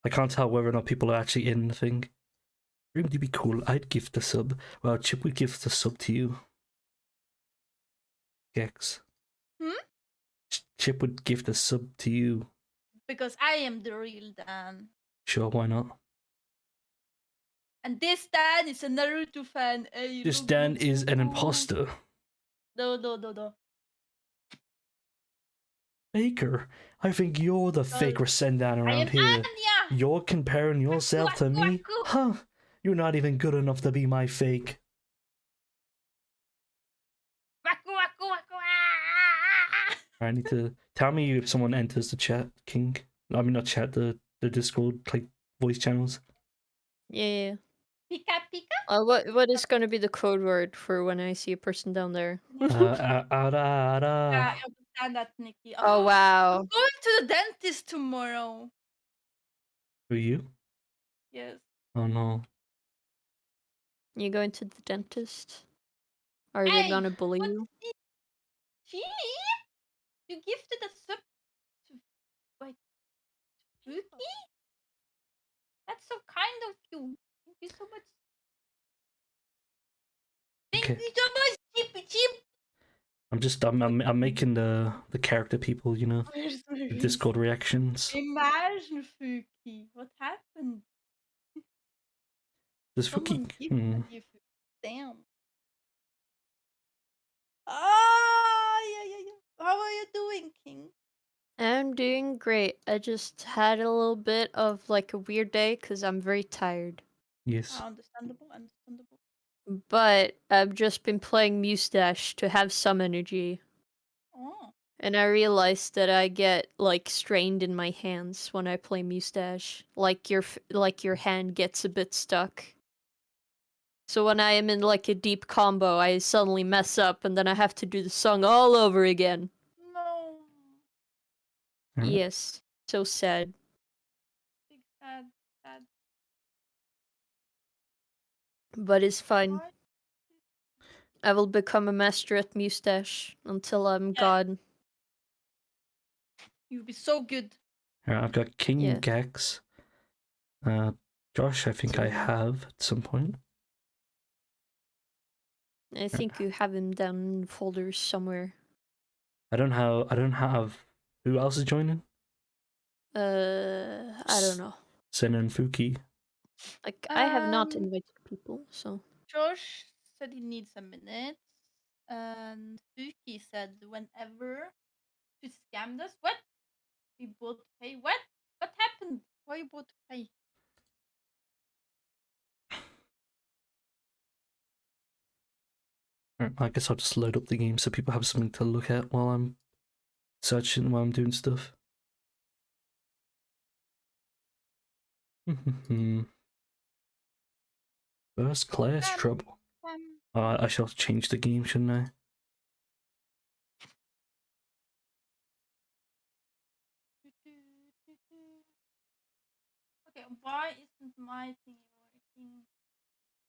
I can't tell whether or not people are actually in the thing. Dream to be cool. I'd gift the sub. Well, Chip would gift the sub to you. Gex. Chip would gift a sub to you. Because I am the real Dan. Sure, why not? And this Dan is a Naruto fan. Hey, This look, Dan look, is an look. imposter. No. Faker. I think you're the fake Rasendan I around am here. Anya. You're comparing yourself to me? Huh? You're not even good enough to be my fake. I need to tell me if someone enters the chat, King. I mean, not chat, the Discord like voice channels. Yeah. Pika pika. What is gonna be the code word for when I see a person down there? Yeah, I understand that, Nikki. Oh wow. I'm going to the dentist tomorrow. Who are you? Yes. Oh no. You going to the dentist? Are they Hey, gonna bully what's you? this? Chili? You gifted a sub to wait, Spooky? That's so kind of you. Thank you so much. Thank Okay. you so much, Chippy Chip. I'm making the character people, you know, Where's the Discord reactions. Imagine, Fuki. What happened? Does Someone Fuki? gifted you. Damn. Ah, yeah. How are you doing, King? I'm doing great. I just had a little bit of like a weird day because I'm very tired. Yes. Understandable. But I've just been playing Mustache to have some energy. Oh. And I realized that I get like strained in my hands when I play Mustache. Like your hand gets a bit stuck. So when I am in like a deep combo, I suddenly mess up and then I have to do the song all over again. No. Alright. Yes. So sad. Big sad. But it's fine. Why? I will become a master at Mustache until I'm Yeah. God. You'll be so good. Alright, I've got King Yeah. Gax. Josh, I think I have at some point. I think you have him down in folders somewhere. I don't have. Who else is joining? I don't know. Sen and Fuki. Like I have not Um, invited people, so Josh said he needs a minute. And Fuki said whenever to scam us. What? We both pay. What? What happened? Why you both pay? Alright, I guess I'll just load up the game so people have something to look at while I'm searching, while I'm doing stuff. First class trouble. I shall change the game, shouldn't I? Okay, why isn't my thing working?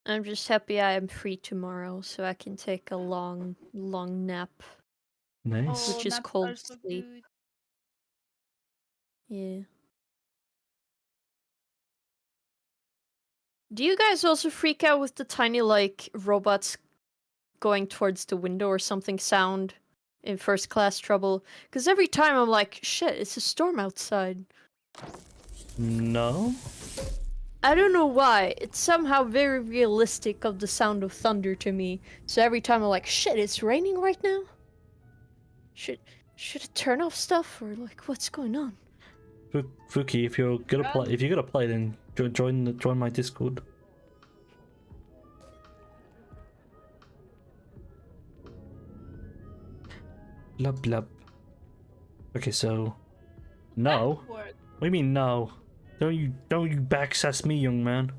I'm just happy I am free tomorrow, so I can take a long nap. Nice. Which is naps cold are so sleep. good. Yeah. Do you guys also freak out with the tiny like robots going towards the window or something sound in first class trouble? Because every time I'm like, shit, it's a storm outside. No? I don't know why. It's somehow very realistic of the sound of thunder to me. So every time I'm like, shit, it's raining right now? Should it turn off stuff or like what's going on? Fuki, if you're gonna play, then join my Discord. Blub blub. Okay, so no. What do you mean no? Don't you backsass me, young man.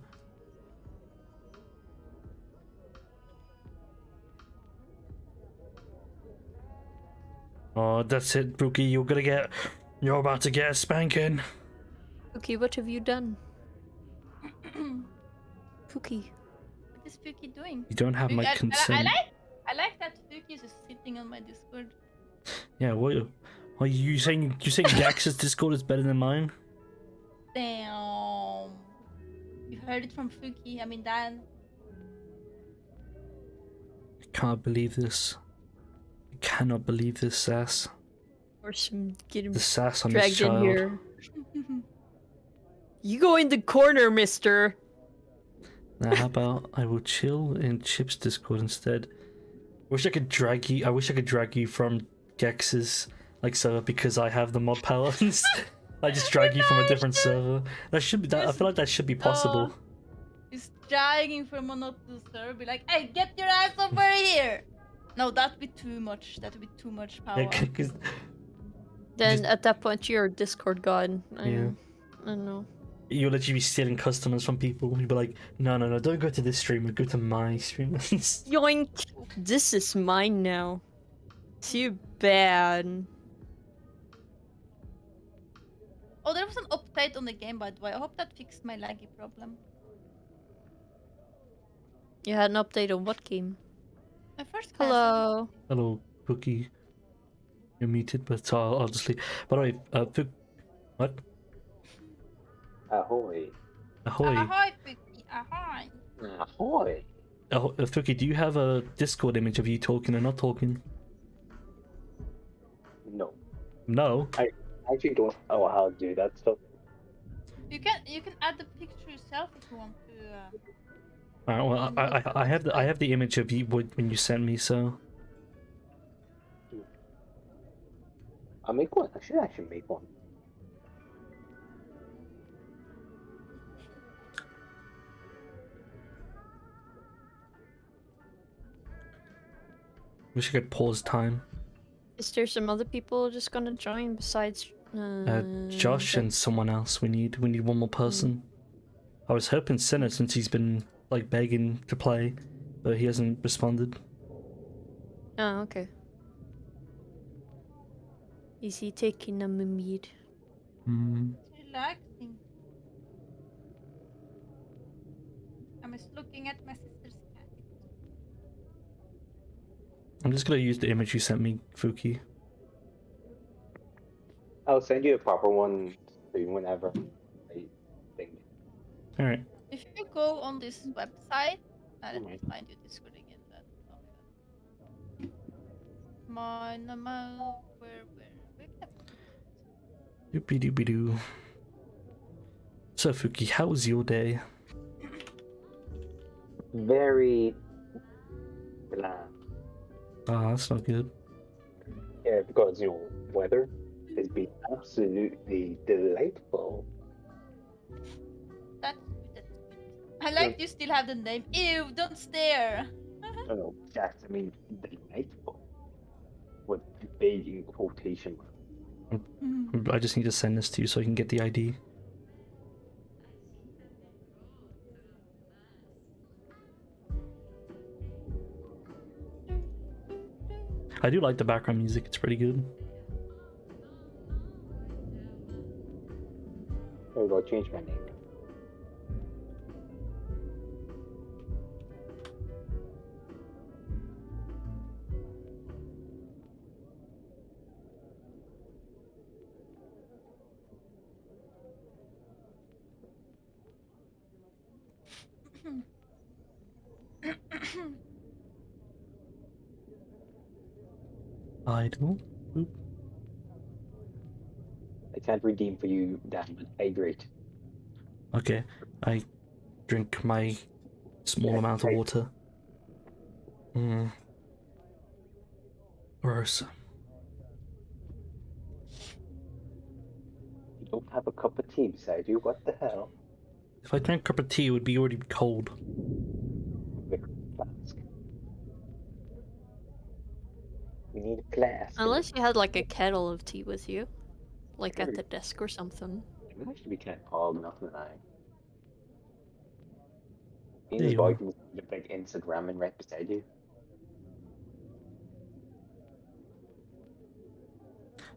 Oh, that's it, Brookie. You're about to get a spanking. Pookie, what have you done? Pookie. What is Fuki doing? You don't have my consent. I like that Fuki is just sitting on my Discord. Yeah, what? Are you saying Gax's Discord is better than mine? Damn. You heard it from Fuki. I mean Dan. I can't believe this. I cannot believe this sass. Or some get him The sass on this dragged in child. here. You go in the corner, mister. Now, how about I will chill in Chip's Discord instead? Wish I could drag you. I wish I could drag you from Gex's server because I have the mod powers. I just drag you from a different server. That should be. That, I feel like that should be possible. He's dragging from another server. Be like, hey, get your ass over here. No, that'd be too much. That would be too much power. Yeah, 'cause- Then Just- at that point, you're a Discord god. Yeah. I don't know. you'll literally be stealing customers from people. You'll be like, no, don't go to this streamer. Go to my streamer. Yoink! This is mine now. Too bad. Oh, there was an update on the game, by the way. I hope that fixed my laggy problem. You had an update on what game? My first class. Hello. Hello, Cookie. You're muted, but I'll just leave. By the way, what? Ahoy. Ahoy. Ahoy, Fuki. Ahoy. Ahoy. Fuki, do you have a Discord image of you talking and not talking? No. No. I actually don't know how to do that stuff. You can add the picture yourself if you want to. Alright, well, I have the image of you when you sent me, so I'll make one. I should actually make one. wish I could pause time. Is there some other people just gonna join besides? Josh and someone else. We need one more person. I was hoping Senna, since he's been begging to play, but he hasn't responded. Oh, okay. Is he taking a mimid? Relaxing. I'm just looking at my sister's cat. I'm just gonna use the image you sent me, Fuki. I'll send you a proper one soon whenever I think. Alright. If you go on this website, let me Mhm. find you Discord again. Then. Mine, where can Doopy doopy doo. So Fuki, how was your day? Very bland. Ah, that's not good. Yeah, because weather has been absolutely delightful. That's good. I like you still have the name. Ew, don't stare. I don't know, that's delightful. With big in quotation marks. I just need to send this to you so I can get the ID. I do like the background music, it's pretty good. There we go, change my name. Idle. Boop. I can't redeem for you, Dan, but hydrate. Okay, I drink my small amount of water. Gross. You don't have a cup of tea beside you, what the hell? If I drank a cup of tea, it would be already cold. Quick flask. We need a flask. Unless you had like a kettle of tea with you, like at the desk or something. It would actually be kind of cold enough than I. There Being you boy are. can the big instant ramen right beside you.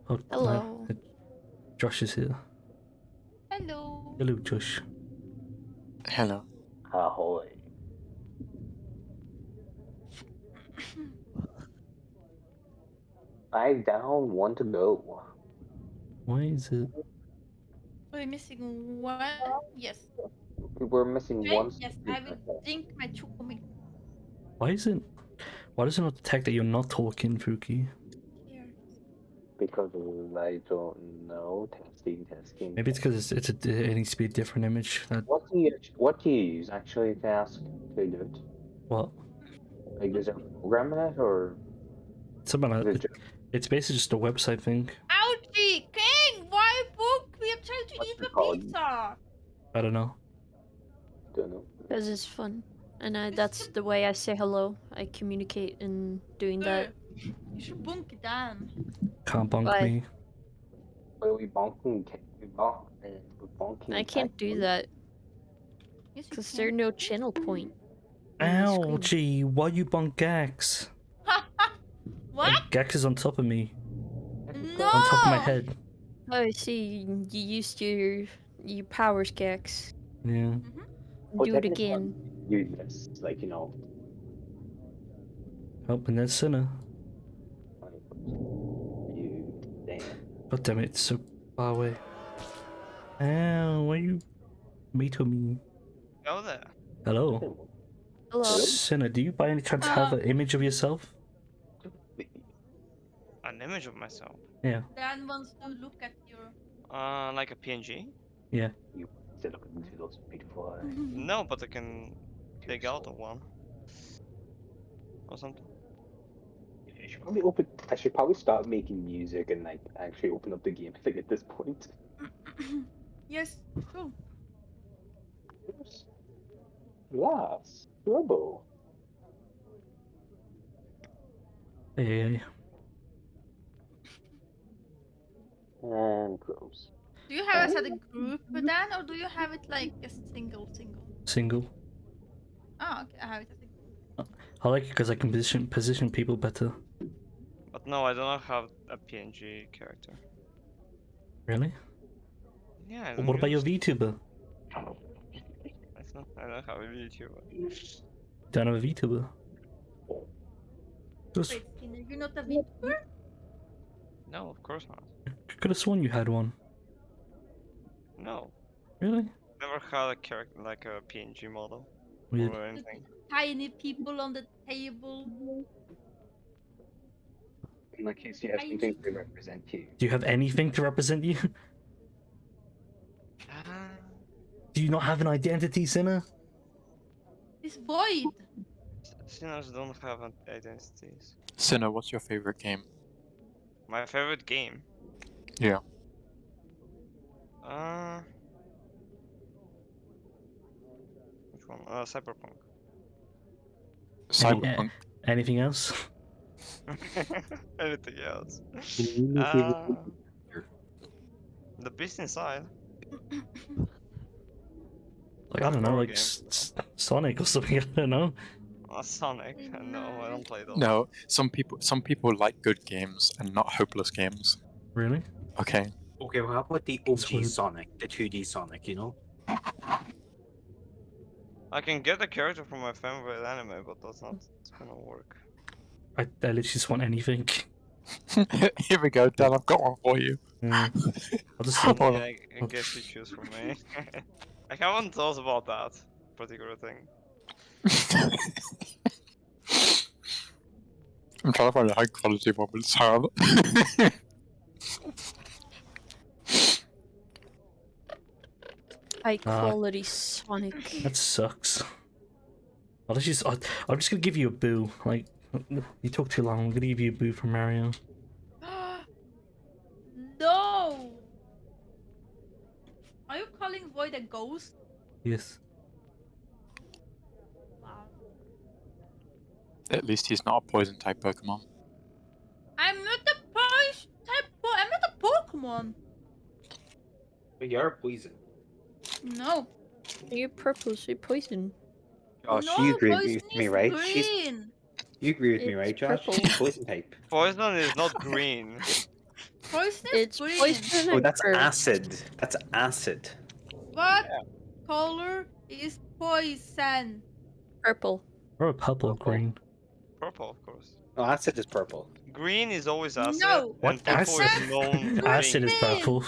Oh, Hello. Josh is here. Hello. Hello, Josh. Hello. Ahoy. Five down, one to go. Why is it? We're missing one. Yes. We're missing Okay, one. yes, I will drink my chocolate. Why does it not detect that you're not talking, Fuki? Here. Because I don't know. Testing. Maybe it's because it needs to be a different image. What do you use actually to ask to do it? What? Like, is there a program in it, or Something like is it it, just it's basically just a website thing. Ouchie! King! Why book? We are trying to what's eat it the called? pizza! I don't know. Don't know. Because it's fun. And It's that's the way I say hello. I communicate in doing that. You should bunk it down. Can't bonk Why? me. Well, we bonking, we bonking. I can't do that. Yes, you Because can. there's no channel point on the Ow, screen. gee, why you bonk Gax? What? Gax is on top of me. No! On top of my head. Oh, I see. You used your powers, Gex. Yeah. Oh, Do it technically, again. use this, like, you know. Oh, and then Sinner. You damn. God damn it, it's so far away. Ow, why you to me? Go there. Hello. Hello. Sinner, do you by any chance have an image of yourself? An image of myself. Yeah. Dan wants to look at your. Like a PNG? Yeah. You still look into those beautiful eyes. No, but I can dig out of one. Or something. I should probably start making music and like actually open up the game thing at this point. Yes, cool. Yes, Robo. Hey. And gross. Do you have us as a group, Dan, or do you have it like a single? Single. Oh, okay, I have it as a group. I like it because I can position people better. But no, I do not have a PNG character. Really? Yeah, I Well, don't what about your use- VTuber? I don't have a YouTuber. Don't have a VTuber. Wait, Skinner, you're not a VTuber? No, of course not. Could have sworn you had one. No. Really? Never had a character like a PNG model. Weird. Or anything. Tiny people on the table. In that case, you have something to represent you. Do you have anything to represent you? Do you not have an identity, Sinner? It's void. Sinners don't have identities. Sinner, what's your favorite game? My favorite game? Yeah. Which one? Cyberpunk. Cyberpunk. Anything else? Anything else? The Beast Inside. Like, I don't know, Horror like game. Sonic or something, I don't know. Sonic? No, I don't play those. No, some people like good games and not hopeless games. Really? Okay. Okay, well, how about the OG Sonic, the 2D Sonic, you know? I can get a character from my favorite anime, but that's not gonna work. I literally just want anything. Here we go, Dan, I've got one for you. I'll just Yeah, I guess you choose for me. I haven't thought about that particular thing. I'm trying to find a high quality one, but it's hard. High quality Sonic. That sucks. I'm just gonna give you a boo. Like, you talk too long. I'm gonna give you a boo from Mario. No! Are you calling Void a ghost? Yes. Wow. At least he's not a poison type Pokemon. I'm not a poison type. I'm not a Pokemon. But you're poison. No. You're purple, so you're poison. Josh, No, you agree poison with me, is right? green. You agree with me, It's right, Josh? purple. She's poison type. Poison is not green. Poison is It's green. poison Oh, and that's purple. acid. That's acid. What color is poison? Purple. Or a purple green. Purple, of course. No, acid is purple. Green is always acid. No. What? And purple Acid? is known Acid is green. purple.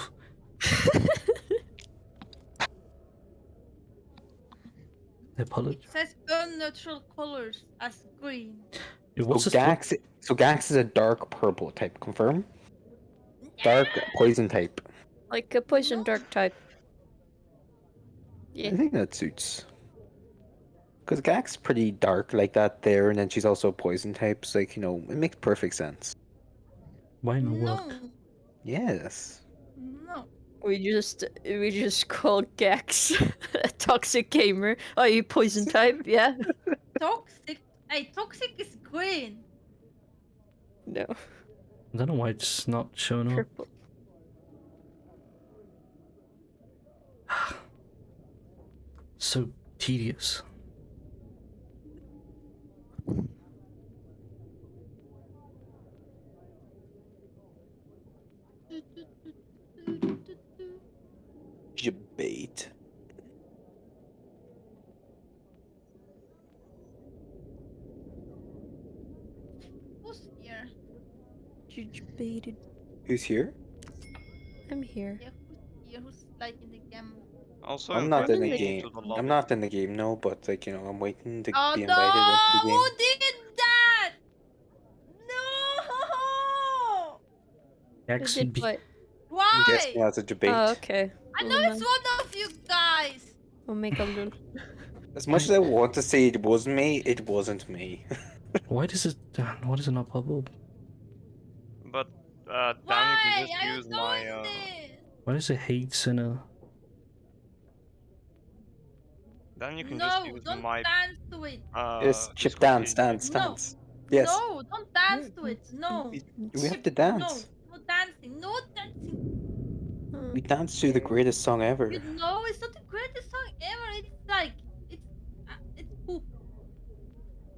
Apology. It says unnatural colors as green. What's So this? Gax is a dark purple type. Confirm. Dark poison type. Like a poison No. dark type. Yeah. I think that suits. Because Gax is pretty dark like that there, and then she's also a poison type. So like, it makes perfect sense. Why in the world? No. Yes. No. We just call Gax a toxic gamer. Are you poison type? Yeah. Toxic. Hey, toxic is green. No. I don't know why it's not showing up. Purple. So tedious. Debate. Who's here? Debated. Who's here? I'm here. Yeah, who's here? Who's like in the game? Also, I'm not in the invite me game. to the I'm lobby. not in the game, no. But like, I'm waiting to Oh be invited into the no! game. Who did that? No! Gax Did would be. what? I'm guessing Why? that's a debate. Oh, okay. I know Never it's mind. one of you guys. We'll make a little. As much as I want to say it was me, it wasn't me. Why does it? Why does it not pop up? But Dan, you Why can are just you use doing my. this? Why does it hate Sinner? Dan, you can just No, use don't my. dance to it. Yes, Chip, Discord dance, page. dance, No. dance. Yes. No, don't dance to it. No. We have Chip, to dance. No, no dancing. No dancing. We dance to the greatest song ever. No, it's not the greatest song ever. It's like it's poop.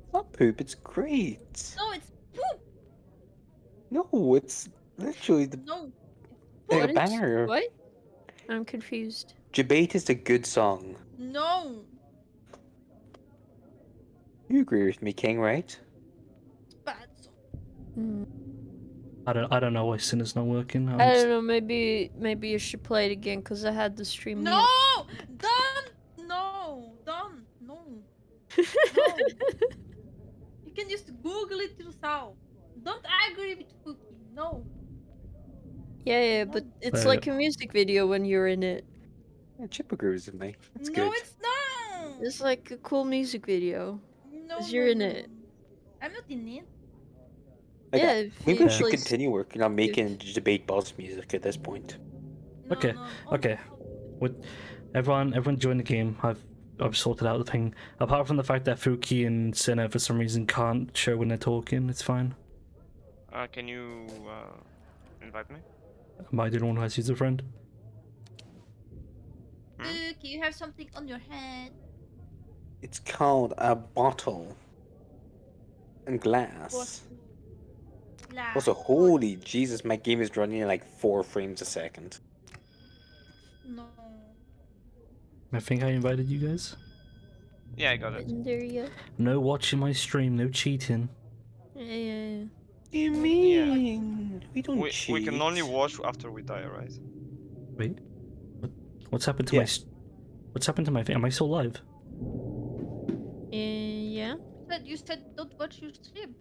It's not poop, it's great. No, it's poop. No, it's literally the No, like a What? banger. What? I'm confused. Debate is a good song. no. You agree with me, King, right? It's bad song. Hmm. I don't know why Sinner's not working. I don't know. Maybe you should play it again because I had the stream. No, don't. No, don't. No, no. You can just Google it yourself. Don't agree with Cookie. No. Yeah, but it's like a music video when you're in it. Yeah, Chip agrees with me. That's No, good. it's not. It's like a cool music video. No, Because you're in no, it. no. I'm not in it. Like, Yeah, if maybe you we should play continue working on making debate boss music at this point. No, Okay, no, okay. With everyone join the game. I've sorted out the thing. Apart from the fact that Fuki and Sinner for some reason can't show when they're talking, it's fine. Can you invite me? I didn't want to use a friend. Cookie, you have something on your head. It's called a bottle and glass. Glass. Also, holy Jesus, my game is running at like 4 frames a second. No. I think I invited you guys. Yeah, I got it. in there yet. No watching my stream, no cheating. Yeah. You mean we don't cheat? We can only watch after we die, right? Wait, what's happened to my? What's happened to my thing? Am I still live? Yeah. You said don't watch your stream.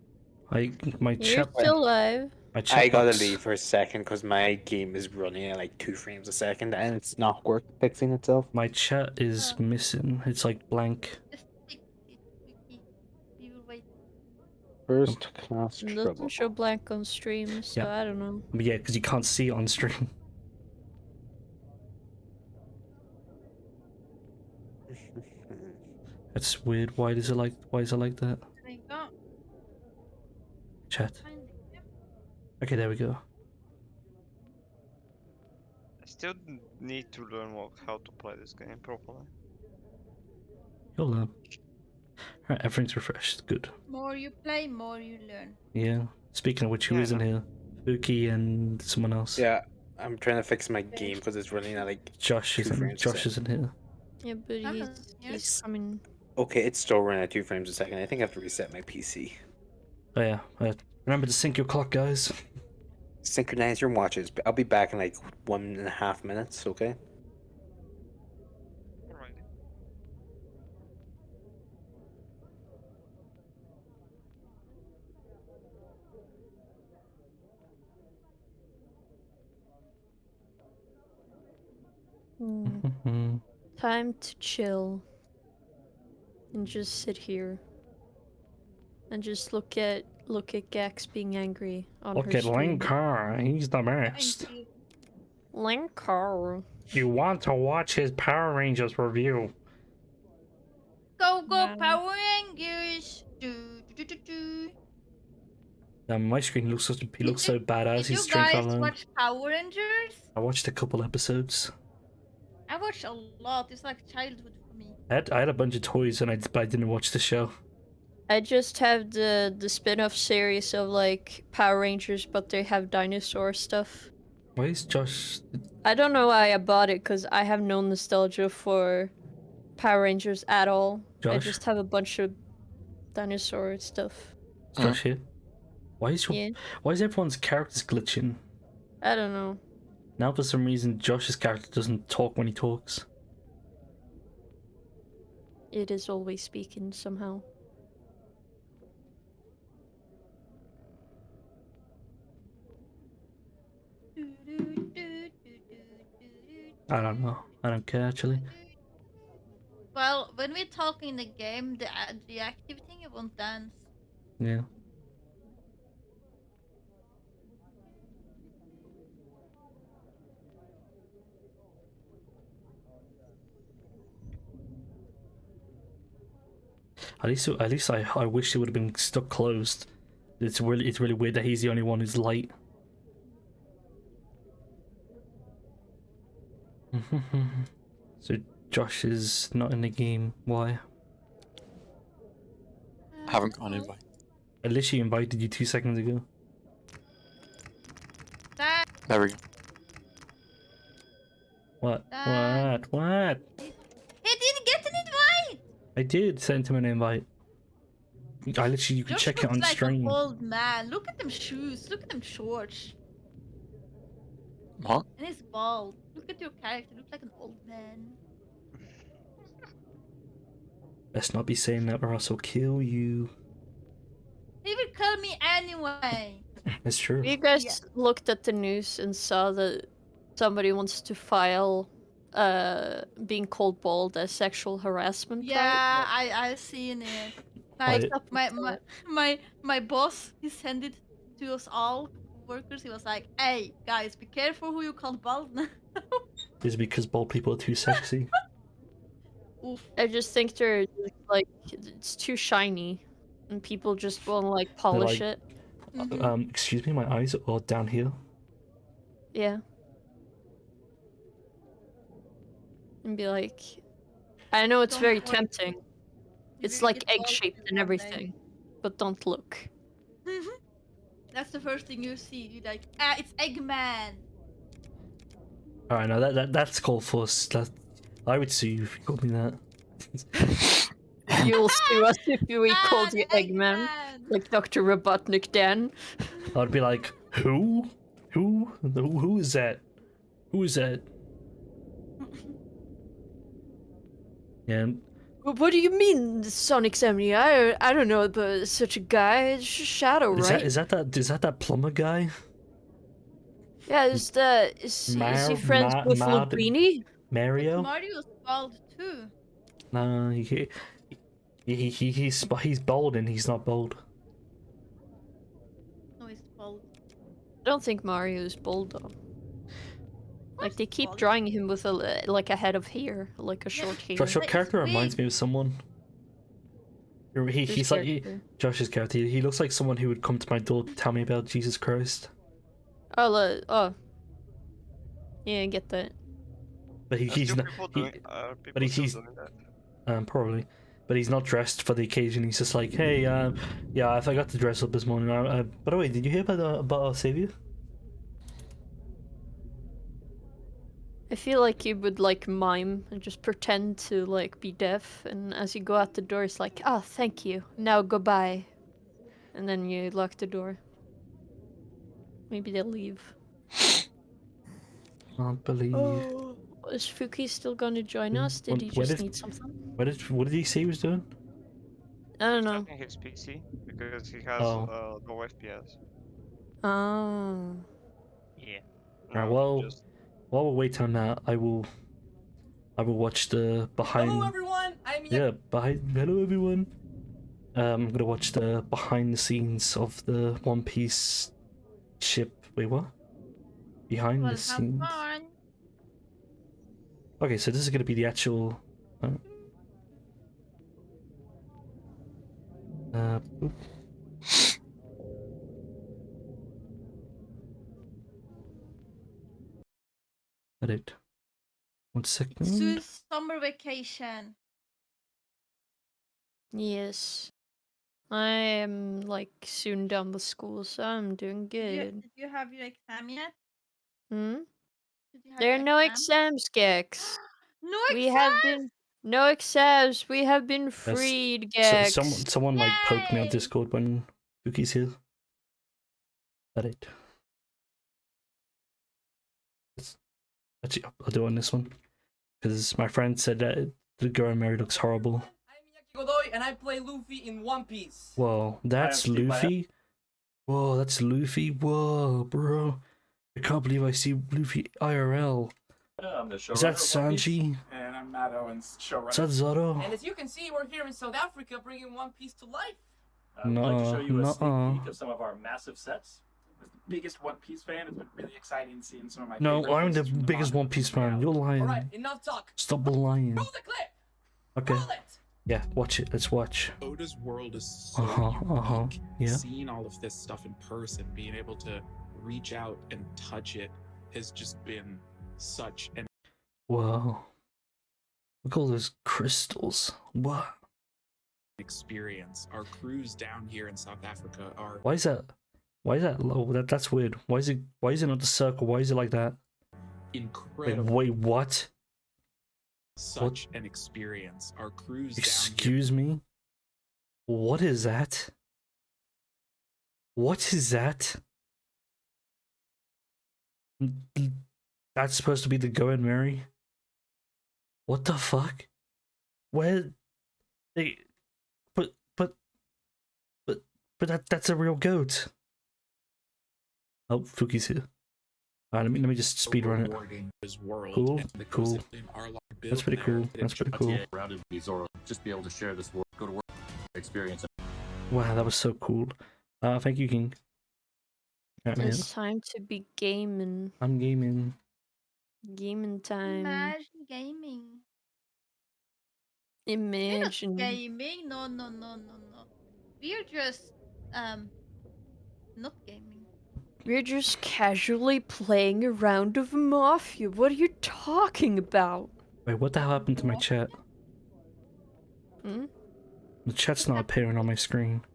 My You're chat. still live. My chat I gotta box- leave for a second because my game is running at like 2 frames a second and it's not fixing itself. My chat is missing. It's like blank. Just fix it, Cookie. We will wait. First class It trouble. doesn't show blank on stream, so Yeah. I don't know. But yeah, because you can't see it on stream. That's weird. Why is it like that? There you go. Chat. Find the game. Okay, there we go. I still need to learn how to play this game properly. You'll learn. Alright, everything's refreshed. Good. More you play, more you learn. Yeah. Speaking of which, who Yeah, I isn't here? Fuki and someone else. Yeah, I'm trying to fix my game because it's running at like Josh 2 isn't. frames a Josh second. isn't here. Yeah, but Uh-huh, he's coming. Okay, it's still running at 2 frames a second. I think I have to reset my PC. Oh yeah. Remember to sync your clock, guys. Synchronize your watches. I'll be back in like 1.5 minutes, okay? Alright. Time to chill. And just sit here. And just look at Gax being angry on Look her at stream. Linkar, he's the best. Linkar. You want to watch his Power Rangers review? Go Power Rangers! Do. My screen looks so badass. Did He's you drinking guys alone. watch Power Rangers? I watched a couple episodes. I watched a lot. It's like childhood for me. I had a bunch of toys, but I didn't watch the show. I just have the spin-off series of like Power Rangers, but they have dinosaur stuff. Why is Josh? I don't know why I bought it, because I have no nostalgia for Power Rangers at all. I Josh? just have a bunch of dinosaur stuff. Is Josh here? Why is everyone's characters glitching? I don't know. Now for some reason Josh's character doesn't talk when he talks. It is always speaking somehow. I don't know. I don't care actually. Well, when we talk in the game, the active thing, it won't dance. Yeah. At least I wish it would have been stuck closed. It's really weird that he's the only one who's light. So Josh is not in the game. Why? I haven't got an invite. I literally invited you 2 seconds ago. There we go. What? What? He didn't get an invite! I did send him an invite. You can Josh check it on looks like stream. an old man. Look at them shoes. Look at them shorts. What? And he's bald. Look at your character. Look like an old man. Let's not be saying that or else I'll kill you. He would kill me anyway. It's true. You guys looked at the news and saw that somebody wants to file being called bald as sexual harassment? Yeah, I seen it. Like my boss, he sent it to us all workers. He was like, "Hey guys, be careful who you call bald now." Is it because bald people are too sexy? Oof. I just think they're like it's too shiny, and people just want to like polish like, it. Excuse me, my eyes are down here. Yeah. And be like, I know it's very tempting. It's like egg-shaped and everything, but don't look. That's the first thing you see. You're like, it's Eggman. All right, now that's called fuss. That I would sue you if you called me that. You'll sue us if we called you Eggman, like Dr. Robotnik Dan. I'd be like, who? Who is that? Who is that? Yeah. What do you mean, Sonic 70? I don't know, but such a guy. It's just Shadow, right? Is that that plumber guy? Yeah, is he friends with Lupini? Mario? Mario's bald too. No, he's bald and he's not bald. No, he's bald. I don't think Mario's bald though. Like they keep drawing him with a head of hair, like a short hair. Josh, your character reminds me of someone. He's like Josh's character. He looks like someone who would come to my door to tell me about Jesus Christ. Oh. Yeah, I get that. But he's not. But he's probably. But he's not dressed for the occasion. He's just like, hey, yeah, I forgot to dress up this morning. By the way, did you hear about our savior? I feel like you would like mime and just pretend to like be deaf, and as you go out the door, it's like, oh, thank you. Now goodbye. And then you lock the door. Maybe they'll leave. Can't believe. Oh, is Fuki still gonna join us? Did he just need something? What did he say he was doing? I don't know. Checking his PC because he has low FPS. Oh. Yeah. Alright, well, while we're waiting on that, I will I will watch the behind. Hello everyone, I'm Yeah, hello everyone. I'm gonna watch the behind the scenes of the One Piece ship. Wait, what? Behind Well, the have scenes. fun. Okay, so this is gonna be the actual. Boop. Edit. 1 second. Soon summer vacation. Yes. I am like soon done with school, so I'm doing good. Did you have your exam yet? Hmm? Did you have There are your no exam? exams, Gex. No We exam. have been no exams. We have been freed, Gex. Someone like poked me on Yay! Discord when Fuki's here. Edit. Actually, I'll do it on this one because my friend said that the girl in Mary looks horrible. I'm Godoy and I play Luffy in One Piece. Whoa, that's Luffy. Whoa, that's Luffy. Whoa, bro. I can't believe I see Luffy IRL. I'm the Is that Sanji? And I'm Matt Owens, showrunner. Is that Zoro? And as you can see, we're here in South Africa bringing One Piece to life. I'd like to show you a sneak Nuh-uh. peek of some of our massive sets. As the biggest One Piece fan, it's been really exciting seeing some of my No, favorite I'm the pieces from biggest manga One Piece come fan. out. You're lying. Alright, enough talk. Stop lying. Roll the clip! Okay. Roll it! Yeah, watch it. Let's watch. Oda's world is so unique. Yeah. Seeing all of this stuff in person, being able to reach out and touch it has just been such an Whoa. Look at all those crystals. What? experience. Our crews down here in South Africa are Why is that? Why is that low? That's weird. Why is it not the circle? Why is it like that? incredible. Wait, what? Such an experience. Our crews down Excuse me? What is that? What is that? That's supposed to be the Go and Mary? What the fuck? Where they but that's a real goat. Oh, Fuki's here. Alright, let me just speed run it. his world. Cool, and the cool. goes in our life That's pretty built there. cool. That's pretty cool. Rounded be Zoro. Just be able to share this world, go to work, experience. Wow, that was so cool. Thank you, King. Alright, man. It's time to be gaming. I'm gaming. Gaming time. Imagine gaming. Imagine. Gaming? No. We're just not gaming. We're just casually playing a round of Mafia. What are you talking about? Wait, what the hell happened to my chat? Hmm? The chat's not appearing on my screen.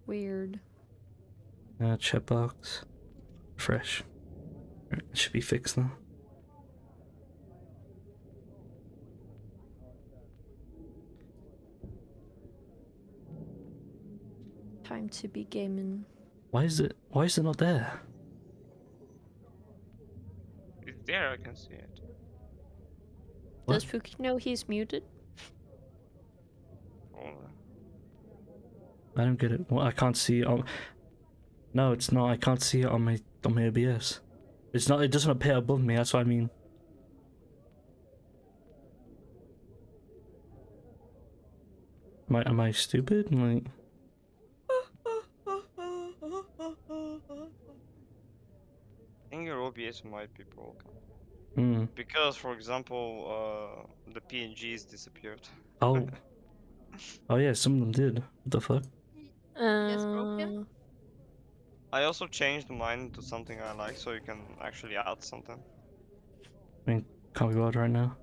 Weird. Chat box. Fresh. It should be fixed now. Time to be gaming. Why is it not there? It's there, I can see it. Does Fuki know he's muted? Oh, I don't get it. Well, I can't see it on... No, it's not. I can't see it on my OBS. It's not. It doesn't appear above me. That's what I mean. Am I stupid? Like... I think your OBS might be broken. Hmm. Because, for example, the PNGs disappeared. Oh. Oh yeah, some of them did. What the fuck? Yes, broken. I also changed mine to something I like, so you can actually add something. I mean, can't be bothered right now.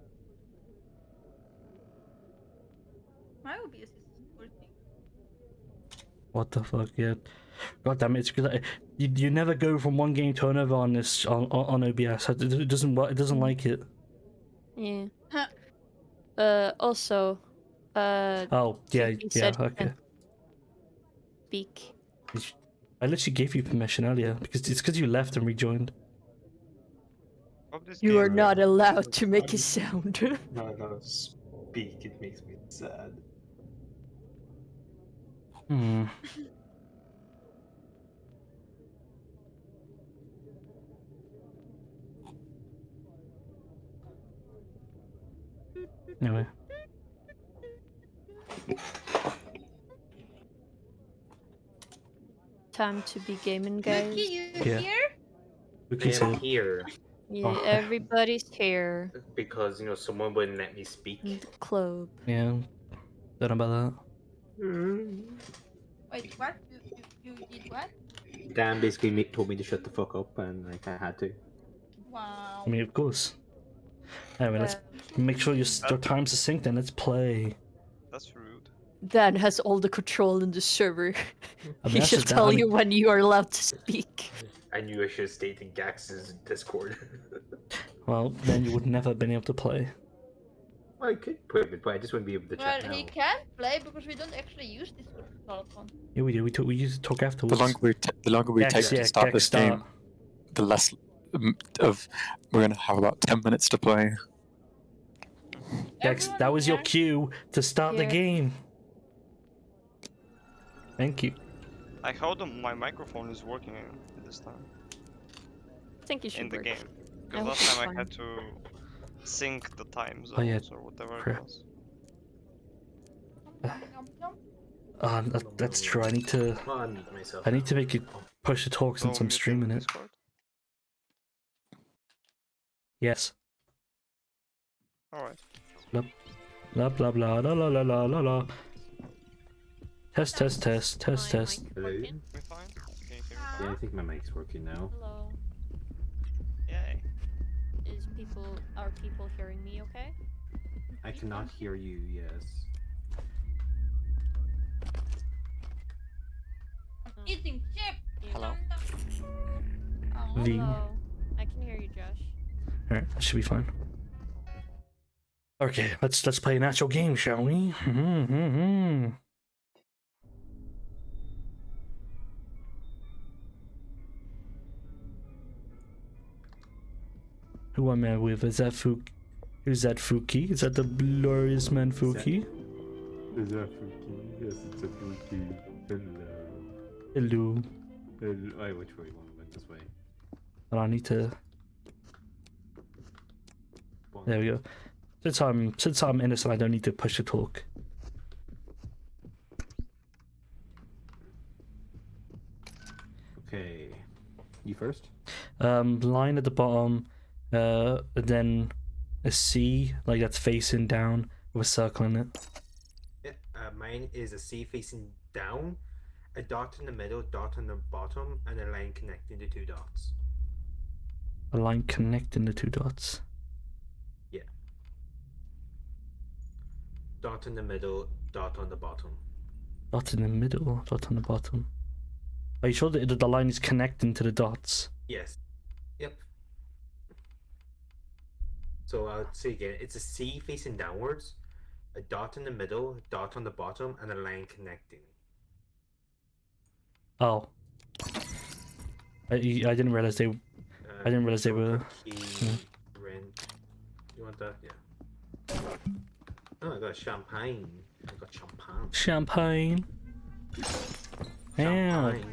My OBS is working. What the fuck? Yeah. God damn it! It's because you never go from one game to another on this on OBS. It doesn't work. It doesn't like it. Yeah. Also, Oh yeah, Fuki yeah. said he Okay. can't speak. I literally gave you permission earlier because it's because you left and rejoined. You are not allowed to make a sound. No, speak. It makes me sad. Hmm. Anyway. Time to be gaming, guys. Yuki, you Yeah. here? I am here Yeah, Oh. everybody's here. because someone wouldn't let me speak. In the club. Yeah. Don't know about Wait, what? You did what? Dan basically told me to shut the fuck up, and like I had to. Wow. that. I mean, of course. Anyway, let's make sure your times are synced and let's play. That's rude. Dan has all the control in the server. I mean, He that's should just that, tell I mean- you when you are allowed to speak. I knew I should have stayed in Gax's Discord. Well, then you would never have been able to play. Well, I could put it, but I just wouldn't be able to Well, chat now. he can't play because we don't actually use Discord telephone. Yeah, we do. We used to talk afterwards. The longer we Gex, take to yeah, start Gex this game, the less we're gonna have about 10 minutes to play. Gex, that was your cue to start the Yeah. game. Thank you. Like how my microphone is working this time I think you should in the work. game. I Because hope last it's time I fine. had to sync the time zones Oh, yeah. or whatever Crap. it was. That's true. I need to. Well, I mute myself. I need to make it push the talk since I'm streaming it. Yes. Alright. Blah blah blah la la la la la la. Test test test test test. Hello? We fine? Can you hear me? Yeah, I think my mic's working now. Hello. Yay. Are people hearing me okay? I cannot hear you, yes. Eating chip. Hello? Oh, The- hello. I can hear you, Josh. Alright, that should be fine. Okay, let's play an actual game, shall we? Who am I with? Is that Fuki? Who's that Fuki? Is that the glorious man Fuki? Is that Fuki? Yes, it's a Fuki. Hello. Hello. Hello. Oh, which way? One went this way. And I need to. There we go. Since I'm innocent, I don't need to push the talk. Okay. You first? Line at the bottom, then a C, like that's facing down with a circle in it. Yeah, mine is a C facing down, a dot in the middle, dot on the bottom, and a line connecting the two dots. A line connecting the two dots. Yeah. Dot in the middle, dot on the bottom. Dot in the middle, dot on the bottom. Are you sure that the line is connecting to the dots? Yes. Yep. So I'll say again, it's a C facing downwards, a dot in the middle, dot on the bottom, and a line connecting. Oh. I didn't realize they. I didn't realize they were. Key, rent. You want that? Yeah. Oh, I got champagne. I got champagne. Champagne. Yeah. Champagne.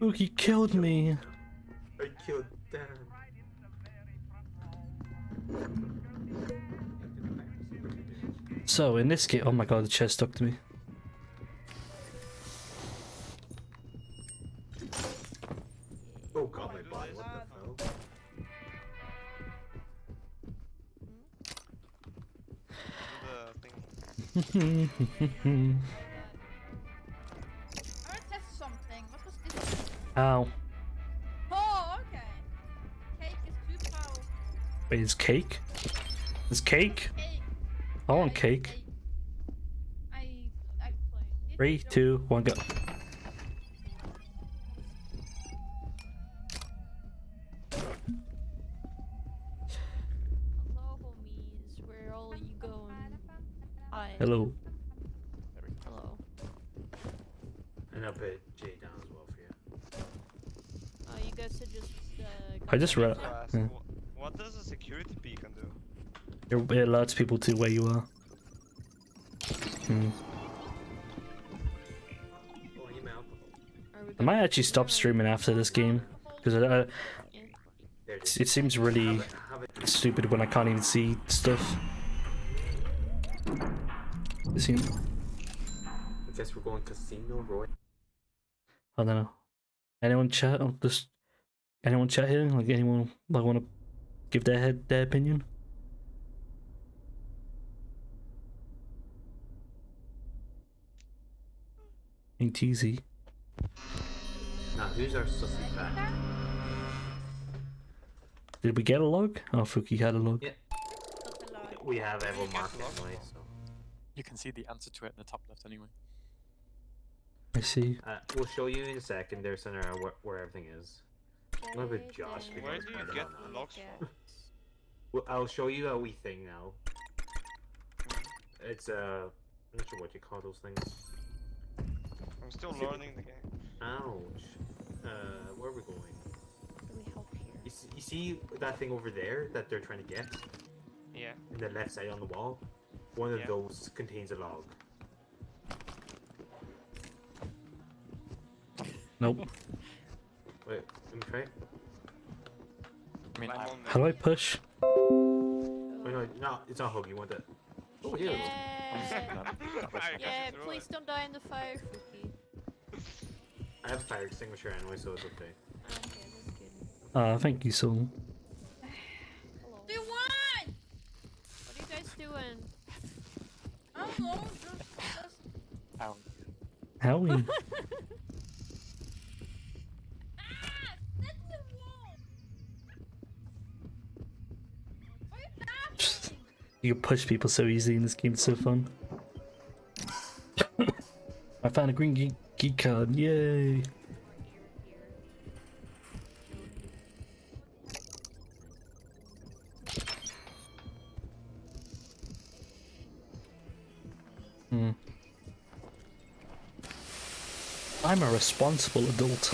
Oogie killed me. I killed Dan. So in this game, oh my god, the chair stuck to me. Oh god, my body, what the hell? I want to test something. What was this? Ow. Oh, okay. Cake is too powerful. Wait, is cake? Is cake? I want cake. I 3, 2, 1, go. Hello, homies. Where all you going? Hi. Hello. Hello. And I'll put J down as well for you. You guys should just. I just read. Yeah. What does a security beacon do? It alerts people to where you are. Hmm. I might actually stop streaming after this game because it seems really stupid when I can't even see stuff. Casino. I guess we're going Casino Royale. I don't know. Anyone chat? Anyone chat here? Like anyone like want to give their opinion? Ain't easy. Now, who's our sussy back? Did we get a log? Oh, Fuki had a log. Yeah. We have everyone marked anyway, so. You can see the answer to it in the top left anyway. I see. We'll show you in a second. There's an where everything is. I'm gonna put Josh. Where do you get the logs from? Well, I'll show you a wee thing now. It's I'm not sure what you call those things. I'm still learning the game. Ouch. Where are we going? Can we help here? You see that thing over there that they're trying to get? Yeah. In the left side on the wall? One of those contains a log. Nope. Wait, let me try. I mean, How do I push? Wait, no, it's not hug. You want that? Oh, yeah. Yeah, please don't die in the fire, Fuki. I have a fire extinguisher anyway, so it's okay. Okay, that's good. Thank you, Soul. Do you want? What are you guys doing? I don't know. Just... Howie. You can push people so easy in this game, it's so fun. I found a green geek card, yay! I'm a responsible adult.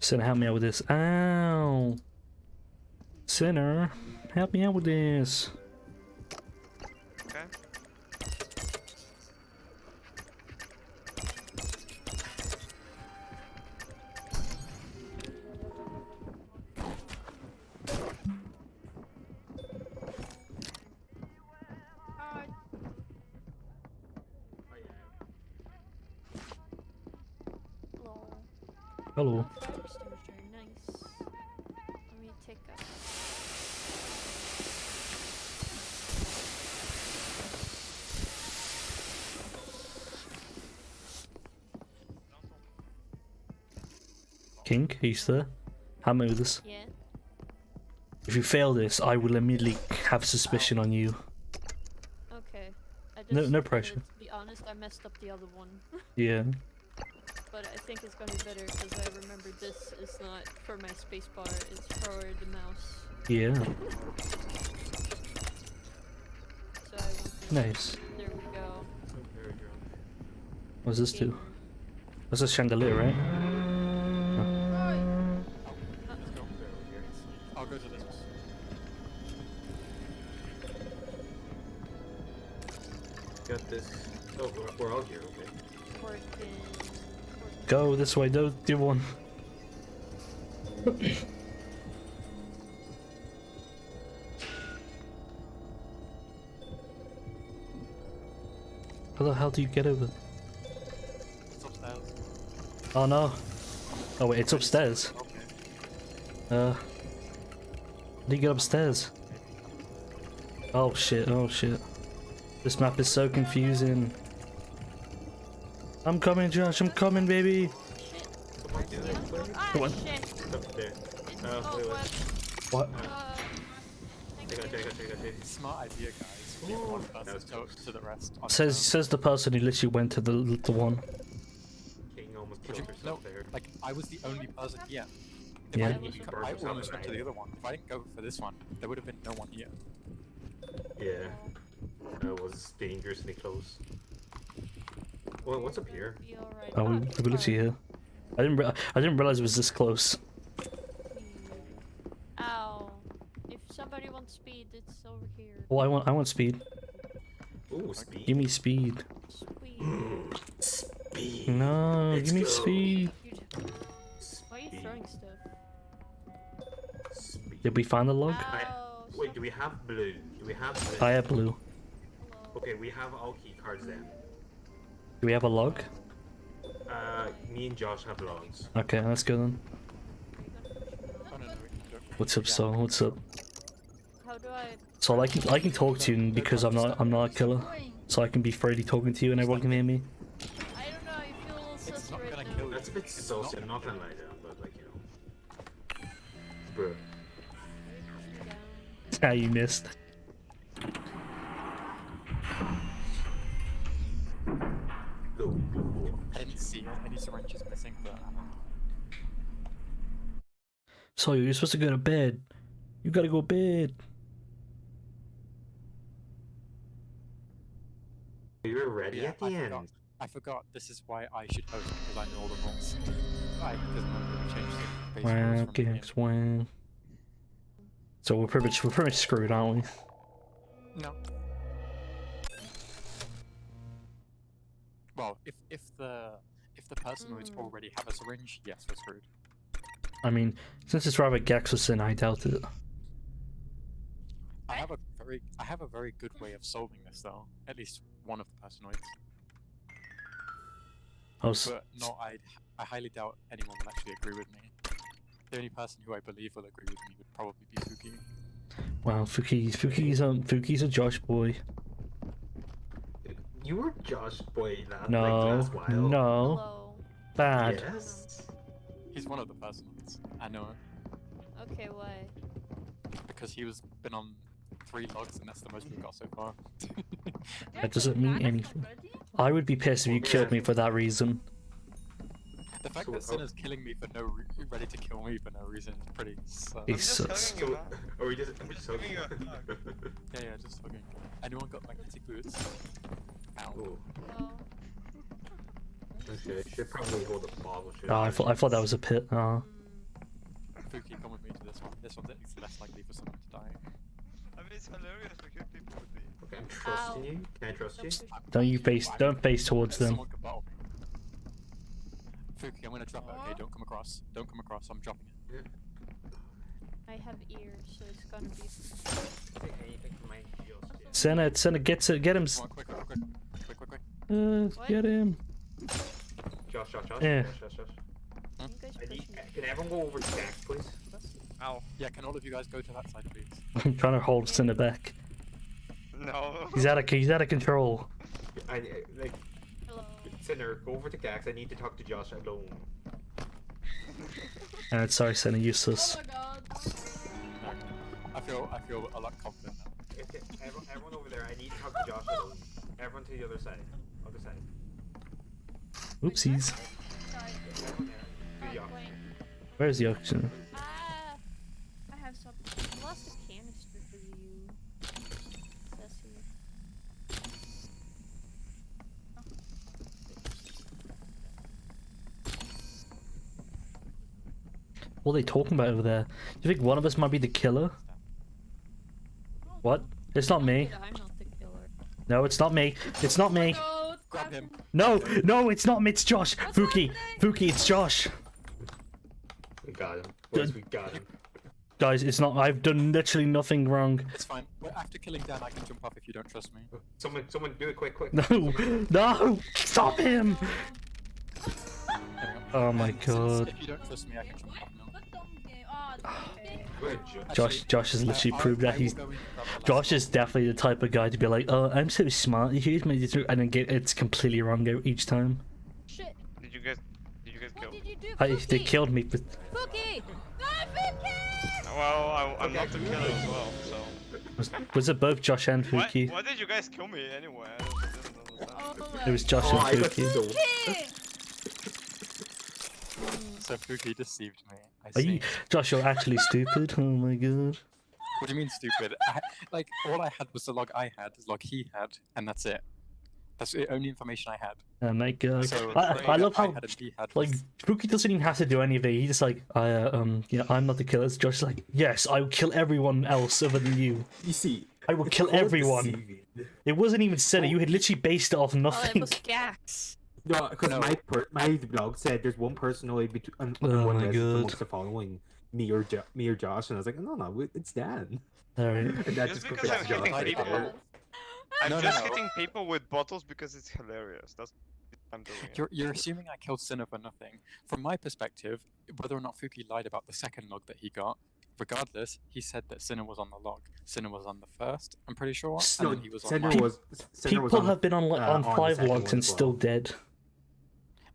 Sinner, help me out with this. Ow! Sinner, help me out with this. Okay. Hello. Nice. Let me take a... King, are you still there? Help me with this. Yeah. If you fail this, I will immediately have suspicion on you. Okay. I just No pressure. To be honest, I messed up the other one. Yeah. But I think it's gonna be better because I remember this is not for my spacebar, it's for the mouse. Yeah. So I want this. Nice. There we go. What's this do? That's a chandelier, right? I'll go to this. Got this. Oh, we're all here, okay. Go this way, do one. How the hell do you get over? It's upstairs. Oh no. Oh wait, it's upstairs. How do you get upstairs? Oh shit, oh shit. This map is so confusing. I'm coming, Josh, I'm coming, baby! Come on. Up there. Wait, wait. What? I got you. Smart idea, guys. Leave one person to the rest. Says the person who literally went to the one. King almost Would killed you, herself there. like, I was the only person here. Yeah. I almost went to the other one. If I didn't go for this one, there would have been no one here. Yeah. That was dangerously close. Well, what's up here? Oh, we're literally here. I didn't realize it was this close. Ow. If somebody wants speed, it's over here. Oh, I want speed. Ooh, speed. Give me speed. Speed. Speed. No, Let's give me go. speed. Did we find the log? Wait, do we have blue? Do we have blue? I have blue. Okay, we have all key cards then. Do we have a log? Me and Josh have logs. Okay, let's go then. What's up, Saul? What's up? How do I? So I can talk to you because I'm not a killer. So I can be freely talking to you and everyone can hear me. I don't know. I feel a little sus right now. That's a bit saucy, I'm not gonna lie down, but like, you know. Bro. Ah, you missed. I didn't see any syringes missing, but So you're supposed to go to bed. You gotta go to bed. We were ready yeah, at the end. I forgot. This is why I should host because I know all the rules. Because remember we changed the base rules Wow, from the beginning. wow. So we're pretty much screwed, aren't we? No. Well, if the personoids already have a syringe, yes, we're screwed. I mean, since it's rather Gaaxblob, I doubt it. I have a very good way of solving this though. At least one of the personoids. But no, I highly doubt anyone will actually agree with me. The only person who I believe will agree with me would probably be Fuki. Wow, Fuki's a Josh boy. You were Josh boy last No, last while. no, bad. Yes. He's one of the personoids. I know it. Okay, why? Because he was been on 3 logs and that's the most we've got so far. That doesn't mean anything. I would be pissed if you killed me for that reason. The fact that Sinner's killing me for ready to kill me for no reason is pretty sus. He sucks. Or we just hugging you. Yeah, just hugging. Anyone got magnetic boots? Ow. Okay, should probably hold a bottle. Oh, I thought that was a pit. Oh. Fuki, come with me to this one. This one's at least less likely for someone to die. I mean, it's hilarious for good people with me. Okay, I'm trusting you. Can I trust you? Don't face towards them. Someone could bottle me. Fuki, I'm gonna drop it, okay? Don't come across. Don't come across, I'm dropping it. I have ears, so it's gonna be. Senna, get him. Come on, quick. Get him. Josh. Yeah. Josh. Can everyone go over to Gax, please? Ow. Yeah, can all of you guys go to that side, please? I'm trying to hold Senna back. No. He's out of control. Sinner, go over to Gax. I need to talk to Josh alone. Sorry, Senna, useless. I feel a lot confident now. Everyone over there, I need to talk to Josh alone. Everyone to the other side. Oopsies. Everyone there. Do Josh. Where's the oxygen? I have something. I lost a canister for you. Sassy. What are they talking about over there? Do you think one of us might be the killer? What? It's not me. I'm not the killer. No, it's not me. It's not me. Grab him. No, it's not me. It's Josh. Fuki, it's Josh. We got him. Boys, we got him. Guys, it's not. I've done literally nothing wrong. It's fine. After killing Dan, I can jump off if you don't trust me. Someone do it quick. No, stop him. Oh my god. If you don't trust me, I can jump off now. Josh has literally proved that he's. Josh is definitely the type of guy to be like, "Oh, I'm so smart. Here's my," and then it's completely wrong each time. Shit. Did you guys kill? What did you do? They killed me. But... Fuki! Well, I'm not the killer as well, so. Was it both Josh and Fuki? Why did you guys kill me anyway? I didn't understand. It was Josh and Fuki. So Fuki deceived me. Are you, Josh? You're actually stupid. Oh my god. What do you mean stupid? All I had was the log I had, the log he had, and that's it. That's the only information I had. Oh my god. So I love how had and he had like Fuki doesn't even have to do any of it. He's just like, yeah, I'm not the killer. It's Josh like, yes, I will kill everyone else other than you. You see, I will kill everyone. It wasn't even Senna. You had literally based it off Oh, it nothing. was Gax. No, because No. my blog said there's one person only on Oh one my list God. amongst the following, me or Josh, and I was like, no, it's Dan. Alright. And that Just just because confirms I'm Josh hitting right people. there. I'm No, just no. hitting people with bottles because it's hilarious. That's I'm doing it. You're assuming I killed Sinner for nothing. From my perspective, whether or not Fuki lied about the second log that he got, regardless, he said that Sinner was on the log. Sinner was on the first, I'm pretty sure, and No, then he was on Sinner mine. was People have been on on the 5 second logs one and as well. still dead.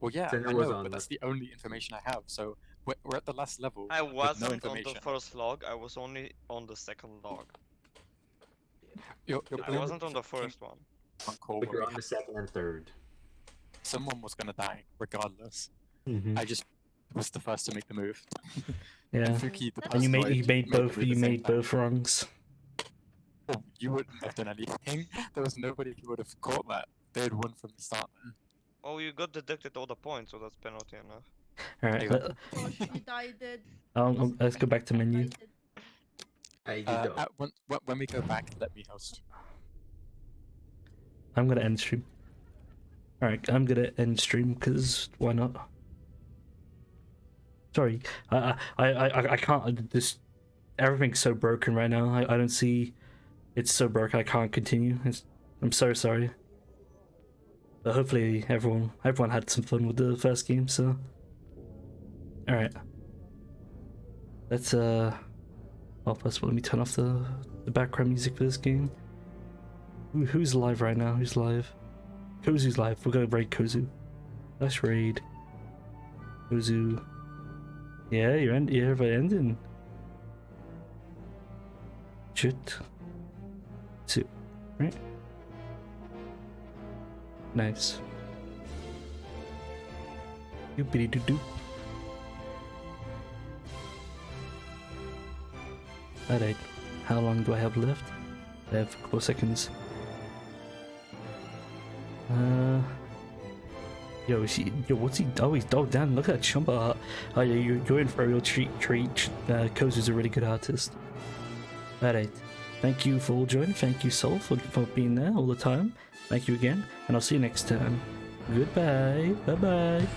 Well, yeah, Sinner I was know, on but that's the only information I have. So we're at the last level I with no wasn't on information. the first log. I was only on the second log. You're I wasn't on the first one. On call But when you're we on the second and third. someone was gonna die regardless. Mhm. I just was the first to make the move. Yeah. And Fuki, the And you person made who you made the both move at you the same made time. both wrongs. Oh, you wouldn't have done anything. There was nobody who would have caught that. They had won from the start. Oh, you got deducted all the points, so that's penalty enough. Alright, Josh, you died. let's go back to menu. When we go back, let me host. I'm gonna end stream. Alright, I'm gonna end stream because why not? Sorry, I can't. This everything's so broken right now. I don't see. It's so broken. I can't continue. I'm so sorry. But hopefully everyone had some fun with the first game. So, all right. Let's well, first of all, let me turn off the background music for this game. Who's live right now? Who's live? Kozu's live. We're gonna raid Kozu. Let's raid Kozu. Yeah, you're ending. Shit. Two, right? Nice. Doopity doo doo. Alright, how long do I have left? I have 4 seconds. Yo, what's he? Oh, damn! Look at that Chumba. Oh, yeah, you're in for a real treat. Kozu's a really good artist. Alright, thank you for all joining. Thank you, Soul, for being there all the time. Thank you again, and I'll see you next time. Goodbye. Bye bye.